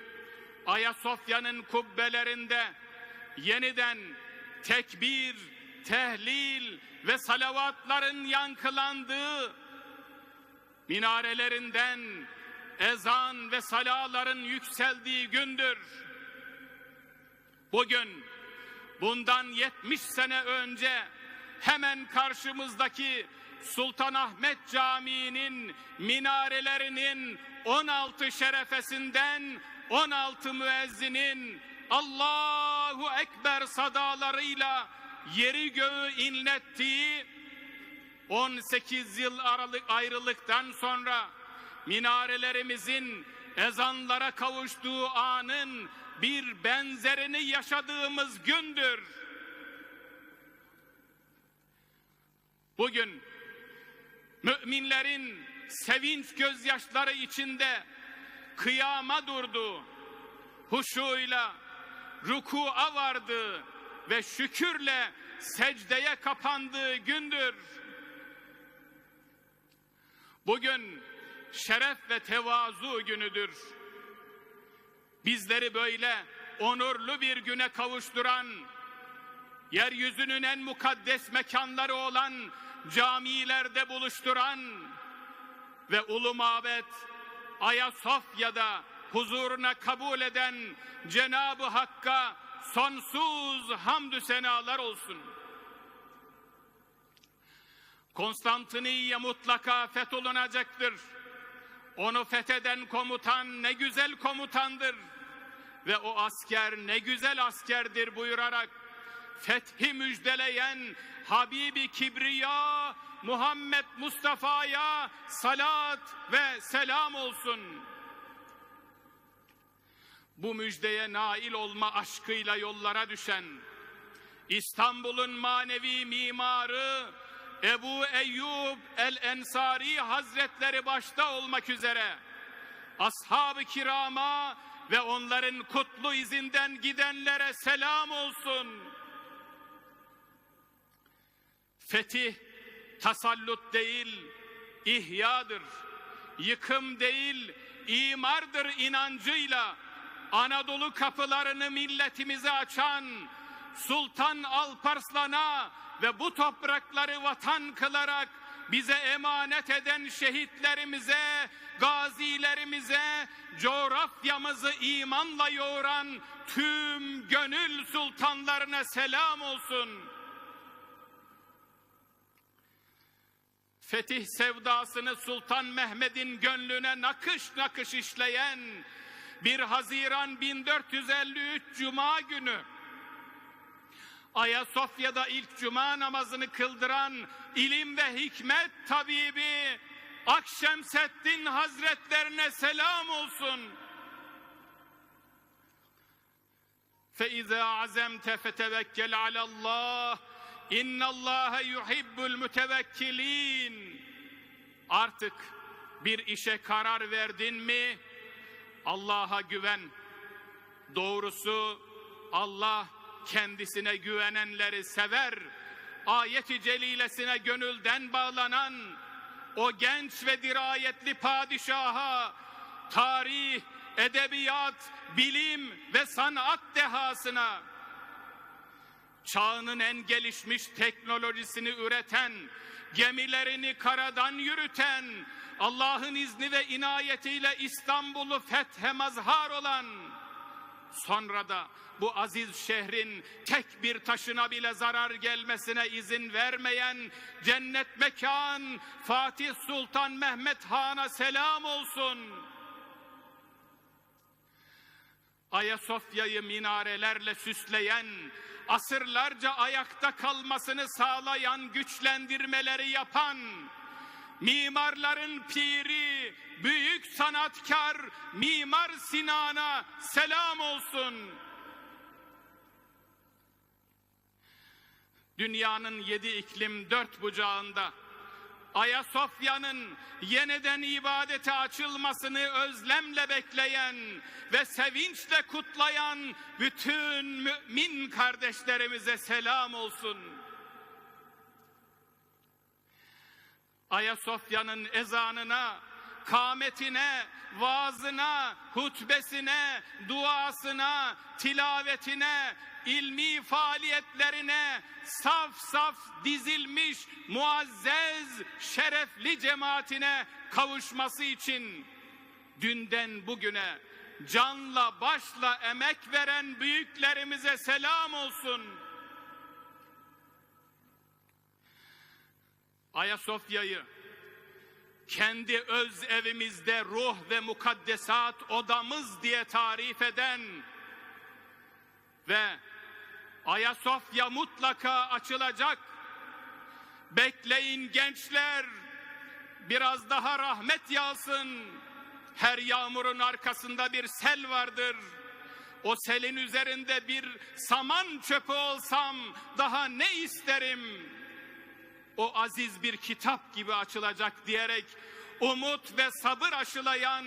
Ayasofya'nın kubbelerinde yeniden tekbir, tehlil ve salavatların yankılandığı, minarelerinden ezan ve salaların yükseldiği gündür. Bugün bundan 70 sene önce hemen karşımızdaki Sultanahmet Camii'nin minarelerinin 16 şerefesinden 16 müezzinin Allahu Ekber sadalarıyla yeri göğü inlettiği 18 yıl ayrılıktan sonra minarelerimizin ezanlara kavuştuğu anın bir benzerini yaşadığımız gündür. Bugün müminlerin sevinç gözyaşları içinde kıyama durdu, huşuyla rükûa vardı ve şükürle secdeye kapandığı gündür. Bugün şeref ve tevazu günüdür. Bizleri böyle onurlu bir güne kavuşturan, yeryüzünün en mukaddes mekanları olan camilerde buluşturan ve ulu mabet Ayasofya'da huzuruna kabul eden Cenab-ı Hakk'a sonsuz hamdü senalar olsun. Konstantiniye mutlaka fetholunacaktır. Onu fetheden komutan ne güzel komutandır ve o asker ne güzel askerdir buyurarak fethi müjdeleyen Habibi Kibriya Muhammed Mustafa'ya salat ve selam olsun. Bu müjdeye nail olma aşkıyla yollara düşen İstanbul'un manevi mimarı Ebu Eyyub el-Ensari Hazretleri başta olmak üzere ashab-ı kirama ve onların kutlu izinden gidenlere selam olsun. Fetih tasallut değil, ihyadır. Yıkım değil, imardır inancıyla Anadolu kapılarını milletimize açan Sultan Alparslan'a ve bu toprakları vatan kılarak bize emanet eden şehitlerimize, gazilerimize, coğrafyamızı imanla yoğuran tüm gönül sultanlarına selam olsun. Fetih sevdasını Sultan Mehmet'in gönlüne nakış nakış işleyen 1 Haziran 1453 Cuma günü Ayasofya'da ilk cuma namazını kıldıran ilim ve hikmet tabibi Akşemseddin Hazretlerine selam olsun. فَاِذَا عَزَمْتَ فَتَوَكَّلْ عَلَى اللّٰهِ اِنَّ اللّٰهَ يُحِبُّ الْمُتَوَكِّلِينَ. Artık bir işe karar verdin mi Allah'a güven. Doğrusu Allah kendisine güvenenleri sever. Ayet-i celilesine gönülden bağlanan o genç ve dirayetli padişaha, tarih, edebiyat, bilim ve sanat dehasına, çağının en gelişmiş teknolojisini üreten, gemilerini karadan yürüten, Allah'ın izni ve inayetiyle İstanbul'u fethe mazhar olan, sonra da bu aziz şehrin tek bir taşına bile zarar gelmesine izin vermeyen cennet mekan Fatih Sultan Mehmet Han'a selam olsun. Ayasofya'yı minarelerle süsleyen, asırlarca ayakta kalmasını sağlayan güçlendirmeleri yapan, mimarların piri, büyük sanatkar Mimar Sinan'a selam olsun. Dünyanın 7 iklim 4 bucağında Ayasofya'nın yeniden ibadete açılmasını özlemle bekleyen ve sevinçle kutlayan bütün mümin kardeşlerimize selam olsun. Ayasofya'nın ezanına, kâmetine, vaazına, hutbesine, duasına, tilavetine, ilmi faaliyetlerine saf saf dizilmiş muazzez, şerefli cemaatine kavuşması için dünden bugüne canla başla emek veren büyüklerimize selam olsun. Ayasofya'yı kendi öz evimizde ruh ve mukaddesat odamız diye tarif eden ve Ayasofya mutlaka açılacak, bekleyin gençler, biraz daha rahmet yağsın, her yağmurun arkasında bir sel vardır, o selin üzerinde bir saman çöpü olsam daha ne isterim, o aziz bir kitap gibi açılacak diyerek umut ve sabır aşılayan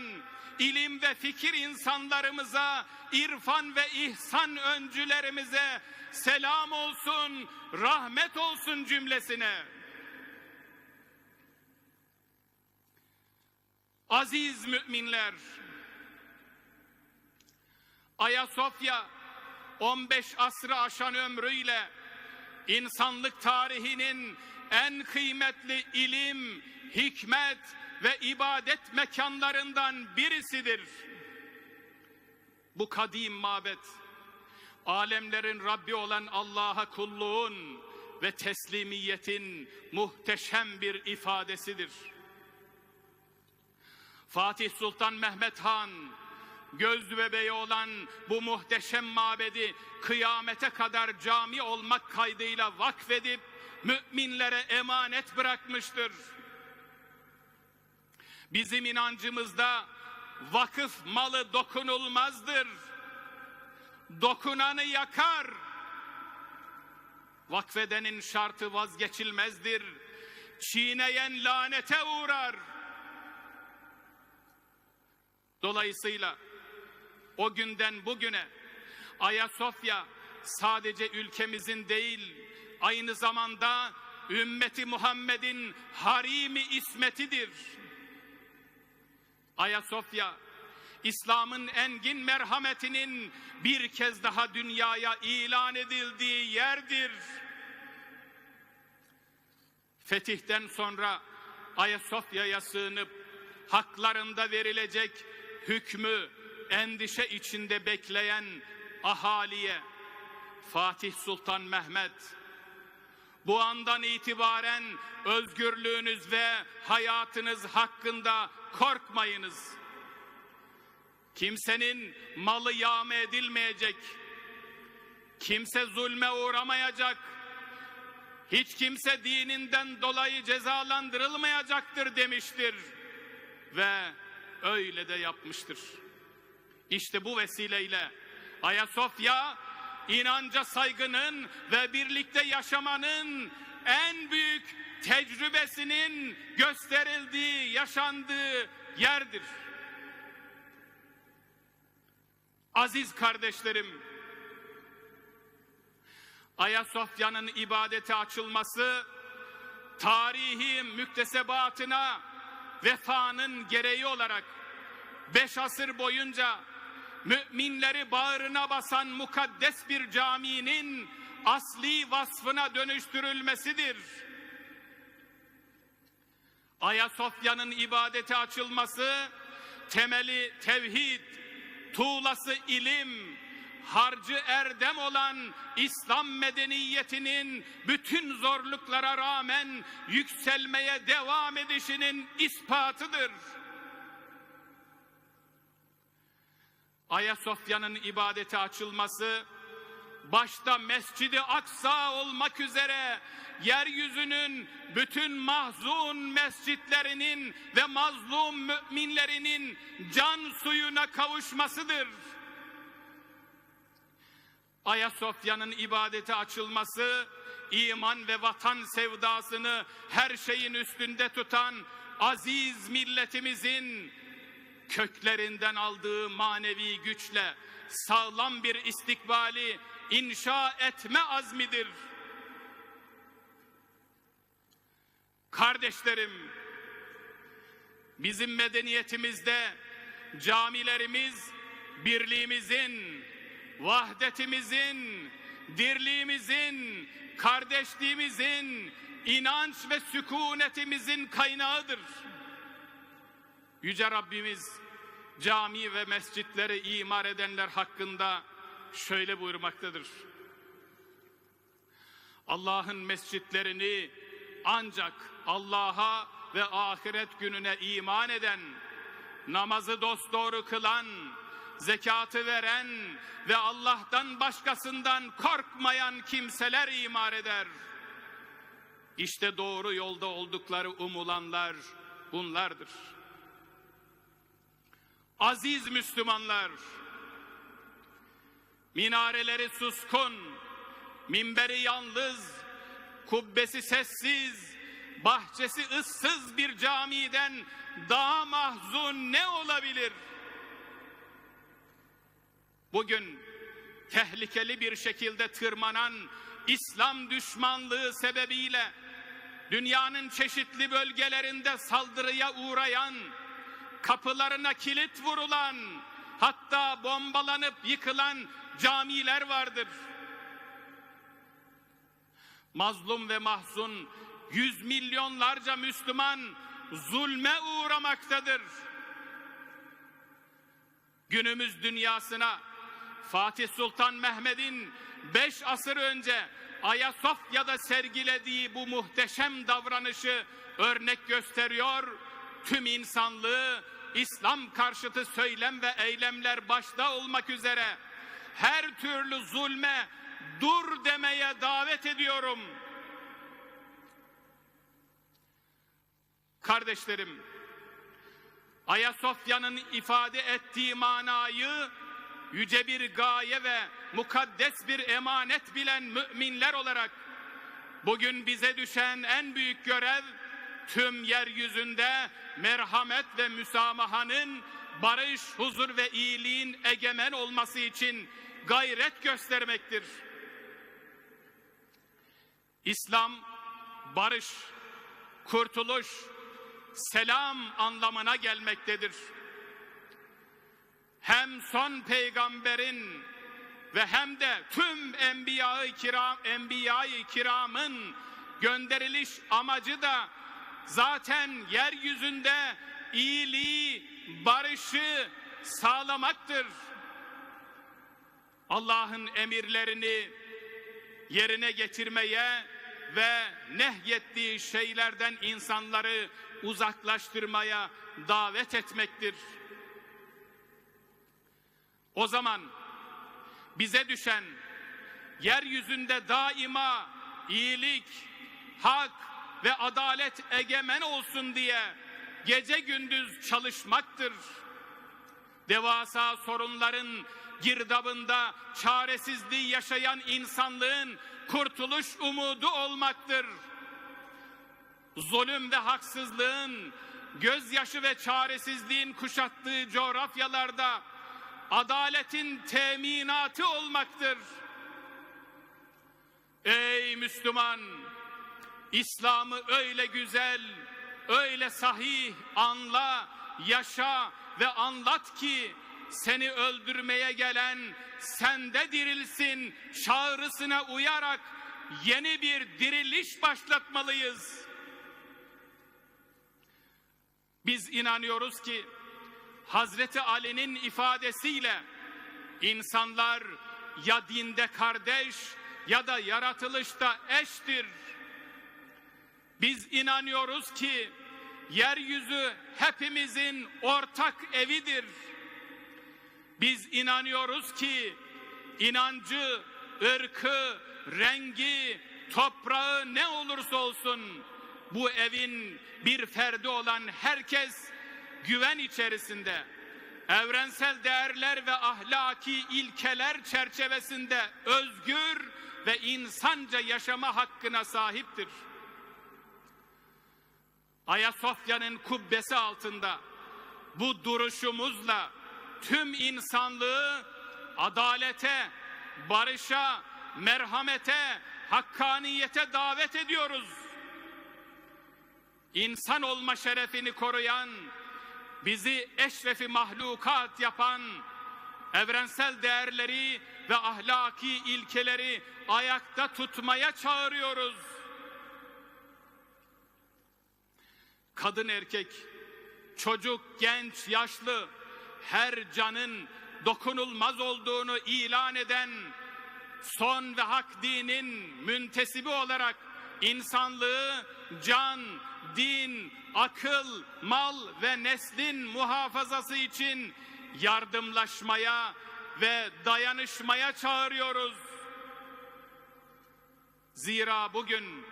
ilim ve fikir insanlarımıza, irfan ve ihsan öncülerimize selam olsun, rahmet olsun cümlesine. Aziz müminler, Ayasofya 15 asrı aşan ömrüyle insanlık tarihinin en kıymetli ilim, hikmet ve ibadet mekanlarından birisidir. Bu kadim mabet, alemlerin Rabbi olan Allah'a kulluğun ve teslimiyetin muhteşem bir ifadesidir. Fatih Sultan Mehmet Han, göz bebeği olan bu muhteşem mabedi kıyamete kadar cami olmak kaydıyla vakfedip müminlere emanet bırakmıştır. Bizim inancımızda vakıf malı dokunulmazdır. Dokunanı yakar. Vakfedenin şartı vazgeçilmezdir. Çiğneyen lanete uğrar. Dolayısıyla o günden bugüne Ayasofya sadece ülkemizin değil, aynı zamanda ümmeti Muhammed'in harimi ismetidir. Ayasofya, İslam'ın engin merhametinin bir kez daha dünyaya ilan edildiği yerdir. Fetihten sonra Ayasofya'ya sığınıp haklarında verilecek hükmü endişe içinde bekleyen ahaliye Fatih Sultan Mehmet, bu andan itibaren özgürlüğünüz ve hayatınız hakkında korkmayınız. Kimsenin malı yağma edilmeyecek, kimse zulme uğramayacak, hiç kimse dininden dolayı cezalandırılmayacaktır demiştir ve öyle de yapmıştır. İşte bu vesileyle Ayasofya, inanca saygının ve birlikte yaşamanın en büyük tecrübesinin gösterildiği, yaşandığı yerdir. Aziz kardeşlerim, Ayasofya'nın ibadete açılması, tarihi müktesebatına vefanın gereği olarak 5 asır boyunca müminleri bağrına basan mukaddes bir caminin asli vasfına dönüştürülmesidir. Ayasofya'nın ibadete açılması, temeli tevhid, tuğlası ilim, harcı erdem olan İslam medeniyetinin bütün zorluklara rağmen yükselmeye devam edişinin ispatıdır. Ayasofya'nın ibadete açılması, başta Mescid-i Aksa olmak üzere yeryüzünün bütün mahzun mescitlerinin ve mazlum müminlerinin can suyuna kavuşmasıdır. Ayasofya'nın ibadete açılması, iman ve vatan sevdasını her şeyin üstünde tutan aziz milletimizin köklerinden aldığı manevi güçle sağlam bir istikbali inşa etme azmidir. Kardeşlerim, bizim medeniyetimizde camilerimiz birliğimizin, vahdetimizin, dirliğimizin, kardeşliğimizin, inanç ve sükunetimizin kaynağıdır. Yüce Rabbimiz cami ve mescitleri imar edenler hakkında şöyle buyurmaktadır: Allah'ın mescitlerini ancak Allah'a ve ahiret gününe iman eden, namazı dosdoğru kılan, zekatı veren ve Allah'tan başkasından korkmayan kimseler imar eder. İşte doğru yolda oldukları umulanlar bunlardır. Aziz Müslümanlar, minareleri suskun, minberi yalnız, kubbesi sessiz, bahçesi ıssız bir camiden daha mahzun ne olabilir? Bugün tehlikeli bir şekilde tırmanan İslam düşmanlığı sebebiyle dünyanın çeşitli bölgelerinde saldırıya uğrayan, kapılarına kilit vurulan, hatta bombalanıp yıkılan camiler vardır. Mazlum ve mahzun yüz milyonlarca Müslüman zulme uğramaktadır. Günümüz dünyasına Fatih Sultan Mehmet'in 5 asır önce Ayasofya'da sergilediği bu muhteşem davranışı örnek gösteriyor. Tüm insanlığı İslam karşıtı söylem ve eylemler başta olmak üzere her türlü zulme dur demeye davet ediyorum. Kardeşlerim, Ayasofya'nın ifade ettiği manayı yüce bir gaye ve mukaddes bir emanet bilen müminler olarak bugün bize düşen en büyük görev, tüm yeryüzünde merhamet ve müsamahanın, barış, huzur ve iyiliğin egemen olması için gayret göstermektir. İslam, barış, kurtuluş, selam anlamına gelmektedir. Hem son peygamberin ve hem de tüm enbiya-i kiramın gönderiliş amacı da zaten yeryüzünde iyiliği, barışı sağlamaktır. Allah'ın emirlerini yerine getirmeye ve nehyettiği şeylerden insanları uzaklaştırmaya davet etmektir. O zaman bize düşen yeryüzünde daima iyilik, hak ve adalet egemen olsun diye gece gündüz çalışmaktır. Devasa sorunların girdabında çaresizliği yaşayan insanlığın kurtuluş umudu olmaktır. Zulüm ve haksızlığın, gözyaşı ve çaresizliğin kuşattığı coğrafyalarda adaletin teminatı olmaktır. Ey Müslüman! İslam'ı öyle güzel, öyle sahih anla, yaşa ve anlat ki seni öldürmeye gelen sende dirilsin çağrısına uyarak yeni bir diriliş başlatmalıyız. Biz inanıyoruz ki Hazreti Ali'nin ifadesiyle insanlar ya dinde kardeş ya da yaratılışta eştir. Biz inanıyoruz ki yeryüzü hepimizin ortak evidir. Biz inanıyoruz ki inancı, ırkı, rengi, toprağı ne olursa olsun bu evin bir ferdi olan herkes güven içerisinde evrensel değerler ve ahlaki ilkeler çerçevesinde özgür ve insanca yaşama hakkına sahiptir. Ayasofya'nın kubbesi altında bu duruşumuzla tüm insanlığı adalete, barışa, merhamete, hakkaniyete davet ediyoruz. İnsan olma şerefini koruyan, bizi eşrefi mahlukat yapan, evrensel değerleri ve ahlaki ilkeleri ayakta tutmaya çağırıyoruz. Kadın erkek, çocuk, genç, yaşlı, her canın dokunulmaz olduğunu ilan eden son ve hak dinin müntesibi olarak insanlığı can, din, akıl, mal ve neslin muhafazası için yardımlaşmaya ve dayanışmaya çağırıyoruz. Zira bugün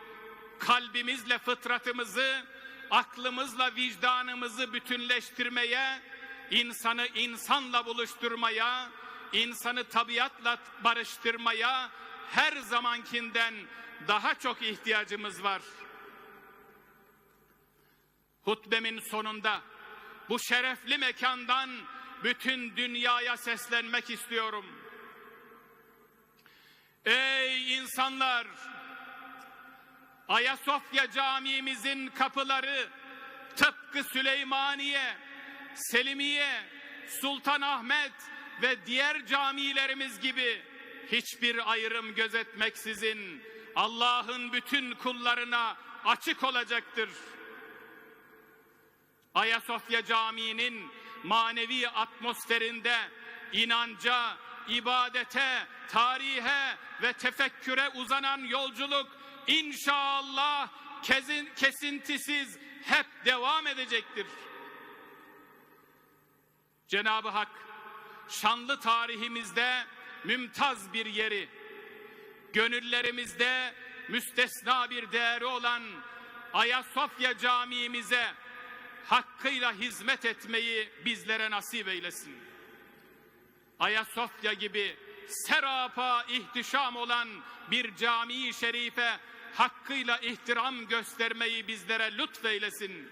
kalbimizle fıtratımızı, aklımızla vicdanımızı bütünleştirmeye, insanı insanla buluşturmaya, insanı tabiatla barıştırmaya her zamankinden daha çok ihtiyacımız var. Hutbemin sonunda bu şerefli mekandan bütün dünyaya seslenmek istiyorum. Ey insanlar! Ayasofya Camimizin kapıları tıpkı Süleymaniye, Selimiye, Sultanahmet ve diğer camilerimiz gibi hiçbir ayrım gözetmeksizin Allah'ın bütün kullarına açık olacaktır. Ayasofya Camii'nin manevi atmosferinde inanca, ibadete, tarihe ve tefekküre uzanan yolculuk İnşallah kesintisiz hep devam edecektir. Cenab-ı Hak şanlı tarihimizde mümtaz bir yeri, gönüllerimizde müstesna bir değeri olan Ayasofya Camii'mize hakkıyla hizmet etmeyi bizlere nasip eylesin. Ayasofya gibi serapa ihtişam olan bir cami-i şerife hakkıyla ihtiram göstermeyi bizlere lütfeylesin.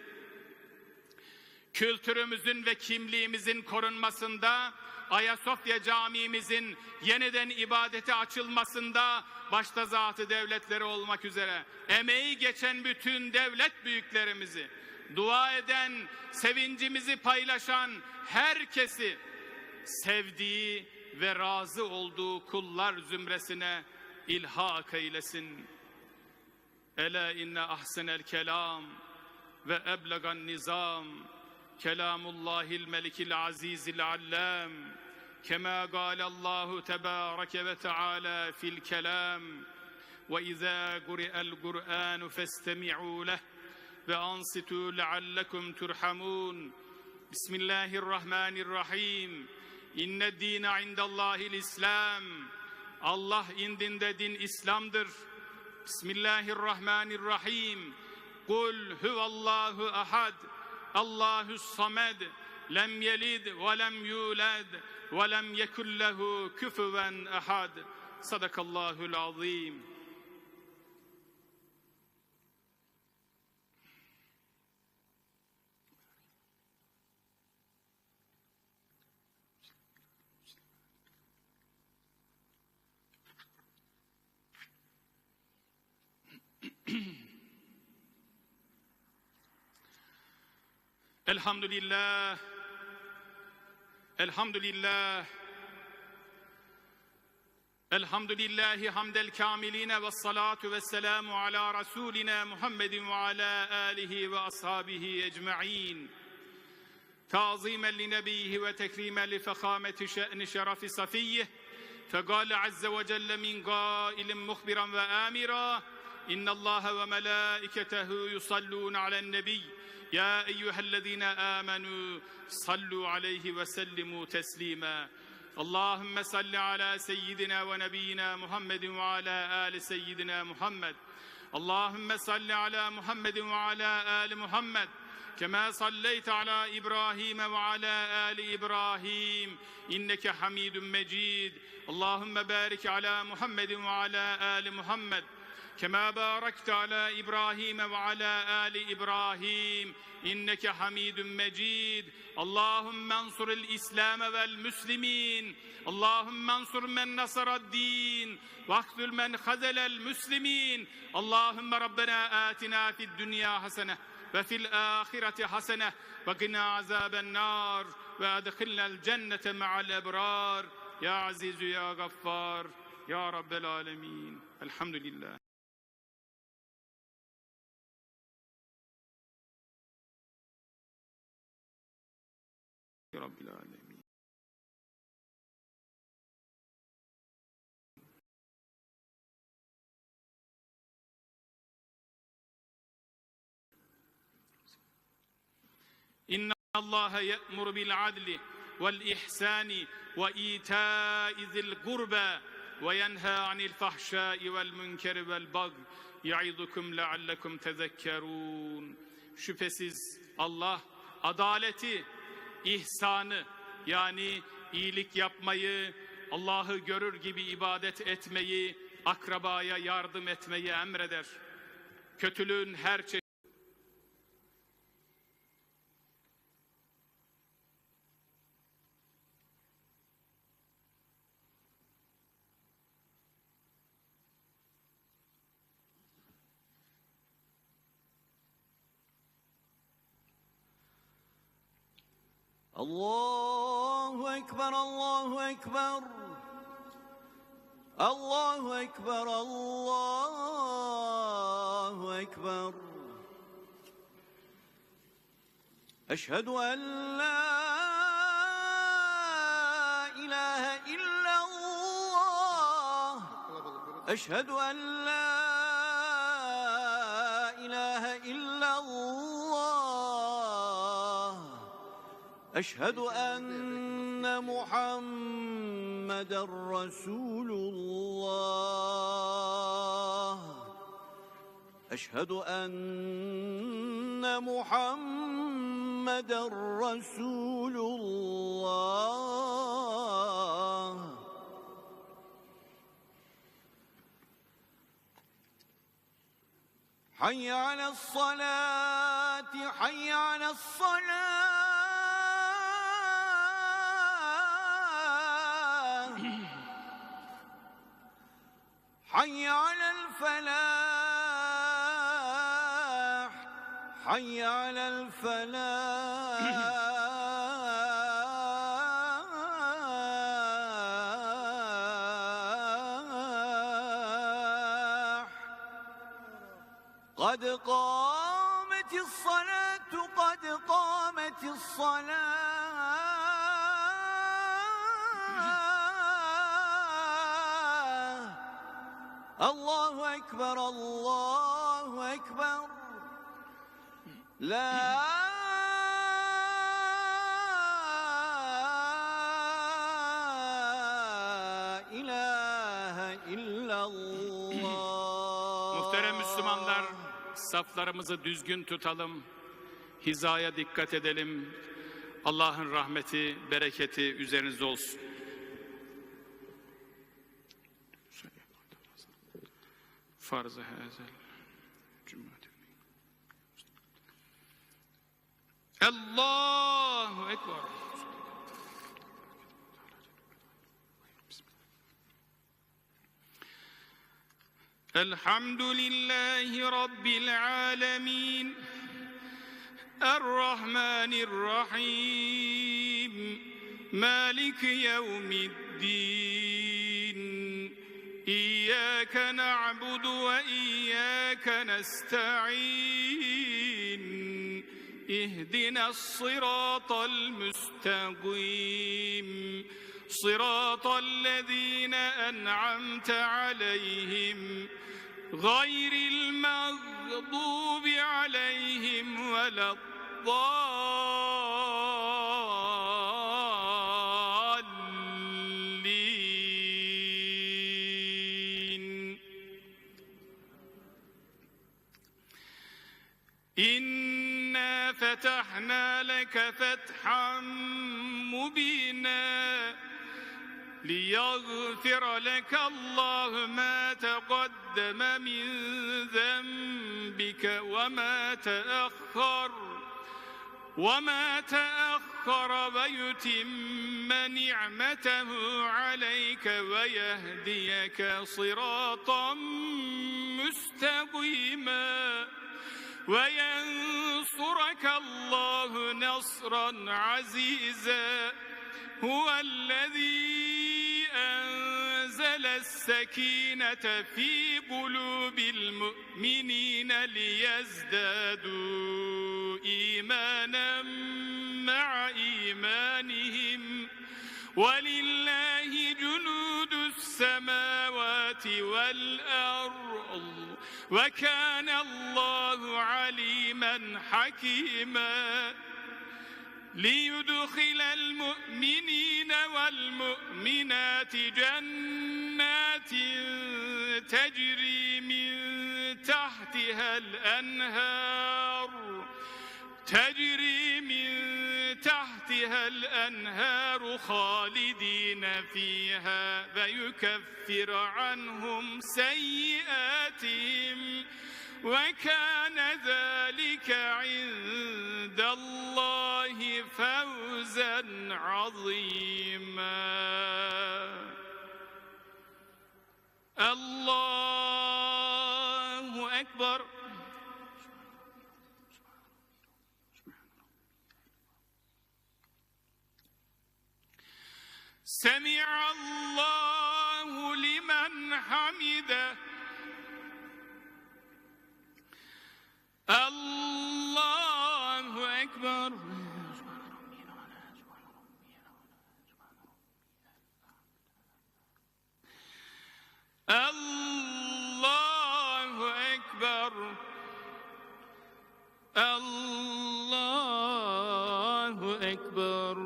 Kültürümüzün ve kimliğimizin korunmasında, Ayasofya Camii'mizin yeniden ibadete açılmasında başta zat-ı devletleri olmak üzere emeği geçen bütün devlet büyüklerimizi, dua eden, sevincimizi paylaşan herkesi sevdiği ve razı olduğu kullar zümresine ilhak eylesin. Ela inne ahsenel kelam ve eblegan nizam kelamullahil melikil azizil allam kema galallahu tebareke ve teala fil kelam ve izâ guri'el Kur'anu festemi'û leh ve ansitû leallekum turhamûn. Bismillahirrahmanirrahim. İnned dîne indallâhil İslam. Allah indinde din İslam'dır. Bismillahirrahmanirrahim. Kul huvallahu ahad. Allahus samed. Lem yelid ve lem yulad ve lem yekun lehu küfüven ahad. Sadakallahul azim. Elhamdülillah. Elhamdülillah. Elhamdülillahi hamdel kamiline ve salatu ve selamu ala Resulina Muhammedin ve ala alihi ve ashabihi ecma'in. Tazimen li nebiyhi ve tekrimen li fekhameti şe'ni şerefi safiyyih. فقال عز وجل من قائل مخبرا وآمرا إن الله وملائكته يصلون على النبي يا أيها الذين آمنوا صلوا عليه وسلموا تسليما اللهم صل على سيدنا ونبينا محمد وعلى آل سيدنا محمد اللهم صل على محمد وعلى آل محمد كما صليت على إبراهيم وعلى آل إبراهيم إنك حميد مجيد اللهم بارك على محمد وعلى آل محمد كما باركت على إبراهيم وعلى آل إبراهيم إنك حميد مجيد اللهم انصر الإسلام والمسلمين اللهم انصر من نصر الدين واخذل من خذل المسلمين اللهم ربنا آتنا في الدنيا حسنة وفي الآخرة حسنة وقنا عذاب النار وأدخلنا الجنة مع الأبرار يا عزيز يا غفار يا رب العالمين الحمد لله رب العالمين إن الله يأمر بالعدل والإحسان وإيتاء ذي القربى وينهى عن الفحشاء والمنكر والبغي يعظكم لعلكم تذكرون. Şüphesiz Allah adaleti, ihsanı yani iyilik yapmayı, Allah'ı görür gibi ibadet etmeyi, akrabaya yardım etmeyi emreder. Kötülüğün her çeşidi Allahu Ekber, Allahu Ekber. Allahu Ekber, Allahu Ekber. Eşhedü en la ilahe illallah. Eşhedü en la ilahe illallah. أشهد أن محمدا رسول الله أشهد أن محمدا رسول الله حي على الصلاة حي على الصلاة حي على الفلاح حي على الفلاح قد قامت الصلاة قد قامت الصلاة الله أكبر الله أكبر لا إله illallah. Muhterem Müslümanlar, saflarımızı düzgün tutalım, hizaya dikkat edelim. Allah'ın rahmeti, bereketi üzerinizde olsun. Farz-ı hazel cümleti. Allahu Ekber. Elhamdülillahi Rabbil alemin. Errahmanirrahim. Maliki yevmiddin. İyyâke na'budu ve iyyâke nesta'in. اهدنا الصراط المستقيم صراط الذين أنعمت عليهم غير المغضوب عليهم ولا الضالين. إنا فتحنا لك فتحا مبينا ليغفر لك الله ما تقدم من ذنبك وما تأخر ويتم نعمته عليك ويهديك صراطا مستقيما وينصرك الله نصرا عزيزا. هو الذي أنزل السكينة في قلوب المؤمنين ليزدادوا إيمانا مع إيمانهم ولله جنود السماوات والأرض وكان الله عليما حكيما. ليدخل المؤمنين والمؤمنات جنات تجري من تحتها الأنهار خالدين فيها ويكفر عنهم سيئاتهم وكان ذلك عند الله فوزا عظيما. الله أكبر. سمع الله لمن حمده. الله أكبر. الله أكبر. الله أكبر.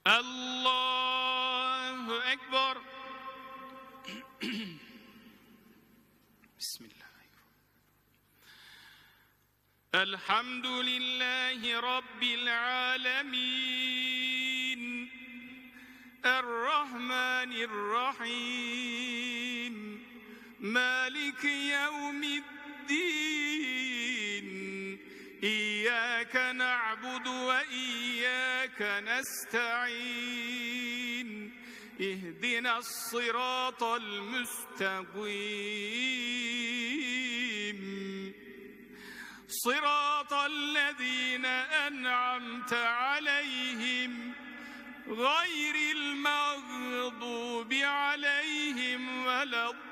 الله أكبر. بسم الله. الحمد لله رب العالمين الرحمن الرحيم مالك يوم الدين إياك نعبد وإياك نستعين اهدنا الصراط المستقيم صراط الذين أنعمت عليهم غير المغضوب عليهم ولا الضالين.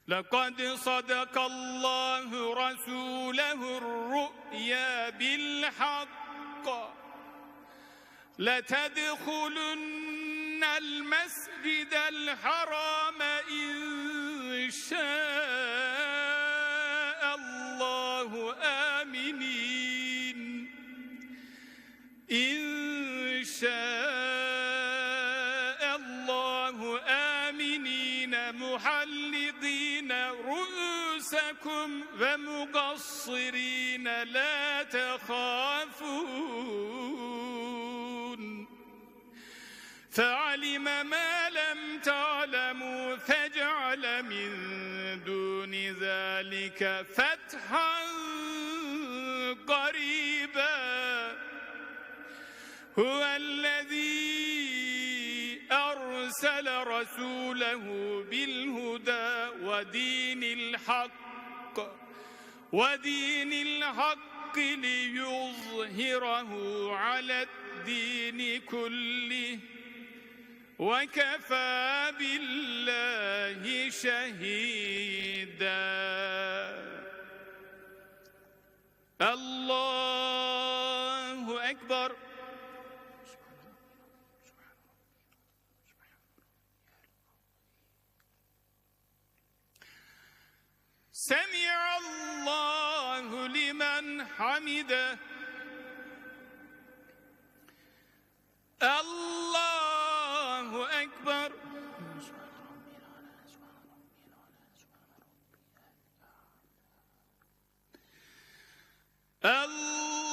لقد صدق الله رسوله الرؤيا بالحق لتدخلن المسجد الحرام إن شاء الله آمنين إن شاء الله آمنين محلقين رؤوسكم ومقصرين لا تخافون فعلم ما لم تعلموا فجعل من دون ذلك فتحا قريبا هو الذي أرسل رسوله بالهدى ودين الحق ليظهره على الدين كله وكفى بالله شهيدا الله أكبر سمع الله لمن حمده الله أكبر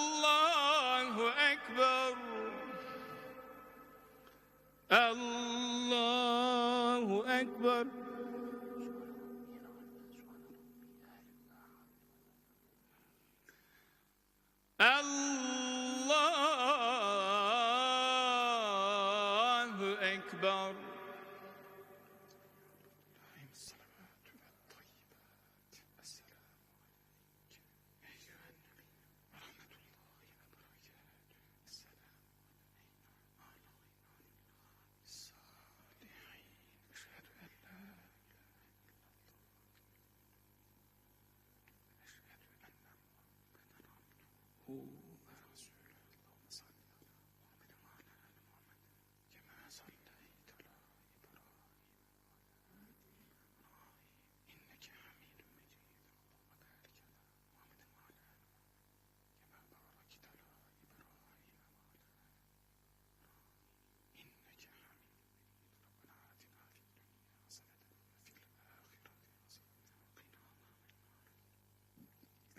الله أكبر الله أكبر الله أكبر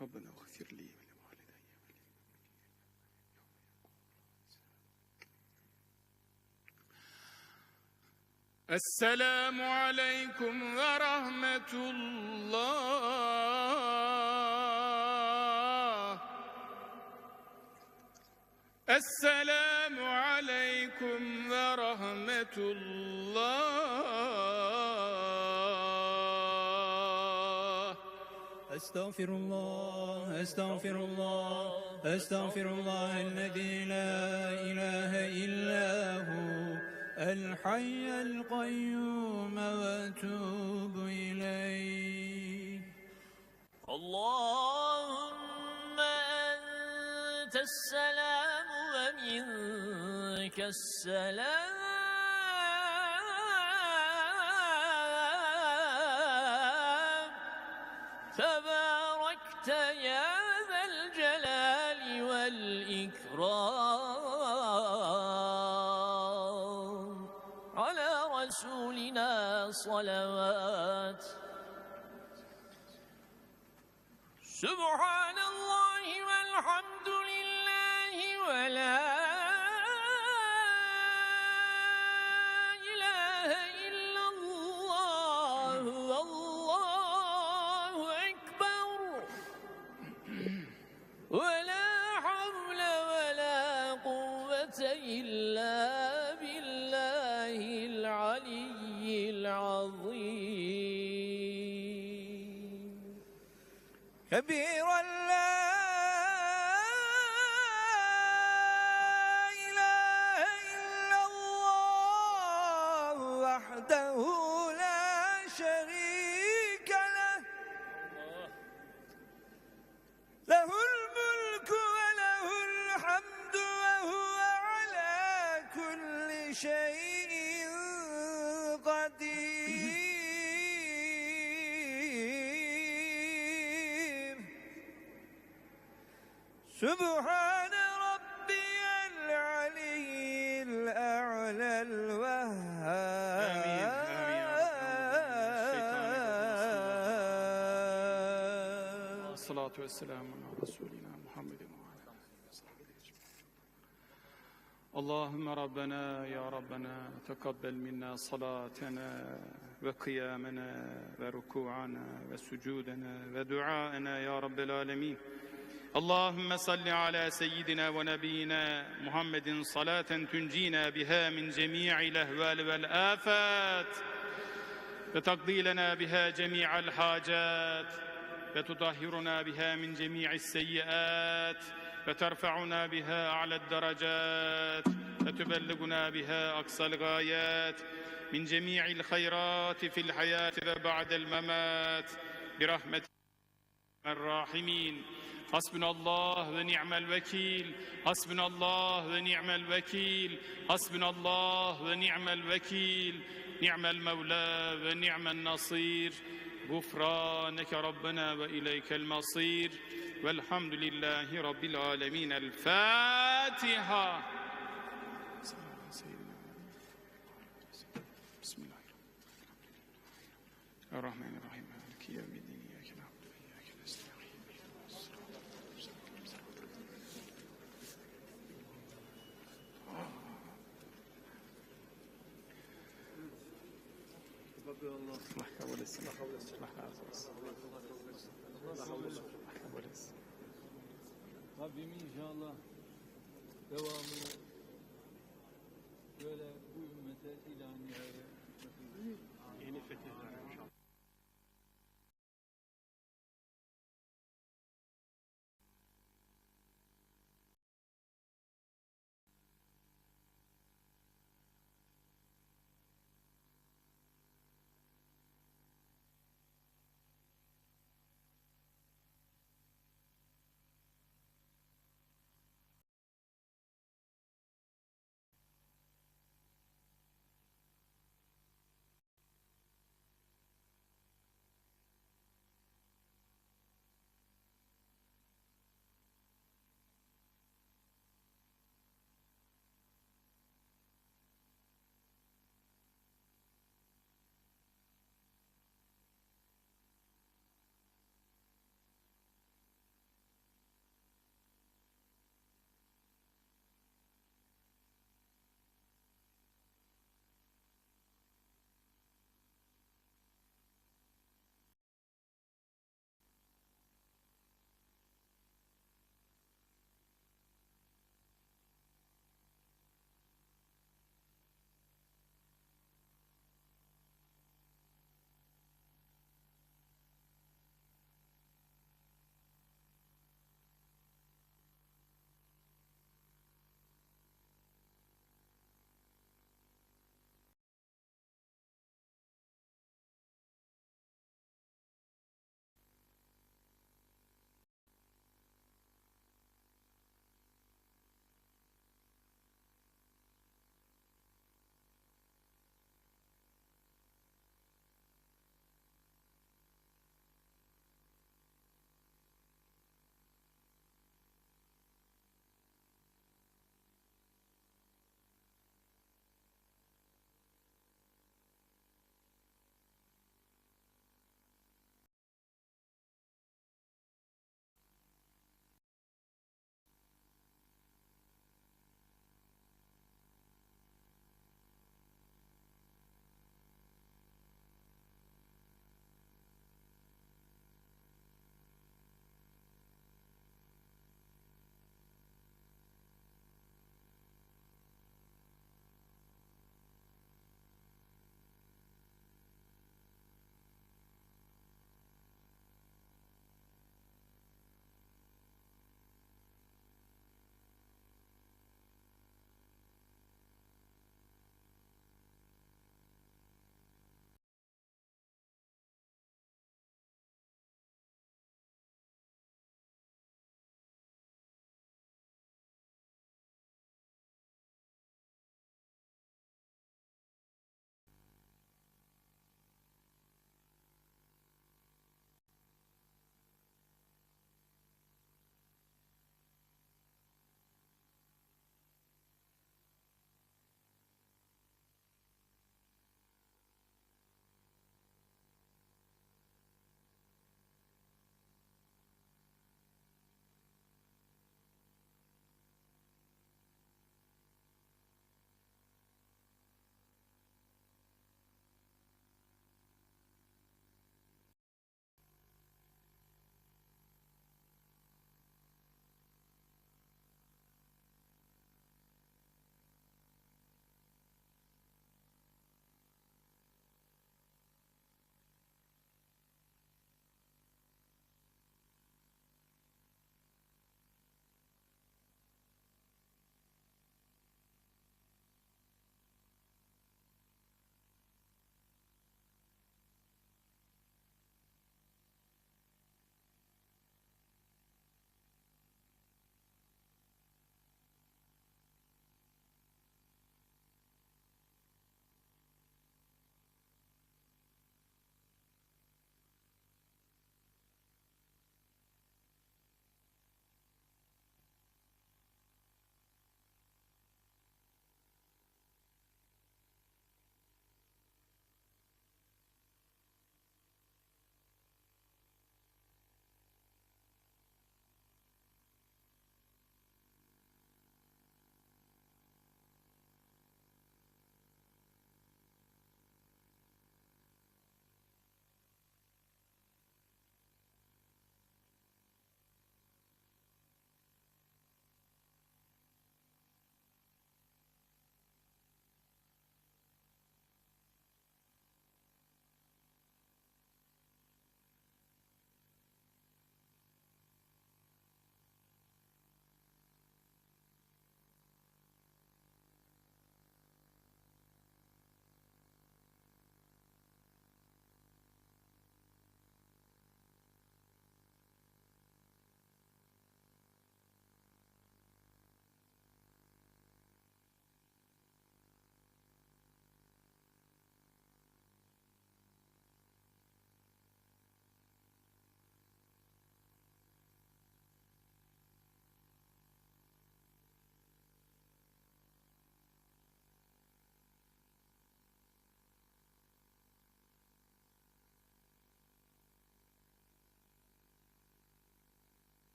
ربنا اغفر لي ولوالدي السلام عليكم ورحمة الله السلام عليكم ورحمة الله أستغفر الله أستغفر الله أستغفر الله الذي لا إله إلا هو الحي القيوم وأتوب إليه اللهم أنت السلام ومنك السلام تباركت يا ذا الجلال والإكرام على رسولنا صلوات سبحان الله والحمد لله ولا إله إلا الله والله أكبر ولا حول ولا قوة إلا بالله العلي العظيم كبيرا لا إله إلا الله وحده لا شريك له له الملك وله الحمد وهو على سبحان ربي العلي الأعلى الوهاب الصلاة والسلام على رسولنا محمد وعلى آله وصحبه أجمعين. اللهم ربنا يا ربنا تقبل منا صلاتنا وقيامنا وركوعنا وسجودنا ودعاءنا يا رب العالمين. اللهم صل على سيدنا ونبينا محمد صلاة تنجينا بها من جميع الأهوال والآفات وتقضي لنا بها جميع الحاجات وتطهرنا بها من جميع السيئات وترفعنا بها أعلى الدرجات وتبلغنا بها أقصى الغايات من جميع الخيرات في الحياة وبعد الممات برحمة الراحمين. حسبنا الله ونعم الوكيل، حسبنا الله ونعم الوكيل، حسبنا الله ونعم الوكيل، نعم المولى ونعم النصير. غفرانك ربنا وإليك المصير والحمد لله رب العالمين. الفاتحة. بسم الله الرحمن الرحيم. مالك يوم الدين. إياك نعبد وإياك نستعين. اهدنا الصراط المستقيم صراط الله kabul etsin. Allah razı olsun. Allah kabul etsin. Rabbim inşallah devamını böyle bu ümmete ilan nihayet